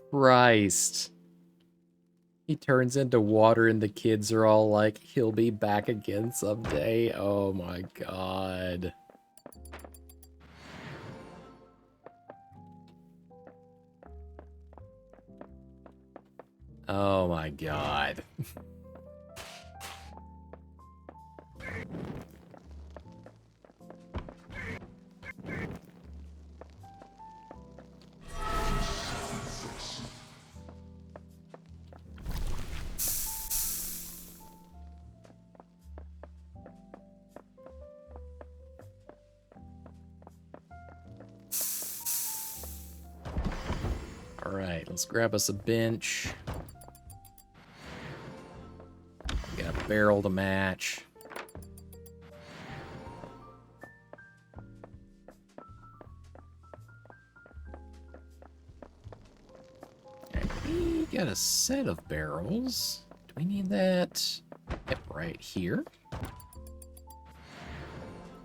Christ. He turns into water and the kids are all like, he'll be back again someday. Oh my god. Oh my god. Alright, let's grab us a bench. Get a barrel to match. We got a set of barrels. Do we need that? Yep, right here.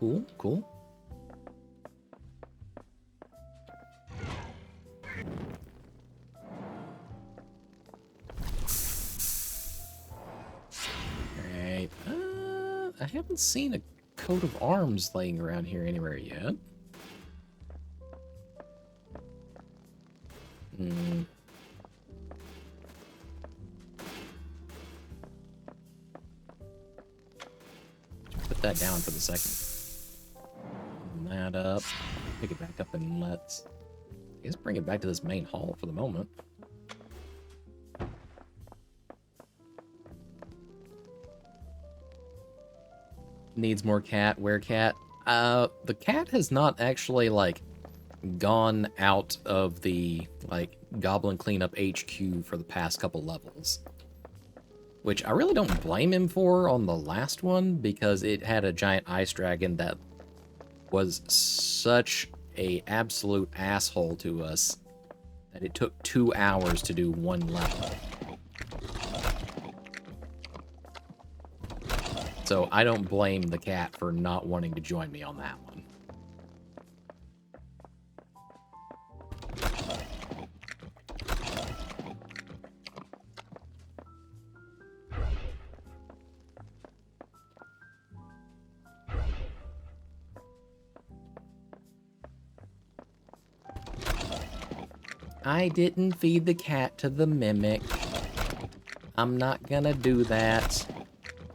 Cool, cool. Alright, I haven't seen a coat of arms laying around here anywhere yet. Put that down for the second. that up. Pick it back up and let's... I guess bring it back to this main hall for the moment. Needs more cat. Where cat? The cat has not actually, like, gone out of the, like, Goblin Cleanup HQ for the past couple levels. Which I really don't blame him for on the last one, because it had a giant ice dragon that was such a absolute asshole to us that it took 2 hours to do one level. So I don't blame the cat for not wanting to join me on that one. I didn't feed the cat to the mimic. I'm not gonna do that.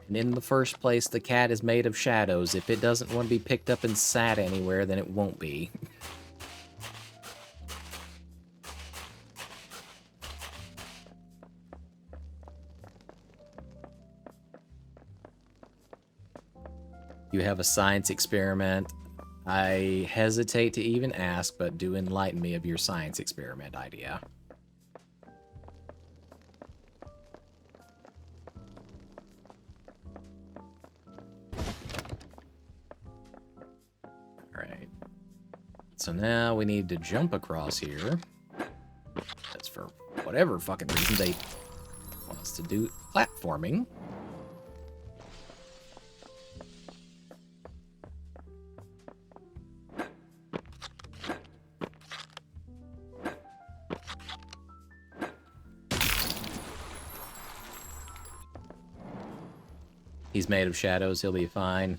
And in the first place, the cat is made of shadows. If it doesn't want to be picked up and sat anywhere, then it won't be. You have a science experiment. I hesitate to even ask, but do enlighten me of your science experiment idea. Alright. So now we need to jump across here. That's for whatever fucking reason they want us to do platforming. He's made of shadows, he'll be fine.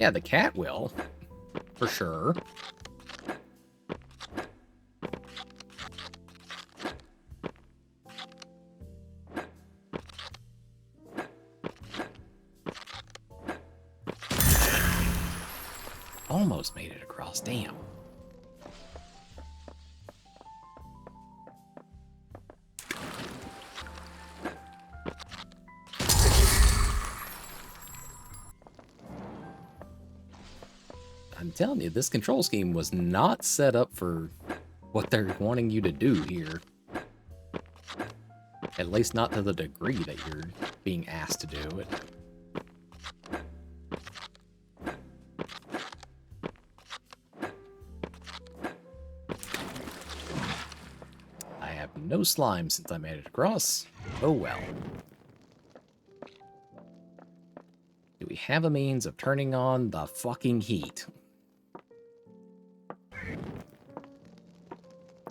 Yeah, the cat will. For sure. Almost made it across, damn. I'm telling you, this control scheme was not set up for what they're wanting you to do here. At least not to the degree that you're being asked to do it. I have no slime since I made it across. Oh well. Do we have a means of turning on the fucking heat?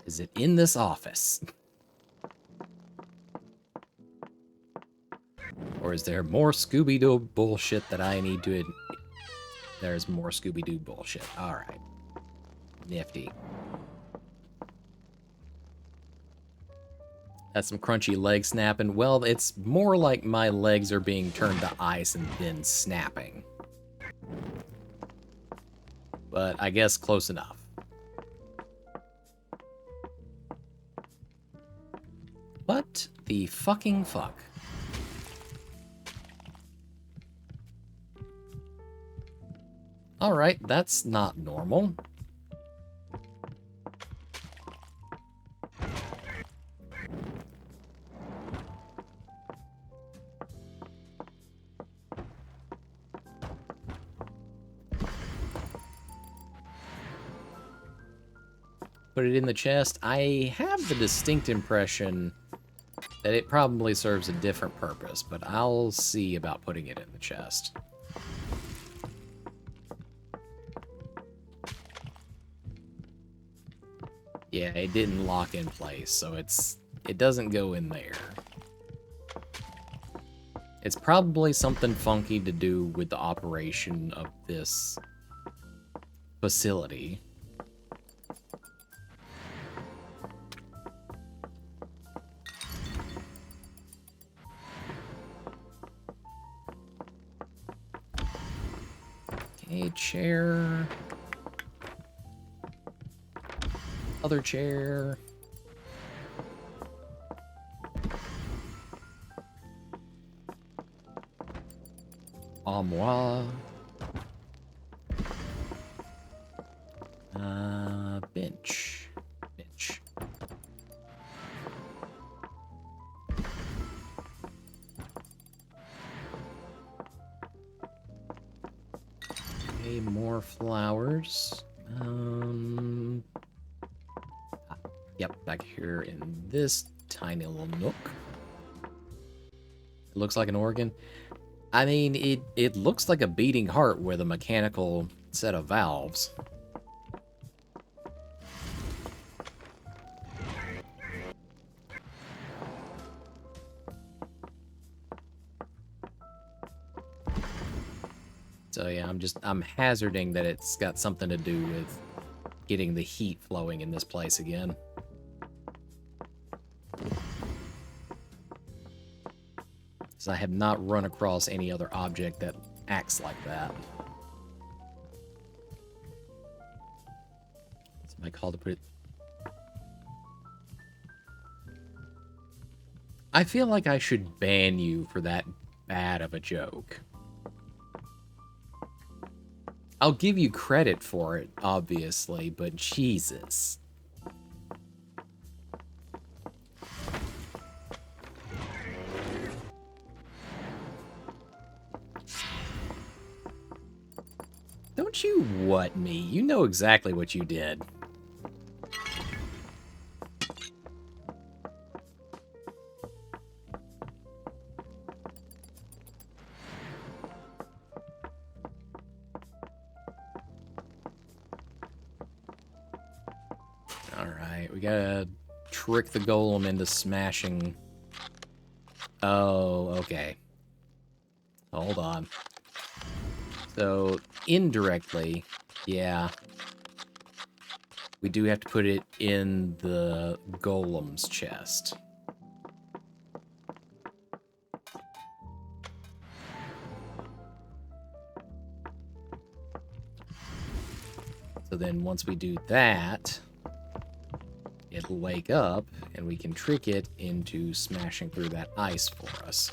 Is it in this office? Or is there more Scooby-Doo bullshit that I need to... There's more Scooby-Doo bullshit. Alright. Nifty. That's some crunchy leg snapping. Well, it's more like my legs are being turned to ice and then snapping. But I guess close enough. What the fucking fuck? Alright, that's not normal. Put it in the chest. I have the distinct impression that it probably serves a different purpose, but I'll see about putting it in the chest. Yeah, it didn't lock in place, so it doesn't go in there. It's probably something funky to do with the operation of this facility. Okay, chair. Other chair. Armoire. Bench. Bench. Okay, more flowers. Yep, back here in this tiny little nook. It looks like an organ. I mean, it looks like a beating heart with a mechanical set of valves. So yeah, I'm hazarding that it's got something to do with getting the heat flowing in this place again. Because I have not run across any other object that acts like that. Somebody called to put it... I feel like I should ban you for that bad of a joke. I'll give you credit for it, obviously, but Jesus. Don't you what me? You know exactly what you did. Alright, we gotta trick the golem into smashing. Oh, okay. Hold on. So, indirectly, yeah. We do have to put it in the golem's chest. So then once we do that, it'll wake up, and we can trick it into smashing through that ice for us.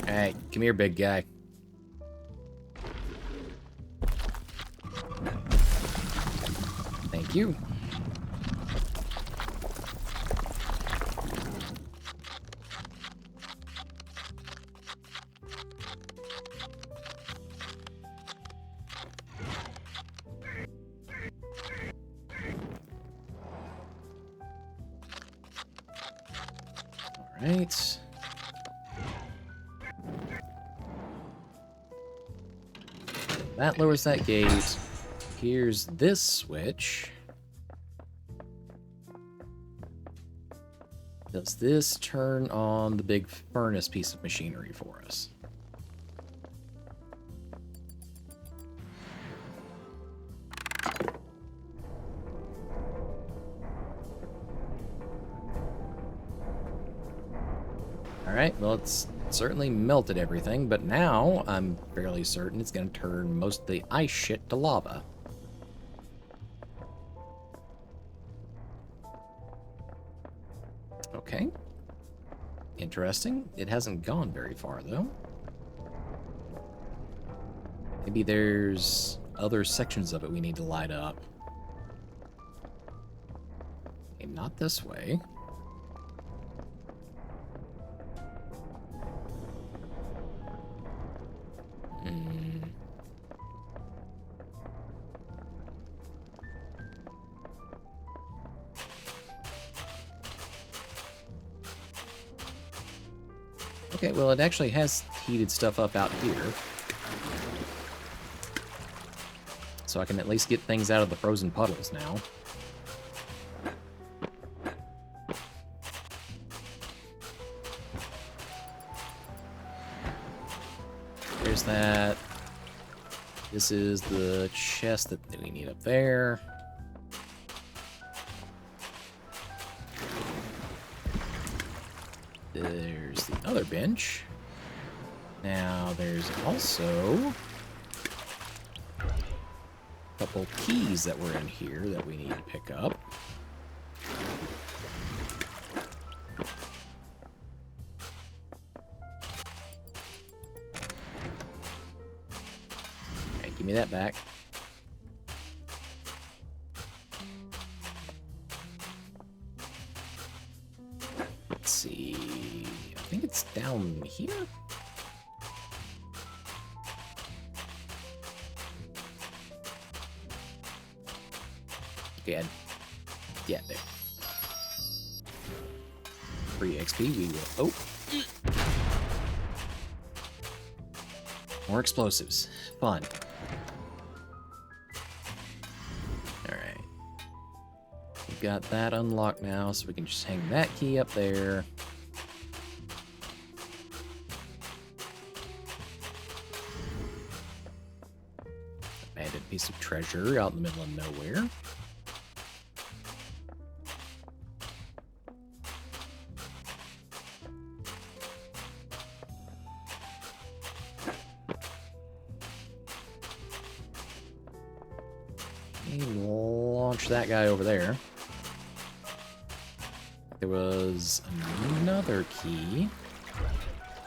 Alright, come here, big guy. Thank you. Alright. That lowers that gate. Here's this switch. Does this turn on the big furnace piece of machinery for us? Alright, well, it's certainly melted everything, but now I'm fairly certain it's going to turn most of the ice shit to lava. Okay. Interesting. It hasn't gone very far, though. Maybe there's other sections of it we need to light up. Okay, not this way. Okay, well, it actually has heated stuff up out here. So I can at least get things out of the frozen puddles now. There's that. This is the chest that we need up there. There's the other bench. Now, there's also a couple keys that were in here that we need to pick up. Okay, give me that back. Let's see. I think it's down here. Okay, yeah, there. Free XP, we will. Oh! More explosives. Fun. Alright. We've got that unlocked now, so we can just hang that key up there. Abandoned piece of treasure out in the middle of nowhere. Launch that guy over there. There was another key.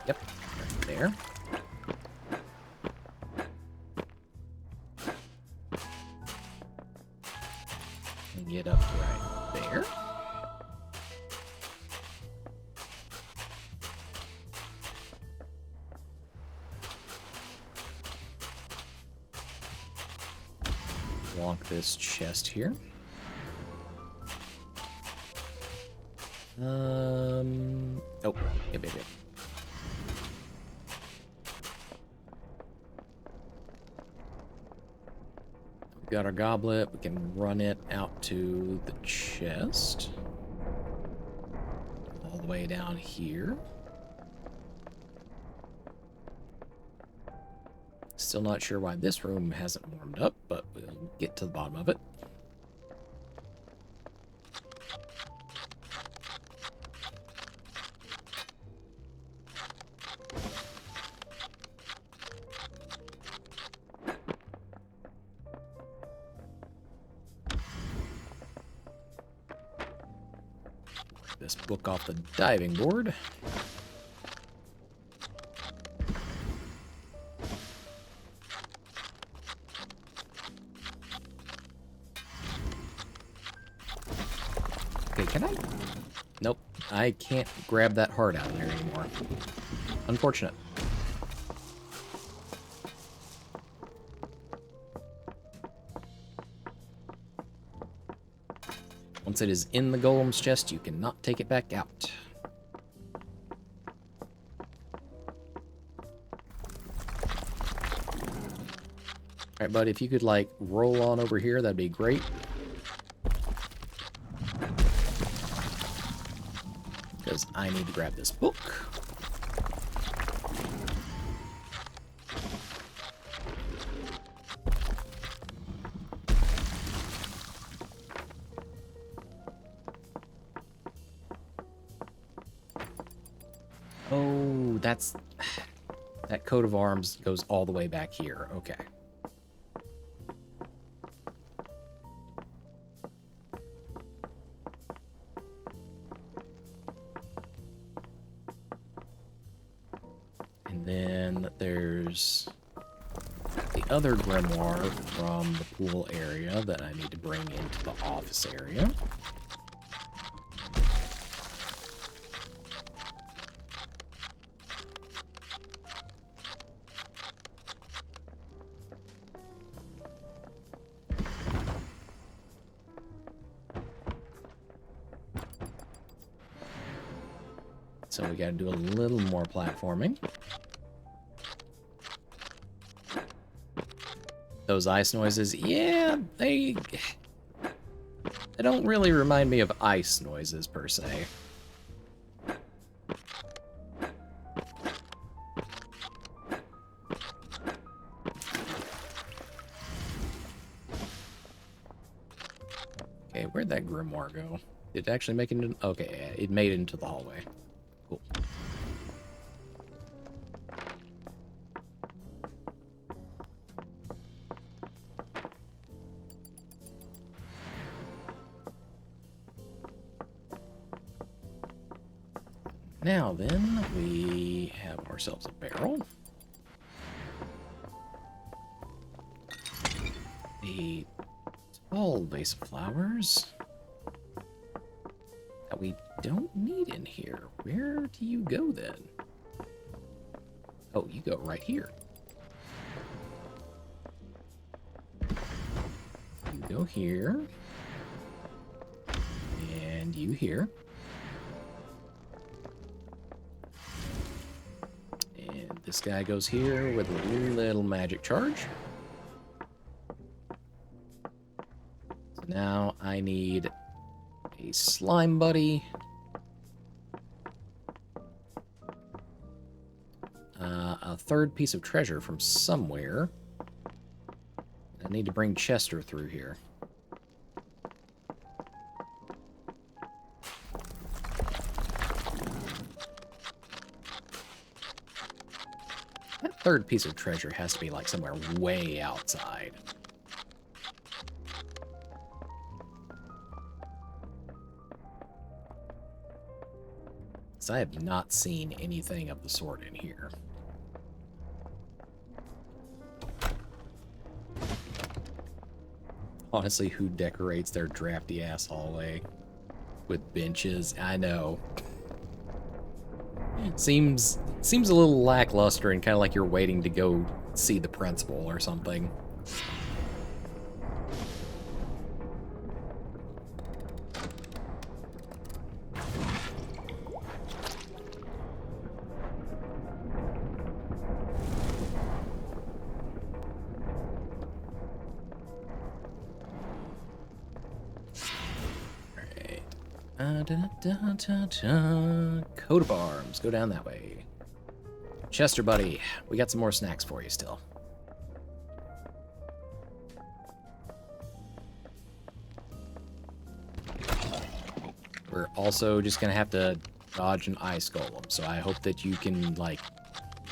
Yep, right there. And get up right there. Lock this chest here. Oh, yep. We've got our goblet. We can run it out to the chest. All the way down here. Still not sure why this room hasn't warmed up, but we'll get to the bottom of it. This book off the diving board. Okay, can I? Nope, I can't grab that heart out of there anymore. Unfortunate. Once it is in the golem's chest, you cannot take it back out. Alright, buddy, if you could, like, roll on over here, that'd be great. Because I need to grab this book. Oh, that's... That coat of arms goes all the way back here. Okay. And then there's the other grimoire from the pool area that I need to bring into the office area. So we gotta do a little more platforming. Those ice noises, yeah, they don't really remind me of ice noises per se. Okay, where'd that grimoire go? Did it actually make it into... Okay, it made it into the hallway. Cool. Now then, we have ourselves a barrel. A tall vase of flowers that we don't need in here. Where do you go then? Oh, you go right here. You go here. And you here. And this guy goes here with a little magic charge. So now I need a slime buddy. A third piece of treasure from somewhere. I need to bring Chester through here. That third piece of treasure has to be like somewhere way outside. So I have not seen anything of the sort in here. Honestly, who decorates their drafty-ass hallway with benches? I know. Seems a little lackluster and kind of like you're waiting to go see the principal or something. Coat of arms. Go down that way. Chester, buddy, we got some more snacks for you still. We're also just gonna have to dodge an ice golem, so I hope that you can, like,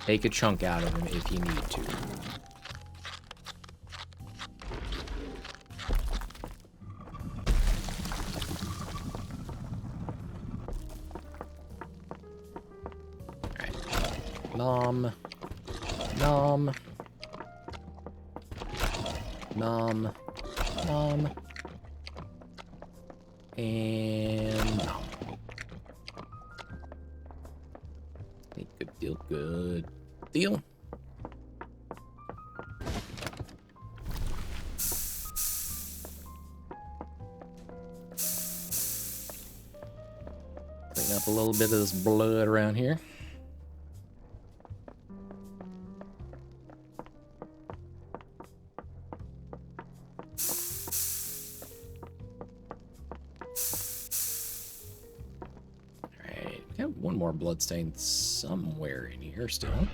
take a chunk out of him if you need to. Nom. Nom. Nom. Nom. And nom. Okay, good deal, good deal. Clean up a little bit of this blood around here. One more bloodstain somewhere in here still.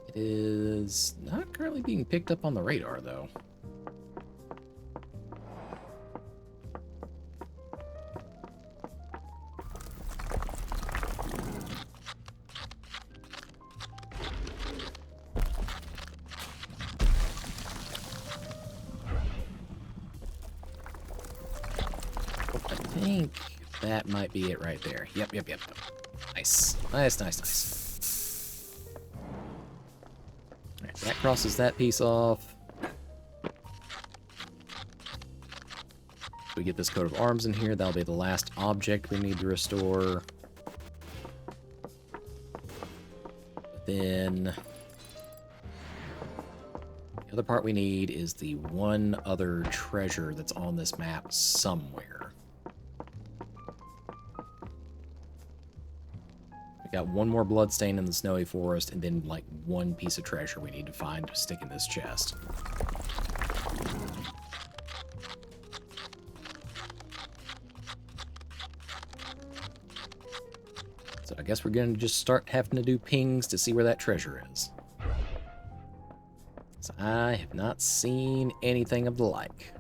It is not currently being picked up on the radar, though. I think that might be it right there. Yep. Nice. Nice. Alright, that crosses that piece off. We get this coat of arms in here. That'll be the last object we need to restore. Then the other part we need is the one other treasure that's on this map somewhere. Got one more bloodstain in the snowy forest, and then like one piece of treasure we need to find to stick in this chest. So I guess we're gonna just start having to do pings to see where that treasure is. So I have not seen anything of the like.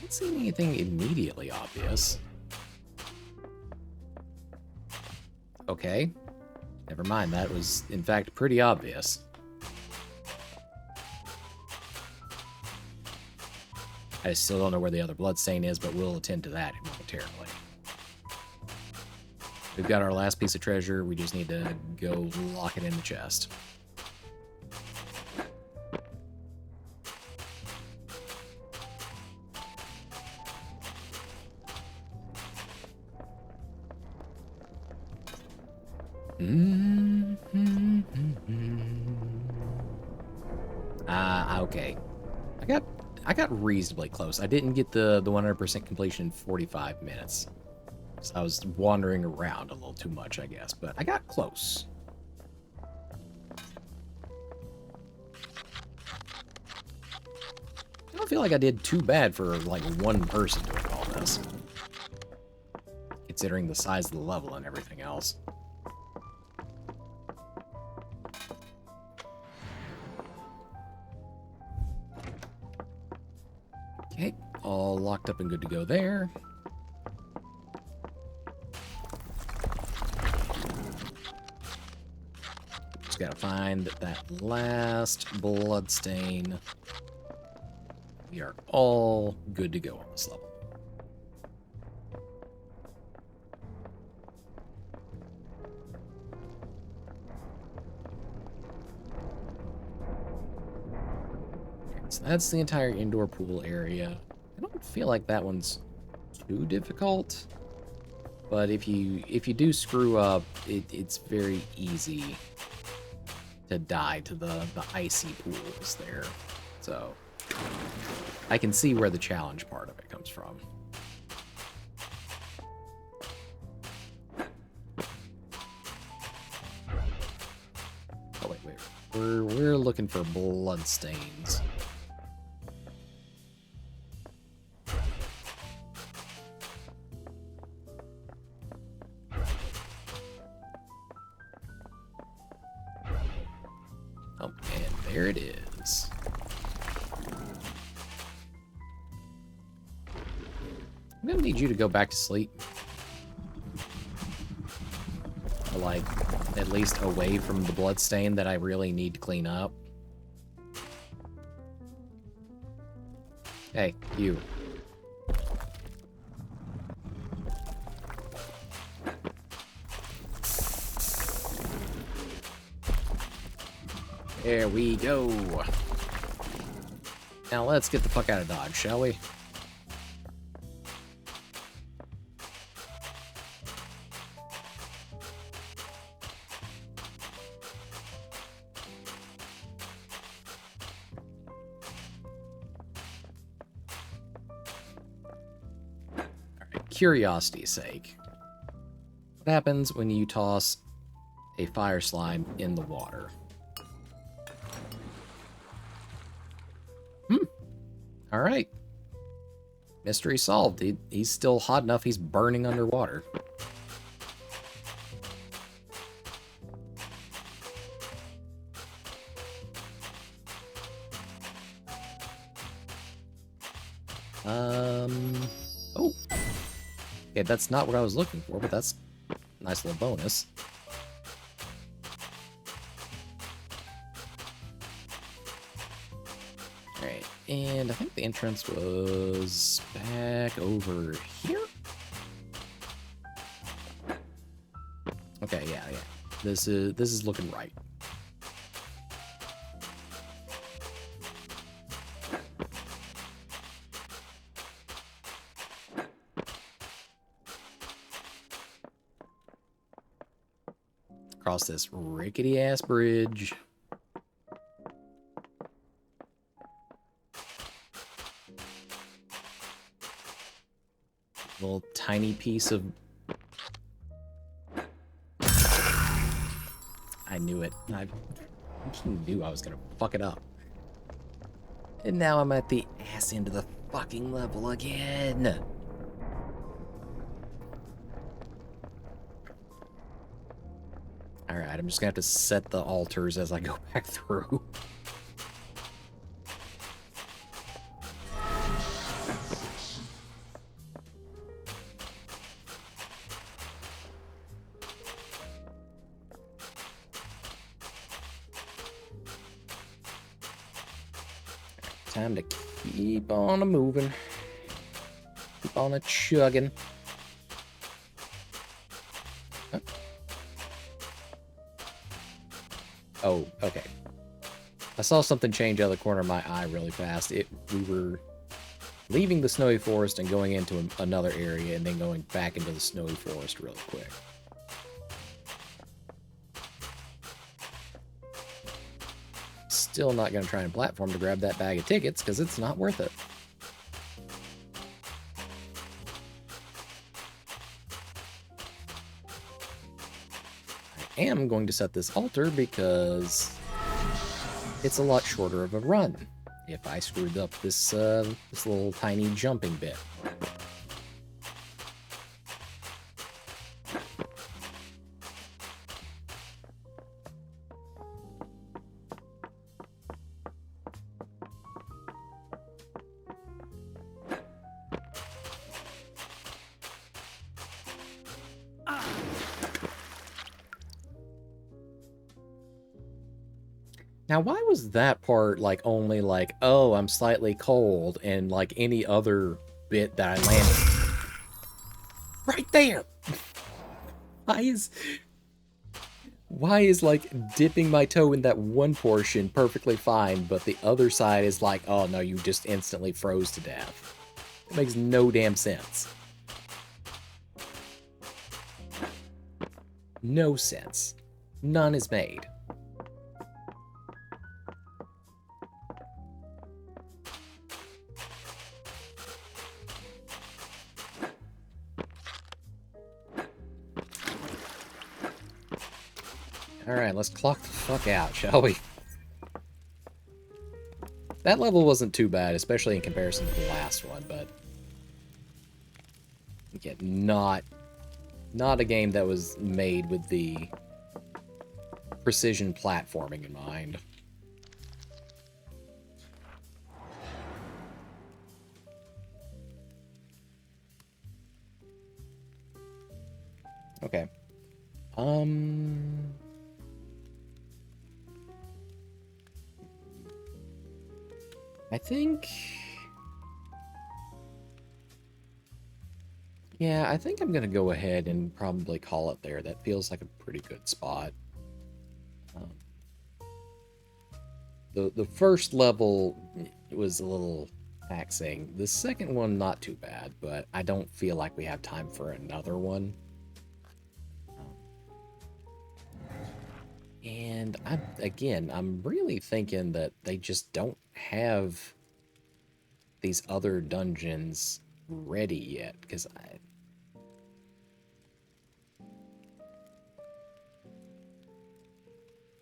Don't see anything immediately obvious. Okay. Never mind, that was, in fact, pretty obvious. I still don't know where the other bloodstain is, but we'll attend to that momentarily. We've got our last piece of treasure, we just need to go lock it in the chest. Okay. I got reasonably close. I didn't get the 100% completion in 45 minutes. So I was wandering around a little too much, I guess, but I got close. I don't feel like I did too bad for, like, one person doing all this. Considering the size of the level and everything else. Okay, all locked up and good to go there. Just gotta find that last bloodstain. We are all good to go on this level. So that's the entire indoor pool area. I don't feel like that one's too difficult, but if you do screw up, it's very easy to die to the icy pools there. So I can see where the challenge part of it comes from. Oh wait, we're looking for blood stains. Oh, and there it is. I'm gonna need you to go back to sleep. Or, like, at least away from the bloodstain that I really need to clean up. Hey, you. There we go. Now let's get the fuck out of Dodge, shall we? Alright, curiosity's sake. What happens when you toss a fire slime in the water? All right. Mystery solved. He's still hot enough, he's burning underwater. Oh. Okay, that's not what I was looking for, but that's a nice little bonus. Alright, and I think the entrance was back over here? Okay, yeah. This is looking right. Across this rickety-ass bridge. Little tiny piece of... I knew it. I knew I was gonna fuck it up. And now I'm at the ass end of the fucking level again. Alright, I'm just gonna have to set the altars as I go back through. time to keep on a-moving. Keep on a-chugging. Oh, okay. I saw something change out of the corner of my eye really fast. We were leaving the snowy forest and going into another area and then going back into the snowy forest really quick. Still not going to try and platform to grab that bag of tickets because it's not worth it. I am going to set this altar because it's a lot shorter of a run if I screwed up this little tiny jumping bit. Now, why was that part, like, only like, oh, I'm slightly cold, and, like, any other bit that I landed? Right there! Why is, like, dipping my toe in that one portion perfectly fine, but the other side is like, oh, no, you just instantly froze to death? It makes no damn sense. No sense. None is made. Alright, let's clock the fuck out, shall we? That level wasn't too bad, especially in comparison to the last one, but... again, not a game that was made with the precision platforming in mind. Okay. I think... yeah, I think I'm going to go ahead and probably call it there. That feels like a pretty good spot. The first level was a little taxing. The second one, not too bad, but I don't feel like we have time for another one. And I'm really thinking that they just don't have these other dungeons ready yet, because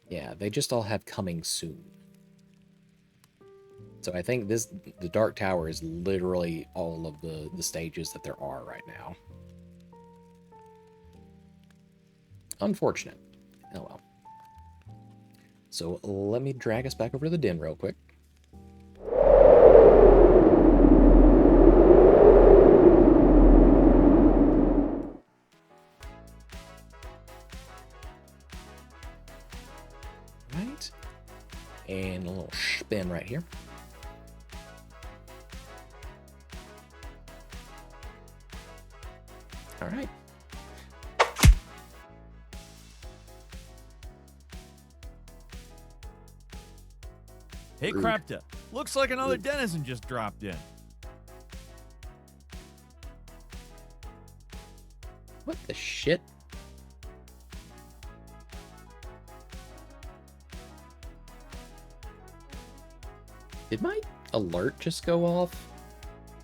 yeah, they just all have coming soon. So I think the Dark Tower is literally all of the stages that there are right now. Unfortunate. Oh well. So let me drag us back over to the den real quick. Right. And a little spin right here. All right. Hey, Krapta. Looks like another Denizen just dropped in. What the shit? Did my alert just go off?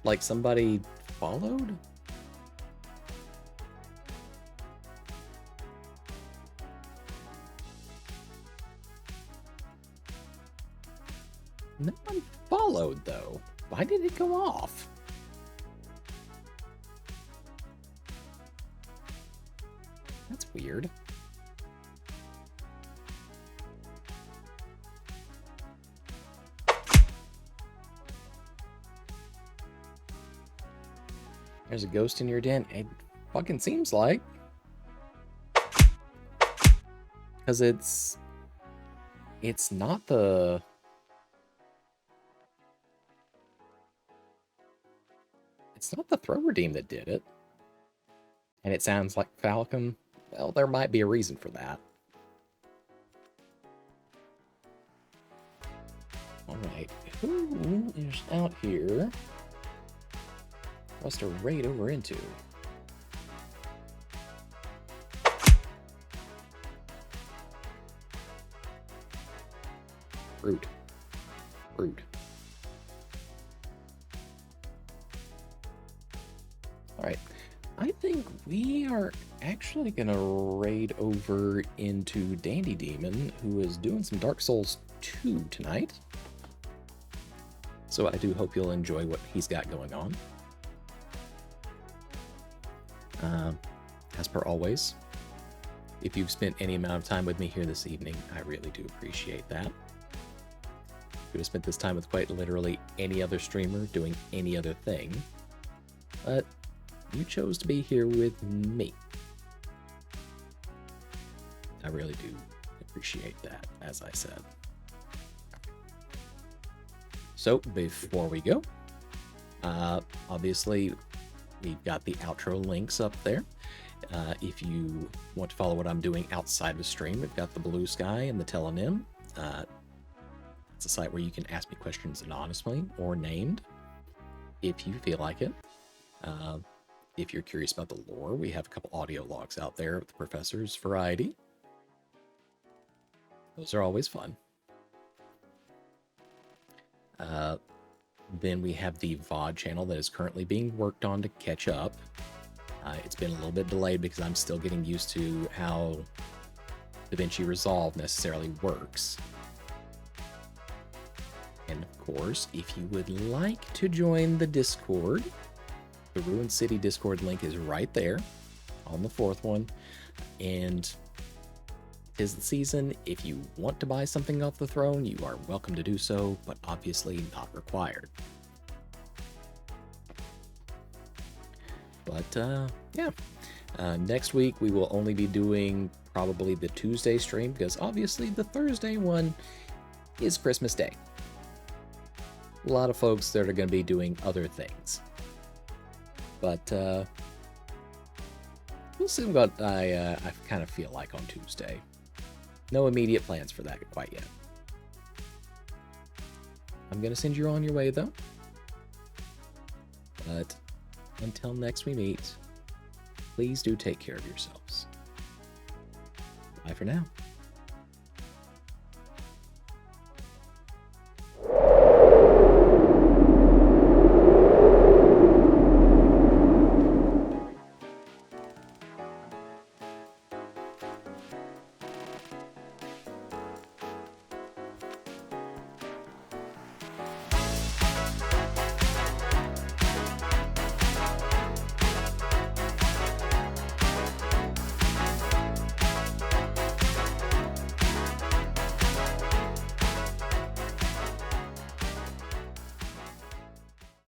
Like somebody followed? No one followed, though. Why did it go off? That's weird. There's a ghost in your den. It fucking seems like. Because it's not the... It's not the throw redeem that did it. And it sounds like Falcon. Well, there might be a reason for that. Alright, who is out here for us to raid over into? Rude. Rude. Alright, I think we are actually gonna raid over into Dandy Demon, who is doing some Dark Souls 2 tonight. So I do hope you'll enjoy what he's got going on. As per always, if you've spent any amount of time with me here this evening, I really do appreciate that. Could have spent this time with quite literally any other streamer doing any other thing, but you chose to be here with me. I really do appreciate that, as I said. So, before we go, obviously, we've got the outro links up there. If you want to follow what I'm doing outside of the stream, we've got the Blue Sky and the Telenym. It's a site where you can ask me questions anonymously or named, if you feel like it. If you're curious about the lore, we have a couple audio logs out there of the Professor's Variety. Those are always fun. Then we have the VOD channel that is currently being worked on to catch up. It's been a little bit delayed because I'm still getting used to how DaVinci Resolve necessarily works. And of course, if you would like to join the Discord, the Ruined City Discord link is right there on the fourth one. And 'tis the season. If you want to buy something off the throne, you are welcome to do so, but obviously not required. But yeah, next week we will only be doing probably the Tuesday stream, because obviously the Thursday one is Christmas Day. A lot of folks that are going to be doing other things. But we'll see what I kind of feel like on Tuesday. No immediate plans for that quite yet. I'm going to send you on your way, though. But until next we meet, please do take care of yourselves. Bye for now.